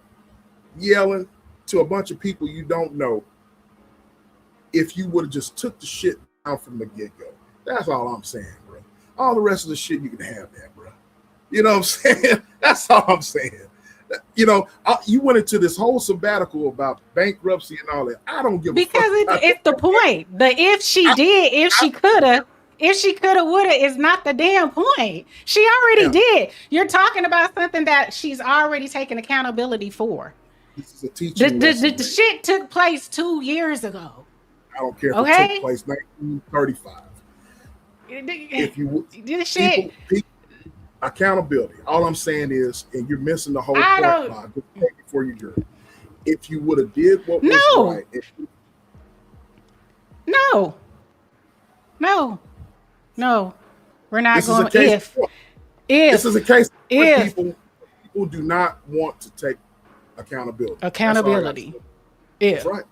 yelling to a bunch of people you don't know if you would have just took the shit down from the get-go. That's all I'm saying, bro. All the rest of the shit, you can have that, bro. You know what I'm saying? That's all I'm saying. You know, you went into this whole sabbatical about bankruptcy and all that. I don't give a fuck. Because it's the point. If she coulda, woulda is not the damn point. She already did. You're talking about something that she's already taken accountability for. This is a teaching lesson, the shit took place 2 years ago. I don't care if it took place 1935. If you people, accountability. All I'm saying is, and you're missing the whole point. Before you journey. If you would have did what was right. No, we're not going. This is a case where people do not want to take accountability. That's right.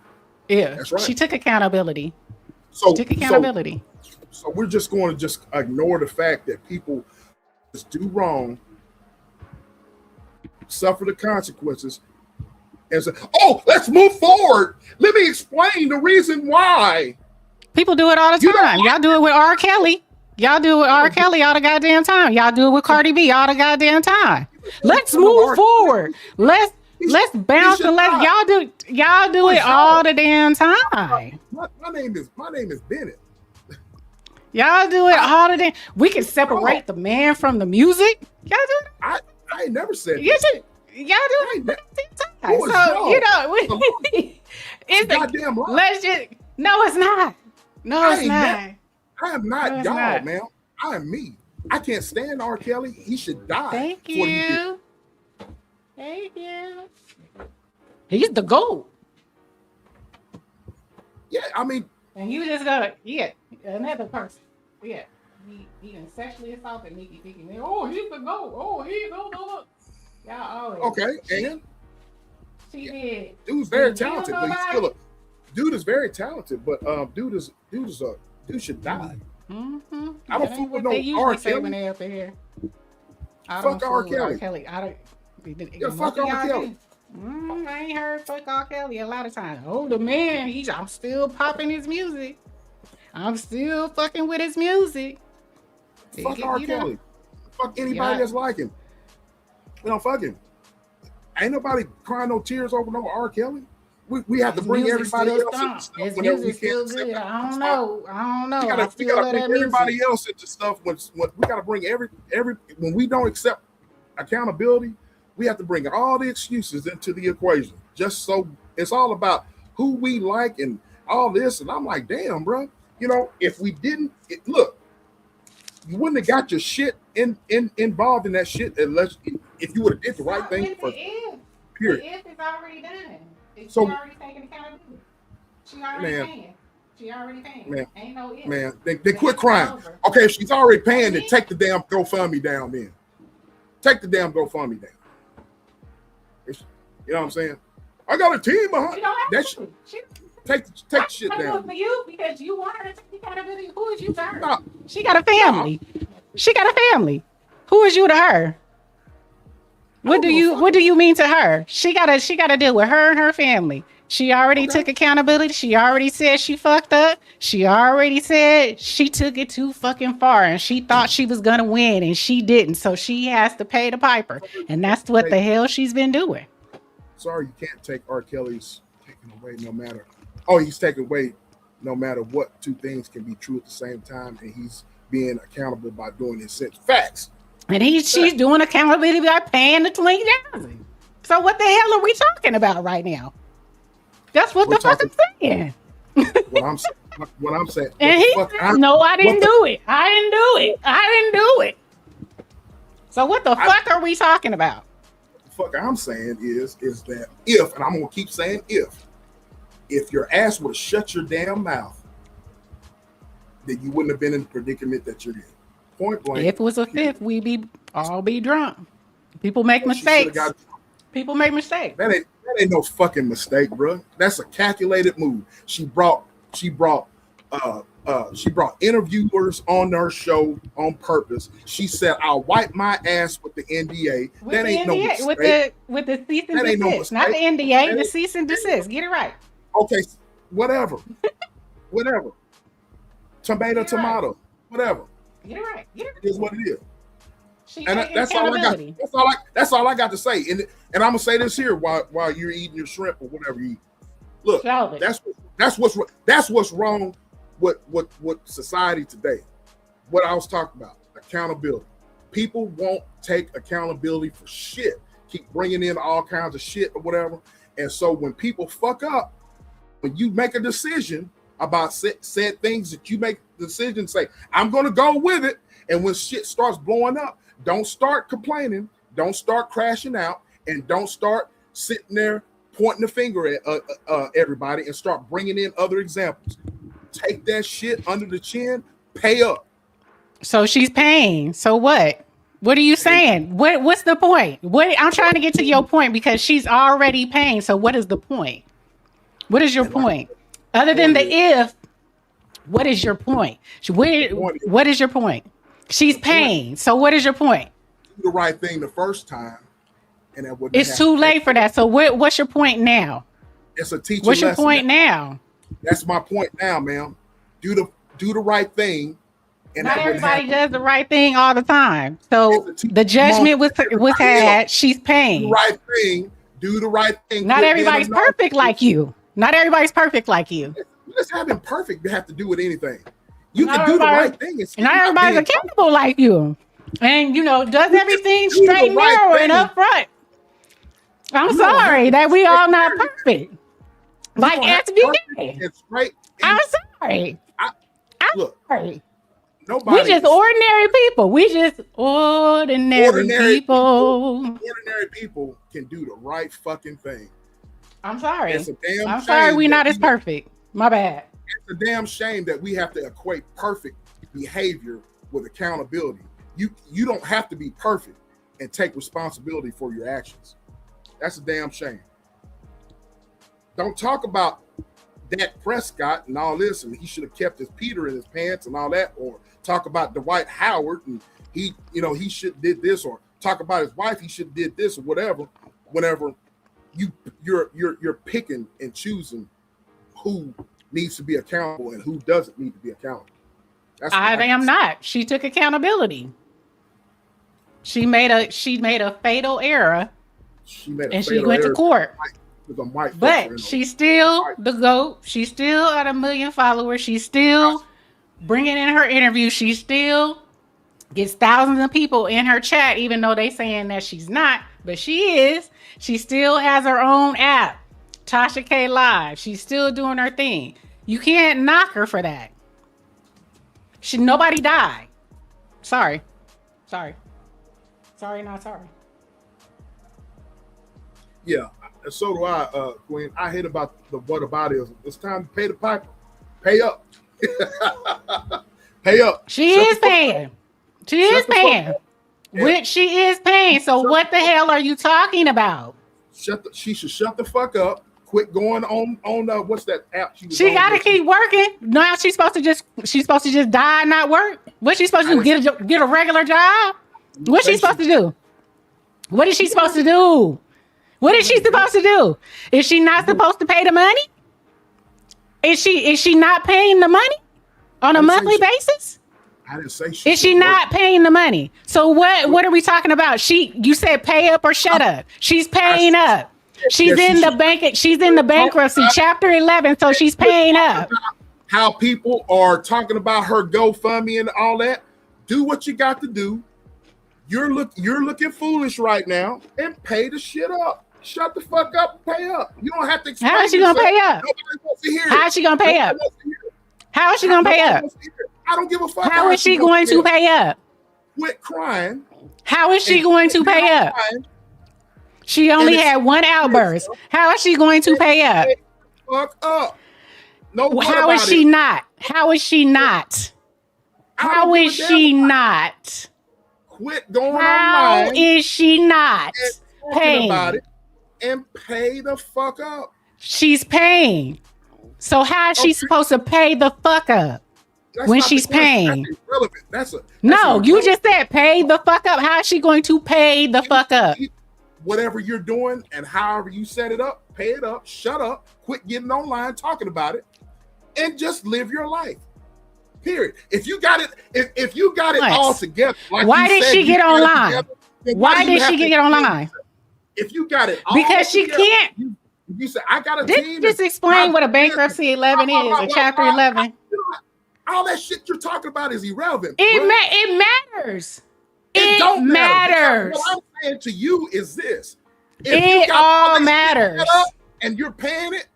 That's right. She took accountability. So we're just going to ignore the fact that people just do wrong, suffer the consequences, and say, "Oh, let's move forward. Let me explain the reason why." People do it all the time. Y'all do it with R. Kelly. Y'all do it with R. Kelly all the goddamn time. Y'all do it with Cardi B all the goddamn time. Let's move forward. Let's bounce and y'all do it all the damn time. My name is Bennett. Y'all do it all the damn. We can separate the man from the music. Y'all do it. I ain't never said y'all do it all the time. So you know, it's goddamn lie. Let's just it's not. No, it's not. I am not y'all, man. I am me. I can't stand R. Kelly. He should die. Thank you. He's the GOAT. Yeah, I mean. And you just got another person. Yeah. He sexually assaulted Nikki thinking, oh, he's the GOAT. Oh, he's the y'all always. Okay, and she did. Dude's very talented, but he's still dude is very talented, but dude should die. Mm-hmm. I don't fool with no R. Kelly. When they up in here. Fuck R. Kelly. I don't. Fuck R. Kelly. I ain't heard fuck R. Kelly a lot of times. Oh, the man, I'm still popping his music. I'm still fucking with his music. Fuck R. Kelly. Fuck anybody that's like him. Fuck him. Ain't nobody crying no tears over no R. Kelly. We have to bring everybody else into stuff. His music still good. I don't know. We gotta bring everybody else into stuff. When we gotta bring every when we don't accept accountability, we have to bring all the excuses into the equation. Just so it's all about who we like and all this. And I'm like, damn, bro. If we didn't look, you wouldn't have got your shit involved in that shit unless if you would have did the right thing first. Period. The if is already done. She already taking accountability. She already paying. She already paying. Man, ain't no if. Man, they quit crying. Okay, if she's already paying, then take the damn GoFundMe down then. Take the damn GoFundMe down. You know what I'm saying? I got a team behind that shit. Take the shit down. For you because you want her to take accountability. Who is you to her? No. She got a family. She got a family. Who is you to her? What do you mean to her? She gotta deal with her and her family. She already took accountability. She already said she fucked up. She already said she took it too fucking far and she thought she was gonna win and she didn't. So she has to pay the piper. And that's what the hell she's been doing. Sorry, you can't take R. Kelly's taken away no matter. Oh, he's taken away no matter what. Two things can be true at the same time, and he's being accountable by doing his sentence. Facts. And she's doing accountability by paying the $20,000. So what the hell are we talking about right now? That's what the fuck I'm saying. What I'm saying. And I didn't do it. I didn't do it. So what the fuck are we talking about? The fuck I'm saying is that if, and I'm gonna keep saying if your ass would have shut your damn mouth, then you wouldn't have been in the predicament that you're in. Point blank. If it was a fifth, we'd all be drunk. People make mistakes. People make mistakes. That ain't no fucking mistake, bro. That's a calculated move. She brought interviewers on her show on purpose. She said, "I'll wipe my ass with the NDA." That ain't no mistake. With the cease and desist, not the NDA, the cease and desist. Get it right. Okay, whatever. Tomato, whatever. Get it right. It is what it is. And that's all I got. That's all I got to say. And I'm gonna say this here while you're eating your shrimp or whatever you eat. Look, that's what's wrong with society today. What I was talking about, accountability. People won't take accountability for shit. Keep bringing in all kinds of shit or whatever. And so when people fuck up, when you make a decision about said things that you make the decision, say, I'm going to go with it. And when shit starts blowing up, don't start complaining. Don't start crashing out. And don't start sitting there pointing the finger at everybody and start bringing in other examples. Take that shit under the chin, pay up. So she's paying. So what? What are you saying? What's the point? I'm trying to get to your point because she's already paying. So what is the point? What is your point? Other than the if, what is your point? What is your point? She's paying. So what is your point? Do the right thing the first time. And that wouldn't It's too late for that. So what's your point now? It's a teacher What's your lesson. point now? That's my point now, ma'am. Do the right thing. And not everybody does the right thing all the time. So the judgment was had. She's paying. Do the right thing. Do the right thing. Not everybody's perfect like you. Not everybody's perfect like you. Just having perfect to have to do with anything. You can do the right thing. Not everybody's accountable like you. And does everything straight, narrow, and up front. I'm sorry that we all not perfect. Like SBK. I'm sorry. I'm sorry. We just ordinary people. We just ordinary people. Ordinary people can do the right fucking thing. I'm sorry. It's a damn I'm sorry we're not as perfect. My bad. It's a damn shame that we have to equate perfect behavior with accountability. You don't have to be perfect and take responsibility for your actions. That's a damn shame. Don't talk about Dak Prescott and all this, and he should have kept his Peter in his pants and all that, or talk about Dwight Howard and he should did this, or talk about his wife, he should have did this or whatever, whenever you're picking and choosing who needs to be accountable and who doesn't need to be accountable. I am not. She took accountability. She made a fatal error. She went to court. But she's still the GOAT. She's still at 1 million followers. She's still bringing in her interview. She still gets thousands of people in her chat, even though they saying that she's not. But she is. She still has her own app, Tasha K Live. She's still doing her thing. You can't knock her for that. Nobody died. Sorry, not sorry. Yeah, and so do I, Queen. I hate about the whataboutism. It's time to pay the piper. Pay up. Pay up. She is paying. She is paying. Which she is paying. So what the hell are you talking about? She should shut the fuck up. Quit going on what's that app? She got to keep working. Now she's supposed to just die and not work. What's she supposed to do? Get a regular job? What's she supposed to do? What is she supposed to do? What is she supposed to do? Is she not supposed to pay the money? Is she not paying the money on a monthly basis? I didn't say she. Is she not paying the money? So what are we talking about? You said pay up or shut up. She's paying up. She's in the bank. She's in the bankruptcy, Chapter 11. So she's paying up. How people are talking about her GoFundMe and all that. Do what you got to do. You're looking foolish right now, and pay the shit up. Shut the fuck up and pay up. You don't have to explain. How is she gonna pay up? How is she gonna pay up? How is she gonna pay up? I don't give a fuck. How is she going to pay up? Quit crying. How is she going to pay up? She only had one outburst. How is she going to pay up? Fuck up. No. How is she not? How is she not? How is she not? Quit going How online. is she not paying about it and pay the fuck up? She's paying. So how is she supposed to pay the fuck up when she's paying? That's irrelevant. No, you just said pay the fuck up. How is she going to pay the fuck up? Whatever you're doing and however you set it up, pay it up, shut up, quit getting online talking about it, and just live your life. Period. If you got it, if you got it all together, like why did she get online? Why did she get online? If you got it all because she together, can't. You said I got a team. Just explain what a bankruptcy 11 is, a Chapter 11. All that shit you're talking about is irrelevant. It matters. It don't matter. What I'm saying to you is this: it all matters. And you're paying it,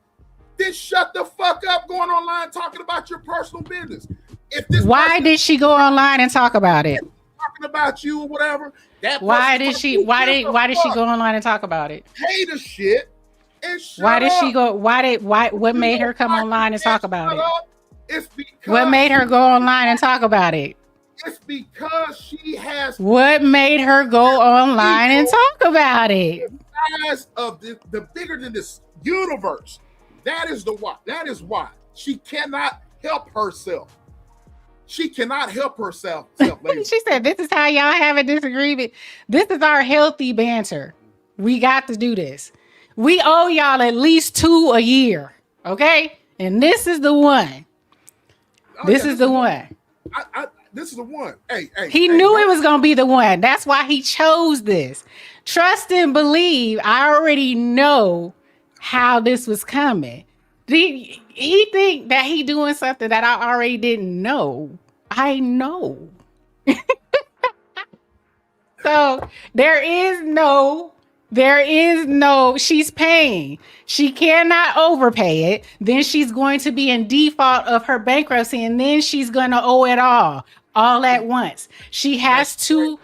then shut the fuck up. Going online talking about your personal business. Why did she go online and talk about it? Talking about you or whatever. Why did she go online and talk about it? Pay the shit and shut Why did up. she go? What made her come online and talk about it? It's because what made her go online and talk about it? It's because she has. What made her go online and talk about it? The size of the bigger than this universe. That is the why. That is why she cannot help herself. She cannot help herself. She said, "This is how y'all have a disagreement. This is our healthy banter. We got to do this. We owe y'all at least 2 a year, okay? And this is the one. This is the one. This is the one. He knew it was gonna be the one. That's why he chose this. Trust and believe. I already know how this was coming. He think that he doing something that I already didn't know. I know. So there is no, she's paying. She cannot overpay it. Then she's going to be in default of her bankruptcy, and then she's going to owe it all at once. She has to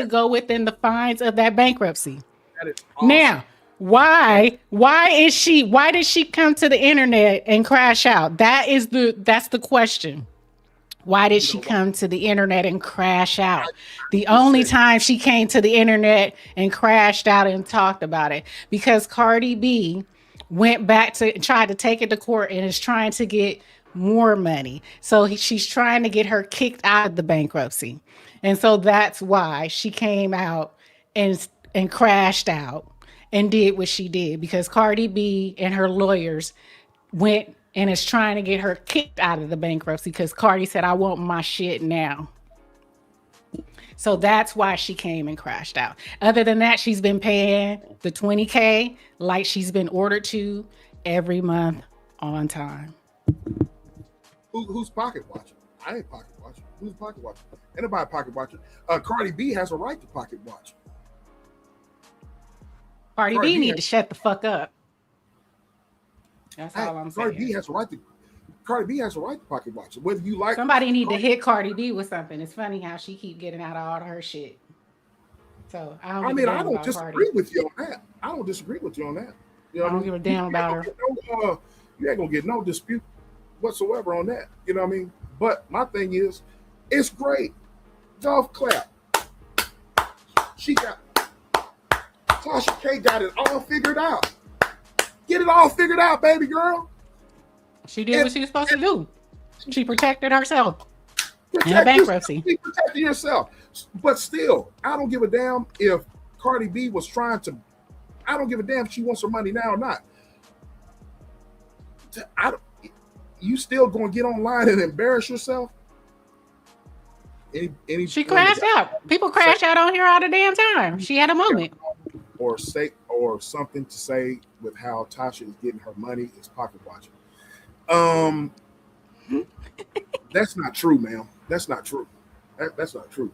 go within the fines of that bankruptcy. That is awesome. Now, why did she come to the internet and crash out? That's the question. Why did she come to the internet and crash out? The only time she came to the internet and crashed out and talked about it, because Cardi B went back to try to take it to court and is trying to get more money. So she's trying to get her kicked out of the bankruptcy. And so that's why she came out and crashed out and did what she did, because Cardi B and her lawyers went and is trying to get her kicked out of the bankruptcy because Cardi said, I want my shit now. So that's why she came and crashed out. Other than that, she's been paying the $20K like she's been ordered to every month on time. Who's pocket watching? I ain't pocket watching. Who's pocket watching? Anybody pocket watching? Cardi B has a right to pocket watch. Cardi B need to shut the fuck up. That's all I'm saying. Cardi B has a right to pocket watch. Whether you like, somebody need to hit Cardi B with something. It's funny how she keep getting out of all her shit. So I don't disagree with you on that. I don't disagree with you on that. You know, I don't give a damn about her. You ain't gonna get no dispute whatsoever on that. You know what I mean? But my thing is, it's great. Golf clap. Tasha K got it all figured out. Get it all figured out, baby girl. She did what she was supposed to do. She protected herself in a bankruptcy. You protected yourself. But still, I don't give a damn if Cardi B was trying to. I don't give a damn if she wants her money now or not. You still gonna get online and embarrass yourself? She crashed out. People crash out on here all the damn time. She had a moment. Or something to say with how Tasha is getting her money is pocket watching. That's not true, ma'am. That's not true. That's not true.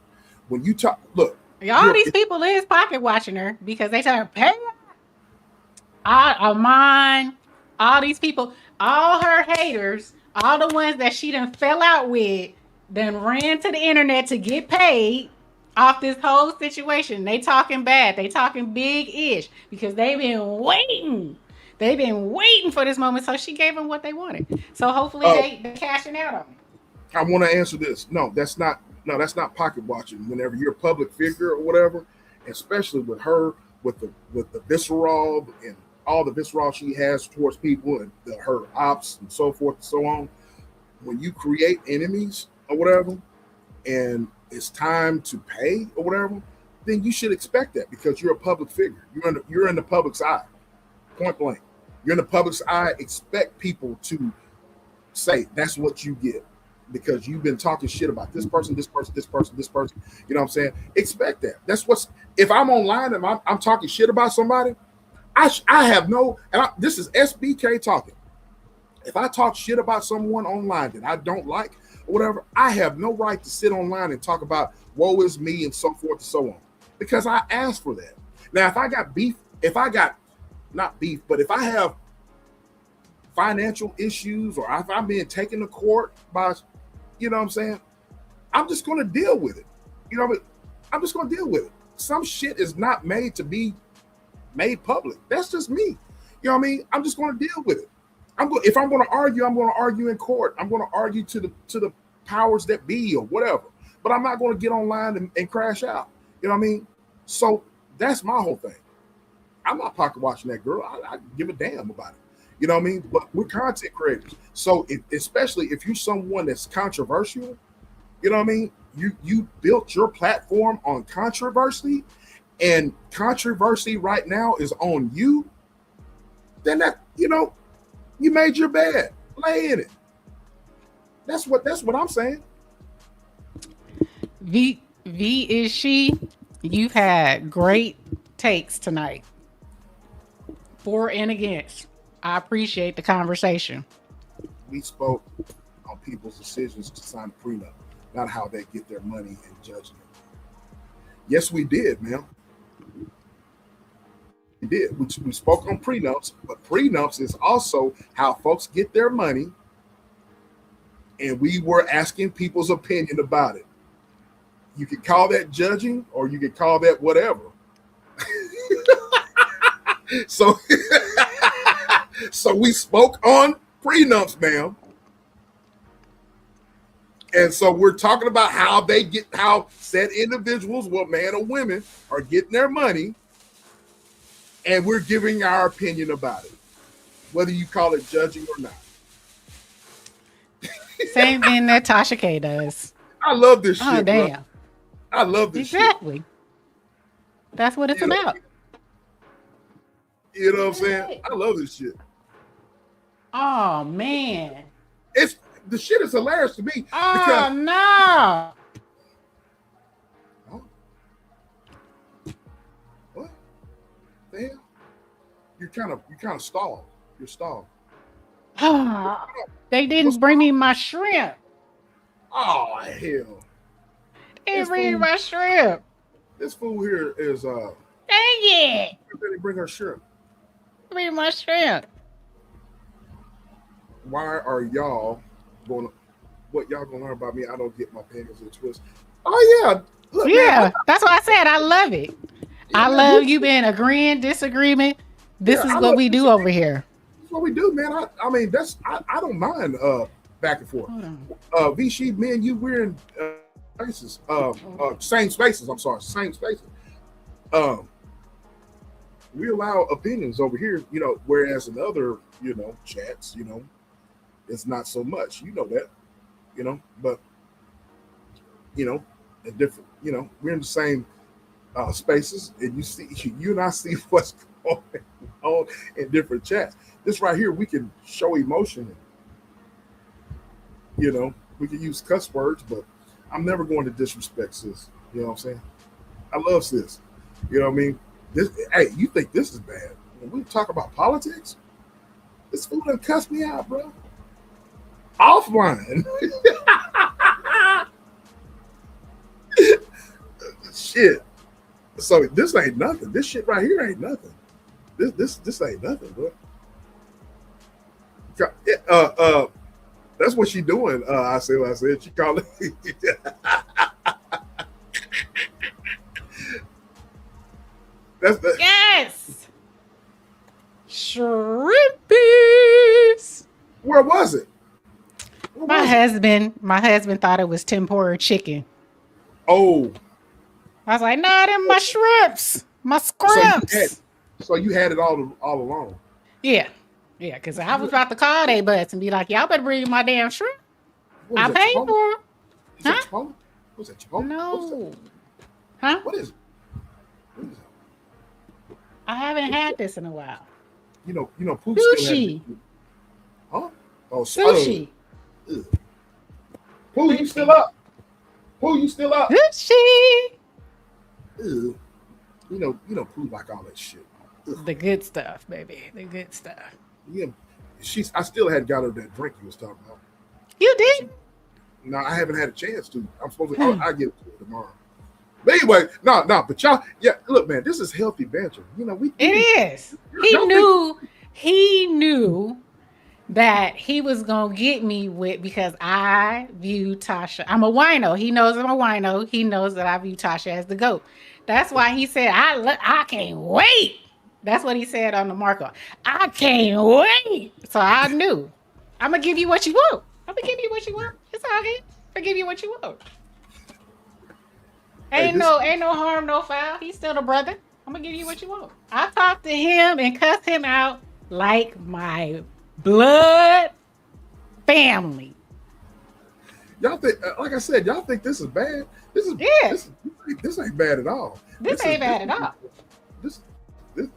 When you talk, look, all these people is pocket watching her because they tell her pay out of mine. All these people, all her haters, all the ones that she done fell out with, then ran to the internet to get paid off this whole situation. They talking bad. They talking big-ish because they've been waiting. They've been waiting for this moment, so she gave them what they wanted. So hopefully they're cashing out on it. I want to answer this. No, that's not pocket watching. Whenever you're a public figure or whatever, especially with her, with the visceral and all the visceral she has towards people and her ops and so forth and so on. When you create enemies or whatever, and it's time to pay or whatever, then you should expect that because you're a public figure. You're in the public's eye. Point blank. You're in the public's eye. Expect people to say that's what you get because you've been talking shit about this person, this person, this person, this person. You know what I'm saying? Expect that. That's what's. If I'm online and I'm talking shit about somebody, I have no. This is SBK talking. If I talk shit about someone online that I don't like or whatever, I have no right to sit online and talk about woe is me and so forth and so on because I asked for that. Now, if I got beef, if I have financial issues or if I'm being taken to court by, you know what I'm saying, I'm just going to deal with it. You know what I mean? I'm just going to deal with it. Some shit is not made to be made public. That's just me. You know what I mean? I'm just going to deal with it. If I'm going to argue, I'm going to argue in court. I'm going to argue to the powers that be or whatever. But I'm not going to get online and crash out. You know what I mean? So that's my whole thing. I'm not pocket watching that girl. I give a damn about it. You know what I mean? But we're content creators. So especially if you're someone that's controversial, you know what I mean? You built your platform on controversy, and controversy right now is on you. Then that, you know, you made your bed. Lay in it. That's what I'm saying. V is she. You've had great takes tonight. For and against. I appreciate the conversation. We spoke on people's decisions to sign a prenup, not how they get their money and judgment. Yes, we did, ma'am. We did. We spoke on prenups, but prenups is also how folks get their money, and we were asking people's opinion about it. You could call that judging, or you could call that whatever. So we spoke on prenups, ma'am. And so we're talking about how said individuals, what man or women, are getting their money. And we're giving our opinion about it, whether you call it judging or not. Same thing that Tasha K does. I love this shit. Oh, damn. Bro. I love this shit. Exactly. That's what it's about. You know what I'm saying? I love this shit. Oh man. It's the shit is hilarious to me. Oh no. What? The hell? You're kind of stalled. You're stalled. They didn't bring me my shrimp. Oh hell. They didn't bring me my shrimp. This fool here is Dang it. They bring her shrimp. Bring me my shrimp. Why are y'all going to, what y'all gonna learn about me? I don't get my panties in a twist. Oh yeah. Look, yeah, man, that's why I said I love it. I love you being agreeing, disagreement. This is what we do over here. That's what we do, man. I mean, that's I don't mind back and forth. V-She, me and you, we're in spaces. Same spaces. I'm sorry, same spaces. We allow opinions over here, you know, whereas in other, you know, chats, you know, it's not so much. You know that, you know, but you know, in different, you know, we're in the same spaces, and you and I see what's going on in different chats. This right here, we can show emotion. You know, we can use cuss words, but I'm never going to disrespect sis. You know what I'm saying? I love sis. You know what I mean? Hey, you think this is bad? When we talk about politics, this fool done cussed me out, bro. Offline. Shit. So this ain't nothing. This shit right here ain't nothing. This ain't nothing, bro. That's what she doing. I said what I said. She called it. Yes. Shrimpies. Where was it? My husband thought it was tempura chicken. Oh. I was like, nah, them my shrimps. My scrimps. So you had it all along. Yeah. Yeah, because I was about to call they butts and be like, y'all better bring my damn shrimp. I paid for them. Huh? Chipotle? What's that, Chipotle? No. Huh? What is it? I haven't had this in a while. You know, Pooh sushi. Huh? Oh, sushi. Pooh, you still up? Pooh, you still up? Sushi. Ew. You know, Pooh like all that shit. Ugh. The good stuff, baby. The good stuff. Yeah, I still hadn't got her that drink you was talking about. You did? No, I haven't had a chance to. I'm supposed to. I'll get it to her tomorrow. But anyway, no. But y'all, yeah. Look, man, this is healthy banter. You know, It is. He knew that he was gonna get me with because I view Tasha. I'm a wino. He knows I'm a wino. He knows that I view Tasha as the GOAT. That's why he said, I can't wait. That's what he said on the Marco. I can't wait. So I knew. I'm gonna give you what you want. I'm gonna give you what you want. It's all good. I'll give you what you want. Ain't no harm, no foul. He's still a brother. I'm gonna give you what you want. I talked to him and cussed him out like my blood family. Y'all think, like I said, y'all think this is bad? This ain't bad at all. This ain't bad at all.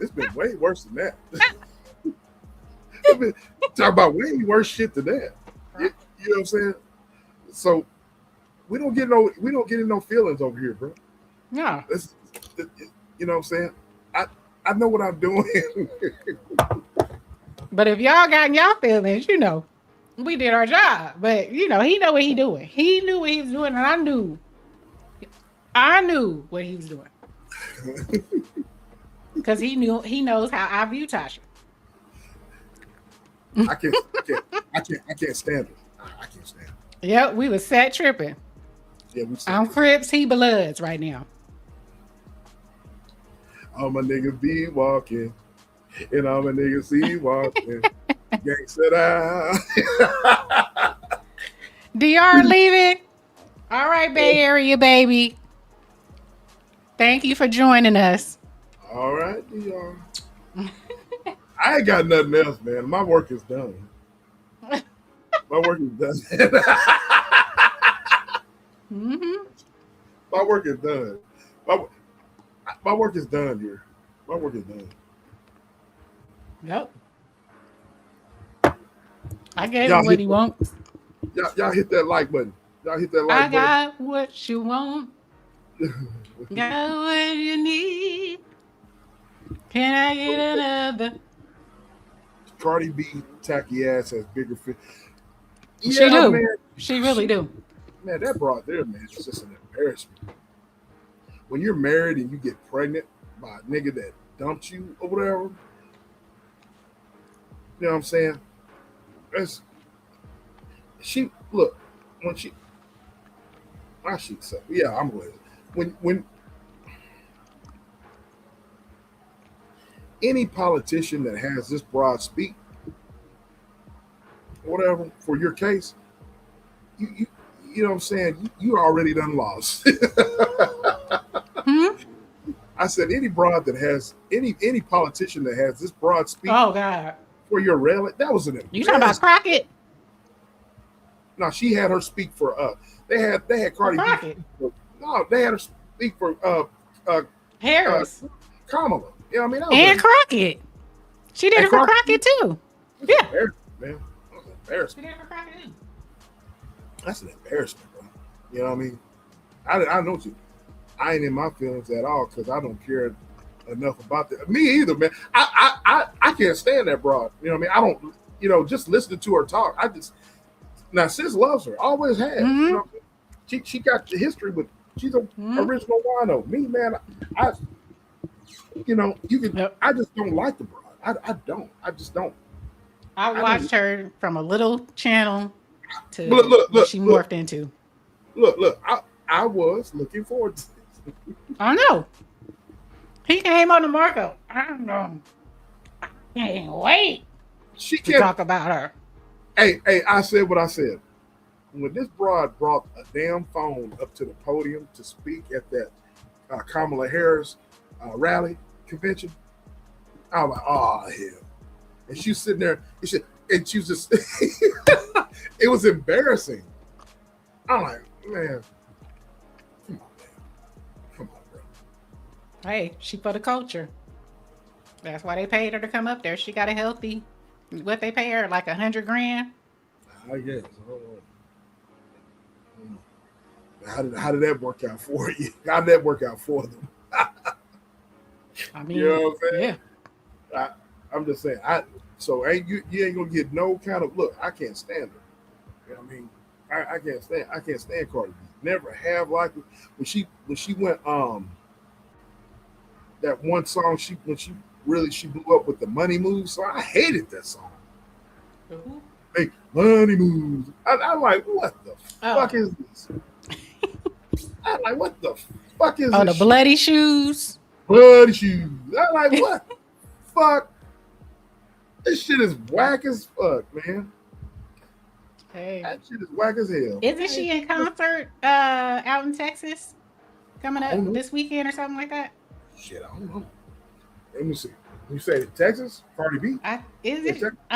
It's been way worse than that. Talk about way worse shit than that. You know what I'm saying? So we don't get in no feelings over here, bro. No. You know what I'm saying? I know what I'm doing. But if y'all got in y'all feelings, you know, we did our job. But you know, he know what he doing. He knew what he was doing, and I knew what he was doing. Because he knows how I view Tasha. I can't stand it. I can't stand it. Yep, we was set tripping. Yeah, I'm Crips, he Bloods right now. All my niggas be walking, and all my niggas see walking. Gangsta down. DR leaving. All right, Bay Area baby. Thank you for joining us. All right, DR. I ain't got nothing else, man. My work is done. My work is done. Mm-hmm. My work is done. My work is done here. My work is done. Yep. I gave him what he wants. Y'all hit that like button. Y'all hit that like I button. got what you want. Got what you need. Can I get another? Cardi B tacky ass has bigger fish. She do. Man, she really do. Man, that broad there, man, it's just an embarrassment. When you're married and you get pregnant by a nigga that dumped you or whatever, you know what I'm saying? She look when she. I should say, yeah, I'm with it. When any politician that has this broad speak, whatever, for your case, you know what I'm saying? You already done lost. I said any broad that has any politician that has this broad speak. Oh God! For your rally, that was an. You talking about Crockett? No, she had her speak for They had Cardi B. No, they had her speak for Harris. Kamala. You know what I mean? And Crockett. She did it for Crockett too. Yeah. Man, that was an embarrassment. She did it for Crockett too. That's an embarrassment, bro. You know what I mean? I know you. I ain't in my feelings at all because I don't care enough about that. Me either, man. I can't stand that broad. You know what I mean? I don't. Just listening to her talk. Now sis loves her. Always has. Mm-hmm. You know, she got the history with. She's an original wino. Me, man. You can. Yep. I just don't like the broad. I don't. I just don't. I watched her from a little channel to what she morphed into. Look. I was looking forward to this. I know. He came on the Marco. I don't know. I can't wait to talk about her. Hey, I said what I said. When this broad brought a damn phone up to the podium to speak at that Kamala Harris rally convention, I was like, oh, hell. And she was sitting there, and she was just, it was embarrassing. I'm like, man, come on, bro. Hey, she for the culture. That's why they paid her to come up there. She got a healthy, what they pay her, like $100,000? I guess. How did that work out for you? How did that work out for them? I mean, you know what I'm saying? Yeah. I'm just saying. So you ain't gonna get no kind of look. I can't stand her. You know what I mean? I can't stand Cardi B. Never have liked it. When she went that one song she blew up with the Money Moves. So I hated that song. Mm-hmm. Hey, Money Moves. I'm like, what the fuck is this? I'm like, what the fuck is this? Oh, the bloody shoes. Bloody shoes. I'm like, what the fuck? This shit is whack as fuck, man. Hey. That shit is whack as hell. Isn't she in concert out in Texas coming up this weekend or something like that? Shit, I don't know. Let me see. You say Texas? Cardi B? I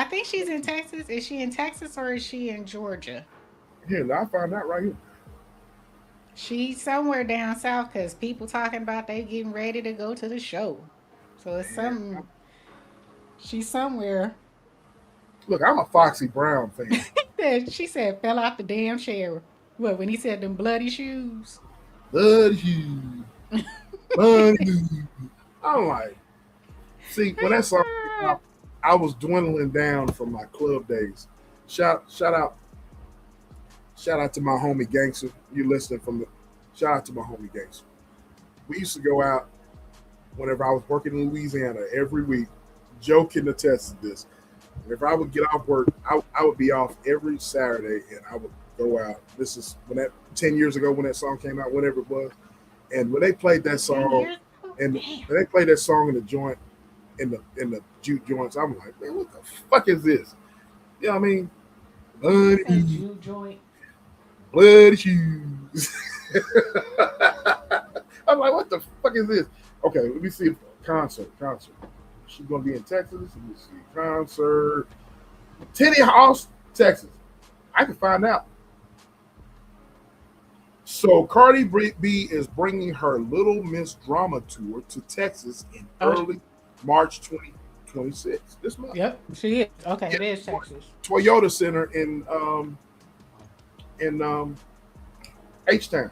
think she's in Texas. Is she in Texas or is she in Georgia? Here, I'll find out right here. She's somewhere down south because people talking about they getting ready to go to the show. So it's something. She's somewhere. Look, I'm a Foxy Brown fan. She said fell out the damn chair. What, when he said them bloody shoes? Bloody shoes. Bloody shoes. I'm like, see, when that song came out, I was dwindling down from my club days. Shout out to my homie Gangster. You listening from the shout out to my homie Gangster. We used to go out whenever I was working in Louisiana every week. Joe can attest to this. Whenever I would get off work, I would be off every Saturday and I would go out. This is 10 years ago when that song came out, whatever it was. And when they played that song, and when they played that song in the joint, in the juke joints, I'm like, man, what the fuck is this? You know what I mean? Bloody joint. Bloody shoes. I'm like, what the fuck is this? Okay, let me see. Concert. She's gonna be in Texas. Let me see. Concert. Teddy House, Texas. I can find out. So Cardi B is bringing her Little Miss Drama tour to Texas in early March 26th this month. Yep, she is. Okay, it is Texas. Toyota Center in H-Town.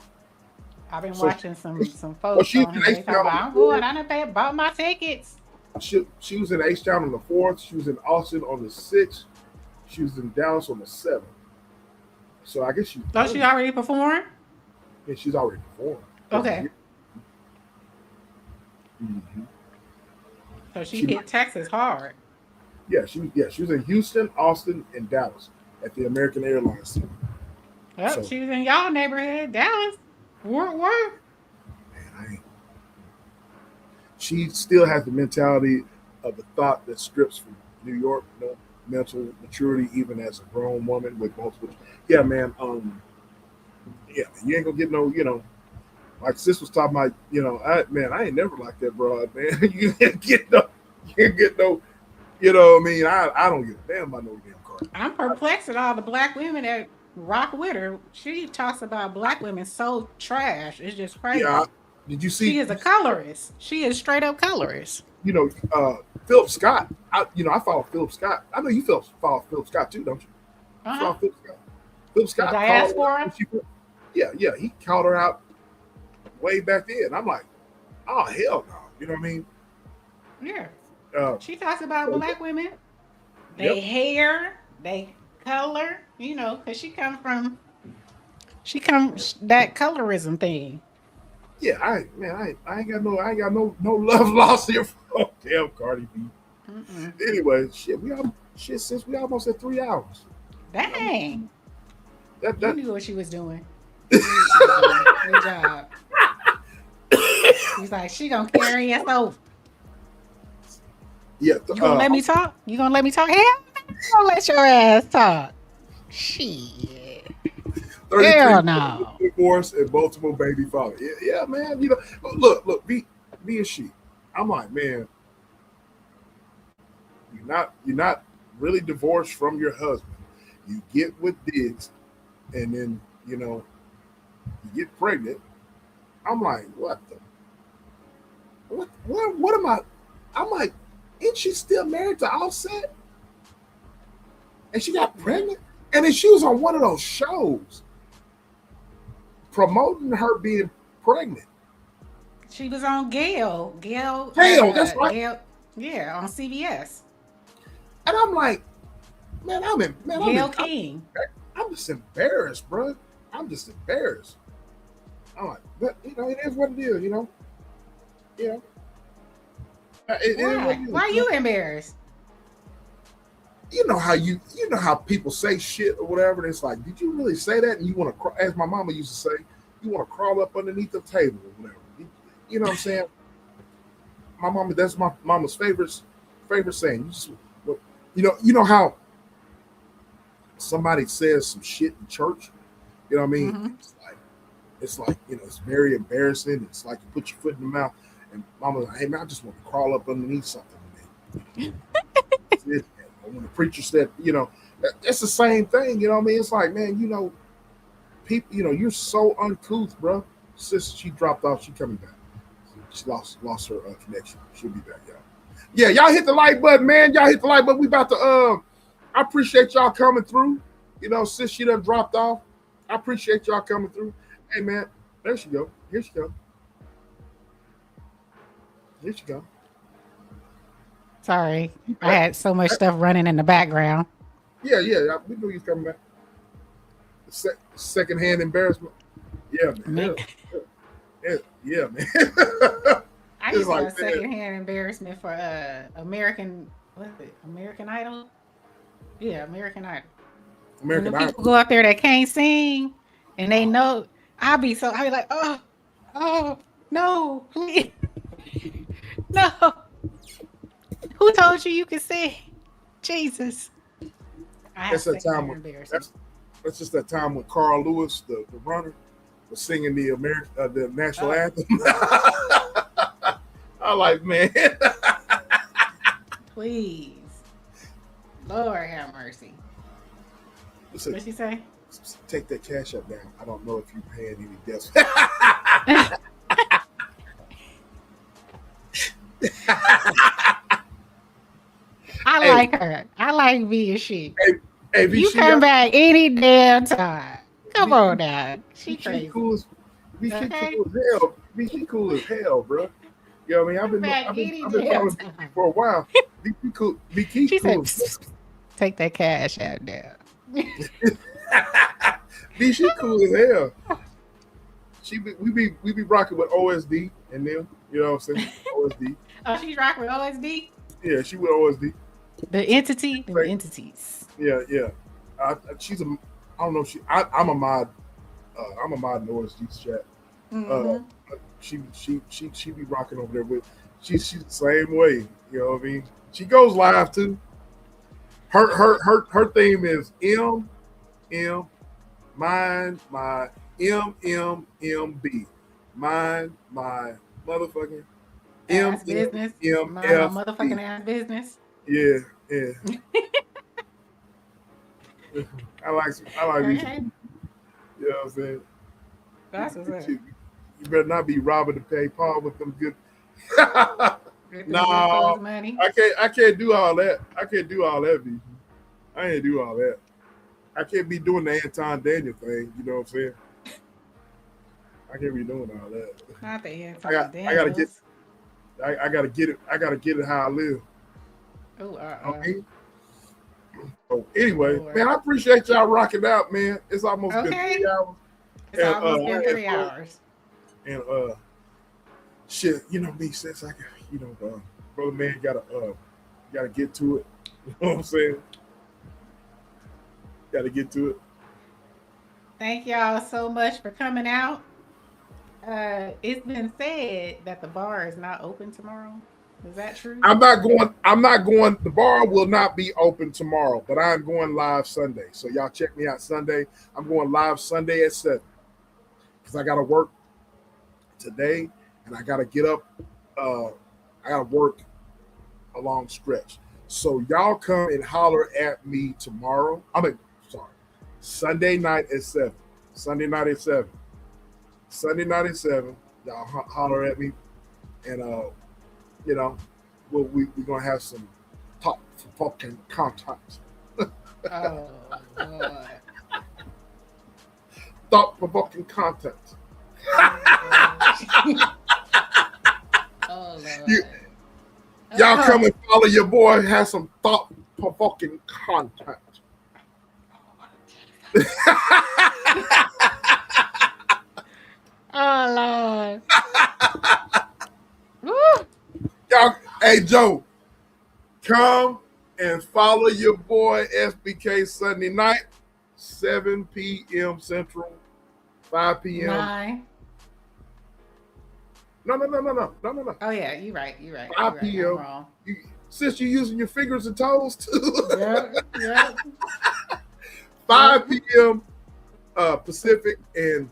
I've been watching some folks on here. They talking about, I'm going. I done bought my tickets. She was in H-Town on the 4th. She was in Austin on the 6th. She was in Dallas on the 7th. So I guess she already performed? Yeah, she's already performed. Okay. Mm-hmm. So she hit Texas hard. Yeah, she was in Houston, Austin, and Dallas at the American Airlines Center. Yep, so, she was in y'all neighborhood, Dallas. Where? She still has the mentality of the thought that strips from New York, mental maturity, even as a grown woman with multiple. Yeah, man. You ain't gonna get no, like sis was talking about, I ain't never like that broad, man. You can't get no, you know what I mean? I don't give a damn about no damn Cardi. I'm perplexed at all the black women that rock with her. She talks about black women so trash. It's just crazy. Yeah. Did you see? She is a colorist. She is straight up colorist. Philip Scott. I follow Philip Scott. I know you follow Philip Scott too, don't you? Uh-huh. Philip Scott. Philip Scott. The diaspora. Yeah. He called her out way back then. I'm like, oh hell no. You know what I mean? Yeah. She talks about black women. They hair, they color. Because she comes that colorism thing. Yeah, I ain't got no love lost here for damn Cardi B. Mm-mm. Anyway, since we almost at 3 hours. Dang. You knew what she was doing. Good job. He's like, she gonna carry us over. Yeah. You gonna let me talk? You gonna let me talk? Hell, I'm gonna let your ass talk. Shit. Hell no. Divorce and multiple baby father. Yeah, man. Look, be a she. I'm like, man, you're not really divorced from your husband. You get with Diggs, and then you get pregnant. I'm like, what am I? I'm like, isn't she still married to Offset? And she got pregnant, and then she was on one of those shows promoting her being pregnant. She was on Gail, that's right. Gail, yeah, on CBS. And I'm like, Gail King. I'm just embarrassed, bro. I'm just embarrassed. I'm like, but it is what it is, Yeah. Why are you embarrassed? You know how people say shit or whatever. And it's like, did you really say that? And you want to, as my mama used to say, you want to crawl up underneath the table or whatever. You know what I'm saying? My mama, that's my mama's favorite saying. You know how somebody says some shit in church. You know what I mean? Mm-hmm. It's like it's very embarrassing. It's like you put your foot in the mouth, and mama's like, hey man, I just want to crawl up underneath something today. When the preacher said, it's the same thing. You know what I mean? It's like, man, people, you're so uncouth, bro. Since she dropped off, she coming back. She lost her connection. She'll be back, y'all. Yeah, y'all hit the like button, man. Y'all hit the like button. We about to. I appreciate y'all coming through. Since she done dropped off, I appreciate y'all coming through. Hey, man, there she go. Here she go. Here she go. Sorry, I had so much stuff running in the background. Yeah, we knew you was coming back. Secondhand embarrassment. Yeah, man. Yeah, man. I used to have secondhand embarrassment for American Idol. Yeah, American Idol. When people go out there that can't sing and they know, I'll be like, oh no, please, no. Who told you could sing? Jesus. That's that time. That's just that time when Carl Lewis, the runner, was singing the national anthem. I'm like, man. Please. Lord have mercy. Listen, what'd she say? Take that cash up down. I don't know if you paying any debts. I like her. I like being she. Hey, you come back any damn time. Come on now. She crazy. Cool as, she cool as hell. She cool as hell, bro. You know what I mean? I've been following her for a while. She cool. She said, take that cash out there. She cool as hell. We be rocking with OSD and them. You know what I'm saying? OSD. Oh, she's rocking with OSD? Yeah, she with OSD. The entity? The entities. Yeah. She's a, I don't know. I'm a mod. I'm a mod in OSD chat. Mm-hmm. She be rocking over there with. She's the same way. You know what I mean? She goes live too. Her theme is mine my MMMB. Mine my motherfucking ass business. My motherfucking ass business. Yeah. I like these. Okay. You know what I'm saying? That's what's up. You better not be robbing to pay Paul with them good. No, I can't do all that. I can't do all that, B. I ain't do all that. I can't be doing the Anton Daniel thing. You know what I'm saying? I can't be doing all that. Not the Anton I gotta get. I gotta get it. I gotta get it how I live. Oh, okay. So anyway, man, I appreciate y'all rocking out, man. It's almost been 3 hours. It's almost been 3 hours. And shit, you know me, since I got, brother man gotta get to it. You know what I'm saying? Gotta get to it. Thank y'all so much for coming out. It's been said that the bar is not open tomorrow. Is that true? I'm not going. The bar will not be open tomorrow, but I'm going live Sunday. So y'all check me out Sunday. I'm going live Sunday at 7 because I got to work today and I got to get up. I got to work a long stretch. So y'all come and holler at me tomorrow. Sunday night at 7. Sunday night at 7. Sunday night at 7. Y'all holler at me, and we're gonna have some top fucking content. Oh Lord. Thought provoking content. Oh Lord. Y'all come and follow your boy. Have some thought provoking content. Oh Lord. Y'all, hey Joe, come and follow your boy SBK Sunday night, 7 p.m. Central, 5 p.m. 9. No. Oh yeah, you're right. 5 p.m. Since you're using your fingers and toes too. Yeah. 5 p.m. Pacific, and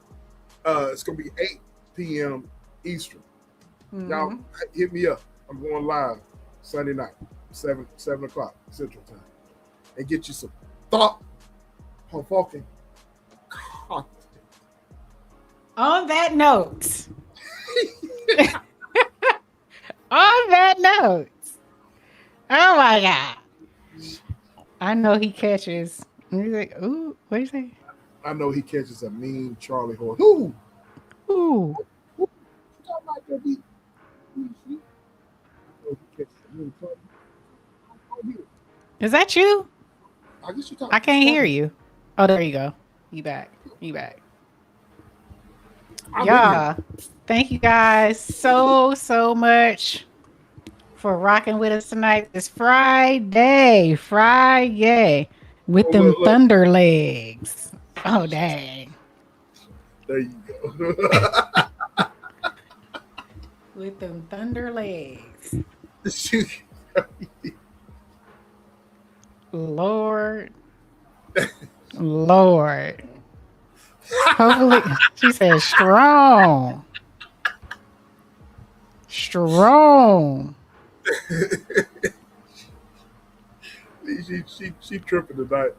it's gonna be 8 p.m. Eastern. Mm-hmm. Y'all hit me up. I'm going live Sunday night, 7 o'clock Central Time, and get you some thought provoking content. On that note. On that note. Oh my God. I know he catches. He's like, ooh, what do you say? I know he catches a mean Charlie horse. Ooh. Is that you? I can't hear you. Oh, there you go. You back. Yeah. Thank you guys so much for rocking with us tonight. It's Friday with them thunder legs. Oh, dang. There you go. With them thunder legs. Lord. Hopefully, she said strong. She tripping tonight.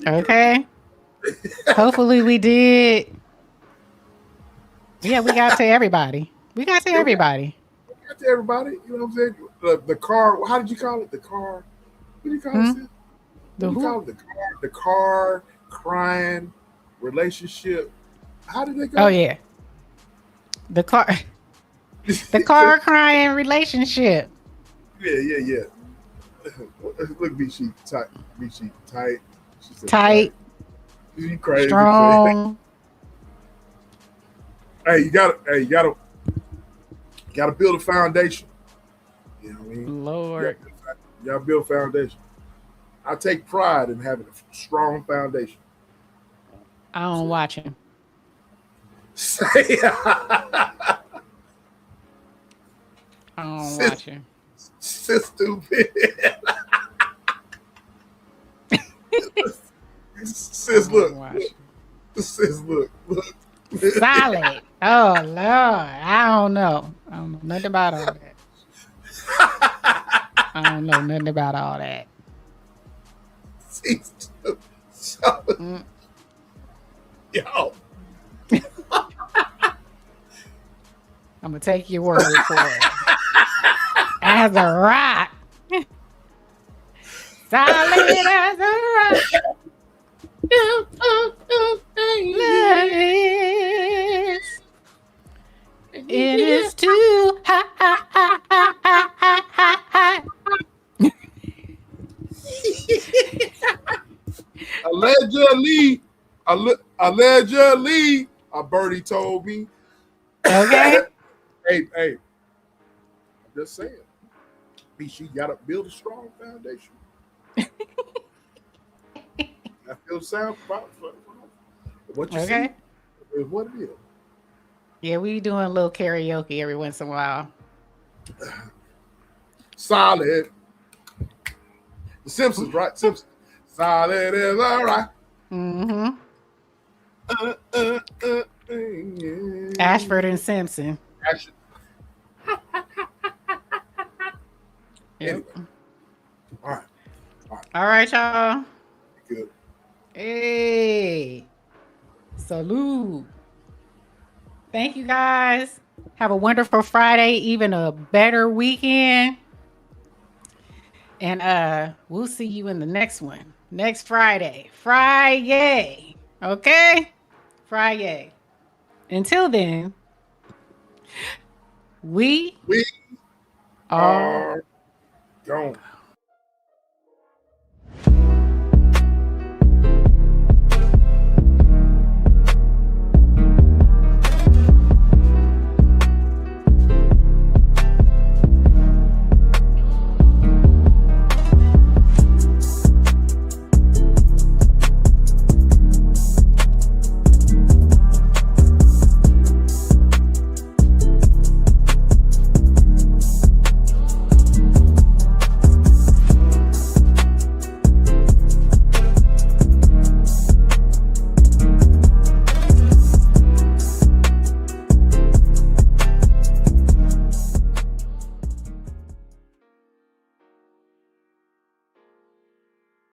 Okay. Hopefully we did. Yeah, we got to everybody. You know what I'm saying? The car, how did you call it? The car do you call it? The What do you call it? The car crying relationship. How did they go? Oh yeah. The car crying relationship. Yeah. Look, B sheet tight. B sheet tight. She said Tight. You crazy. Strong. Hey, you gotta build a foundation. You know what I mean? Lord. You gotta build a foundation. I take pride in having a strong foundation. I don't watch him. I don't watch him. So stupid. Sis, look. Sis, look. Solid. Oh Lord. I don't know nothing about all that. I don't know nothing about all that. Yo. I'm gonna take your word for it. As a rock. Solid as a rock. Love is. It is too high. Allegedly, a birdie told me. Okay. Hey, I'm just saying. She got to build a strong foundation. I feel sound about what you see is what it is. Yeah, we doing a little karaoke every once in a while. Solid. The Simpsons, right? Simpsons. Solid is all right. Mm-hmm. Ashford and Simpson. Anyway. All right, y'all. Good. Hey. Salute. Thank you guys. Have a wonderful Friday, even a better weekend. And we'll see you in the next one. Next Friday. Friday. Okay? Friday. Until then, we are gone.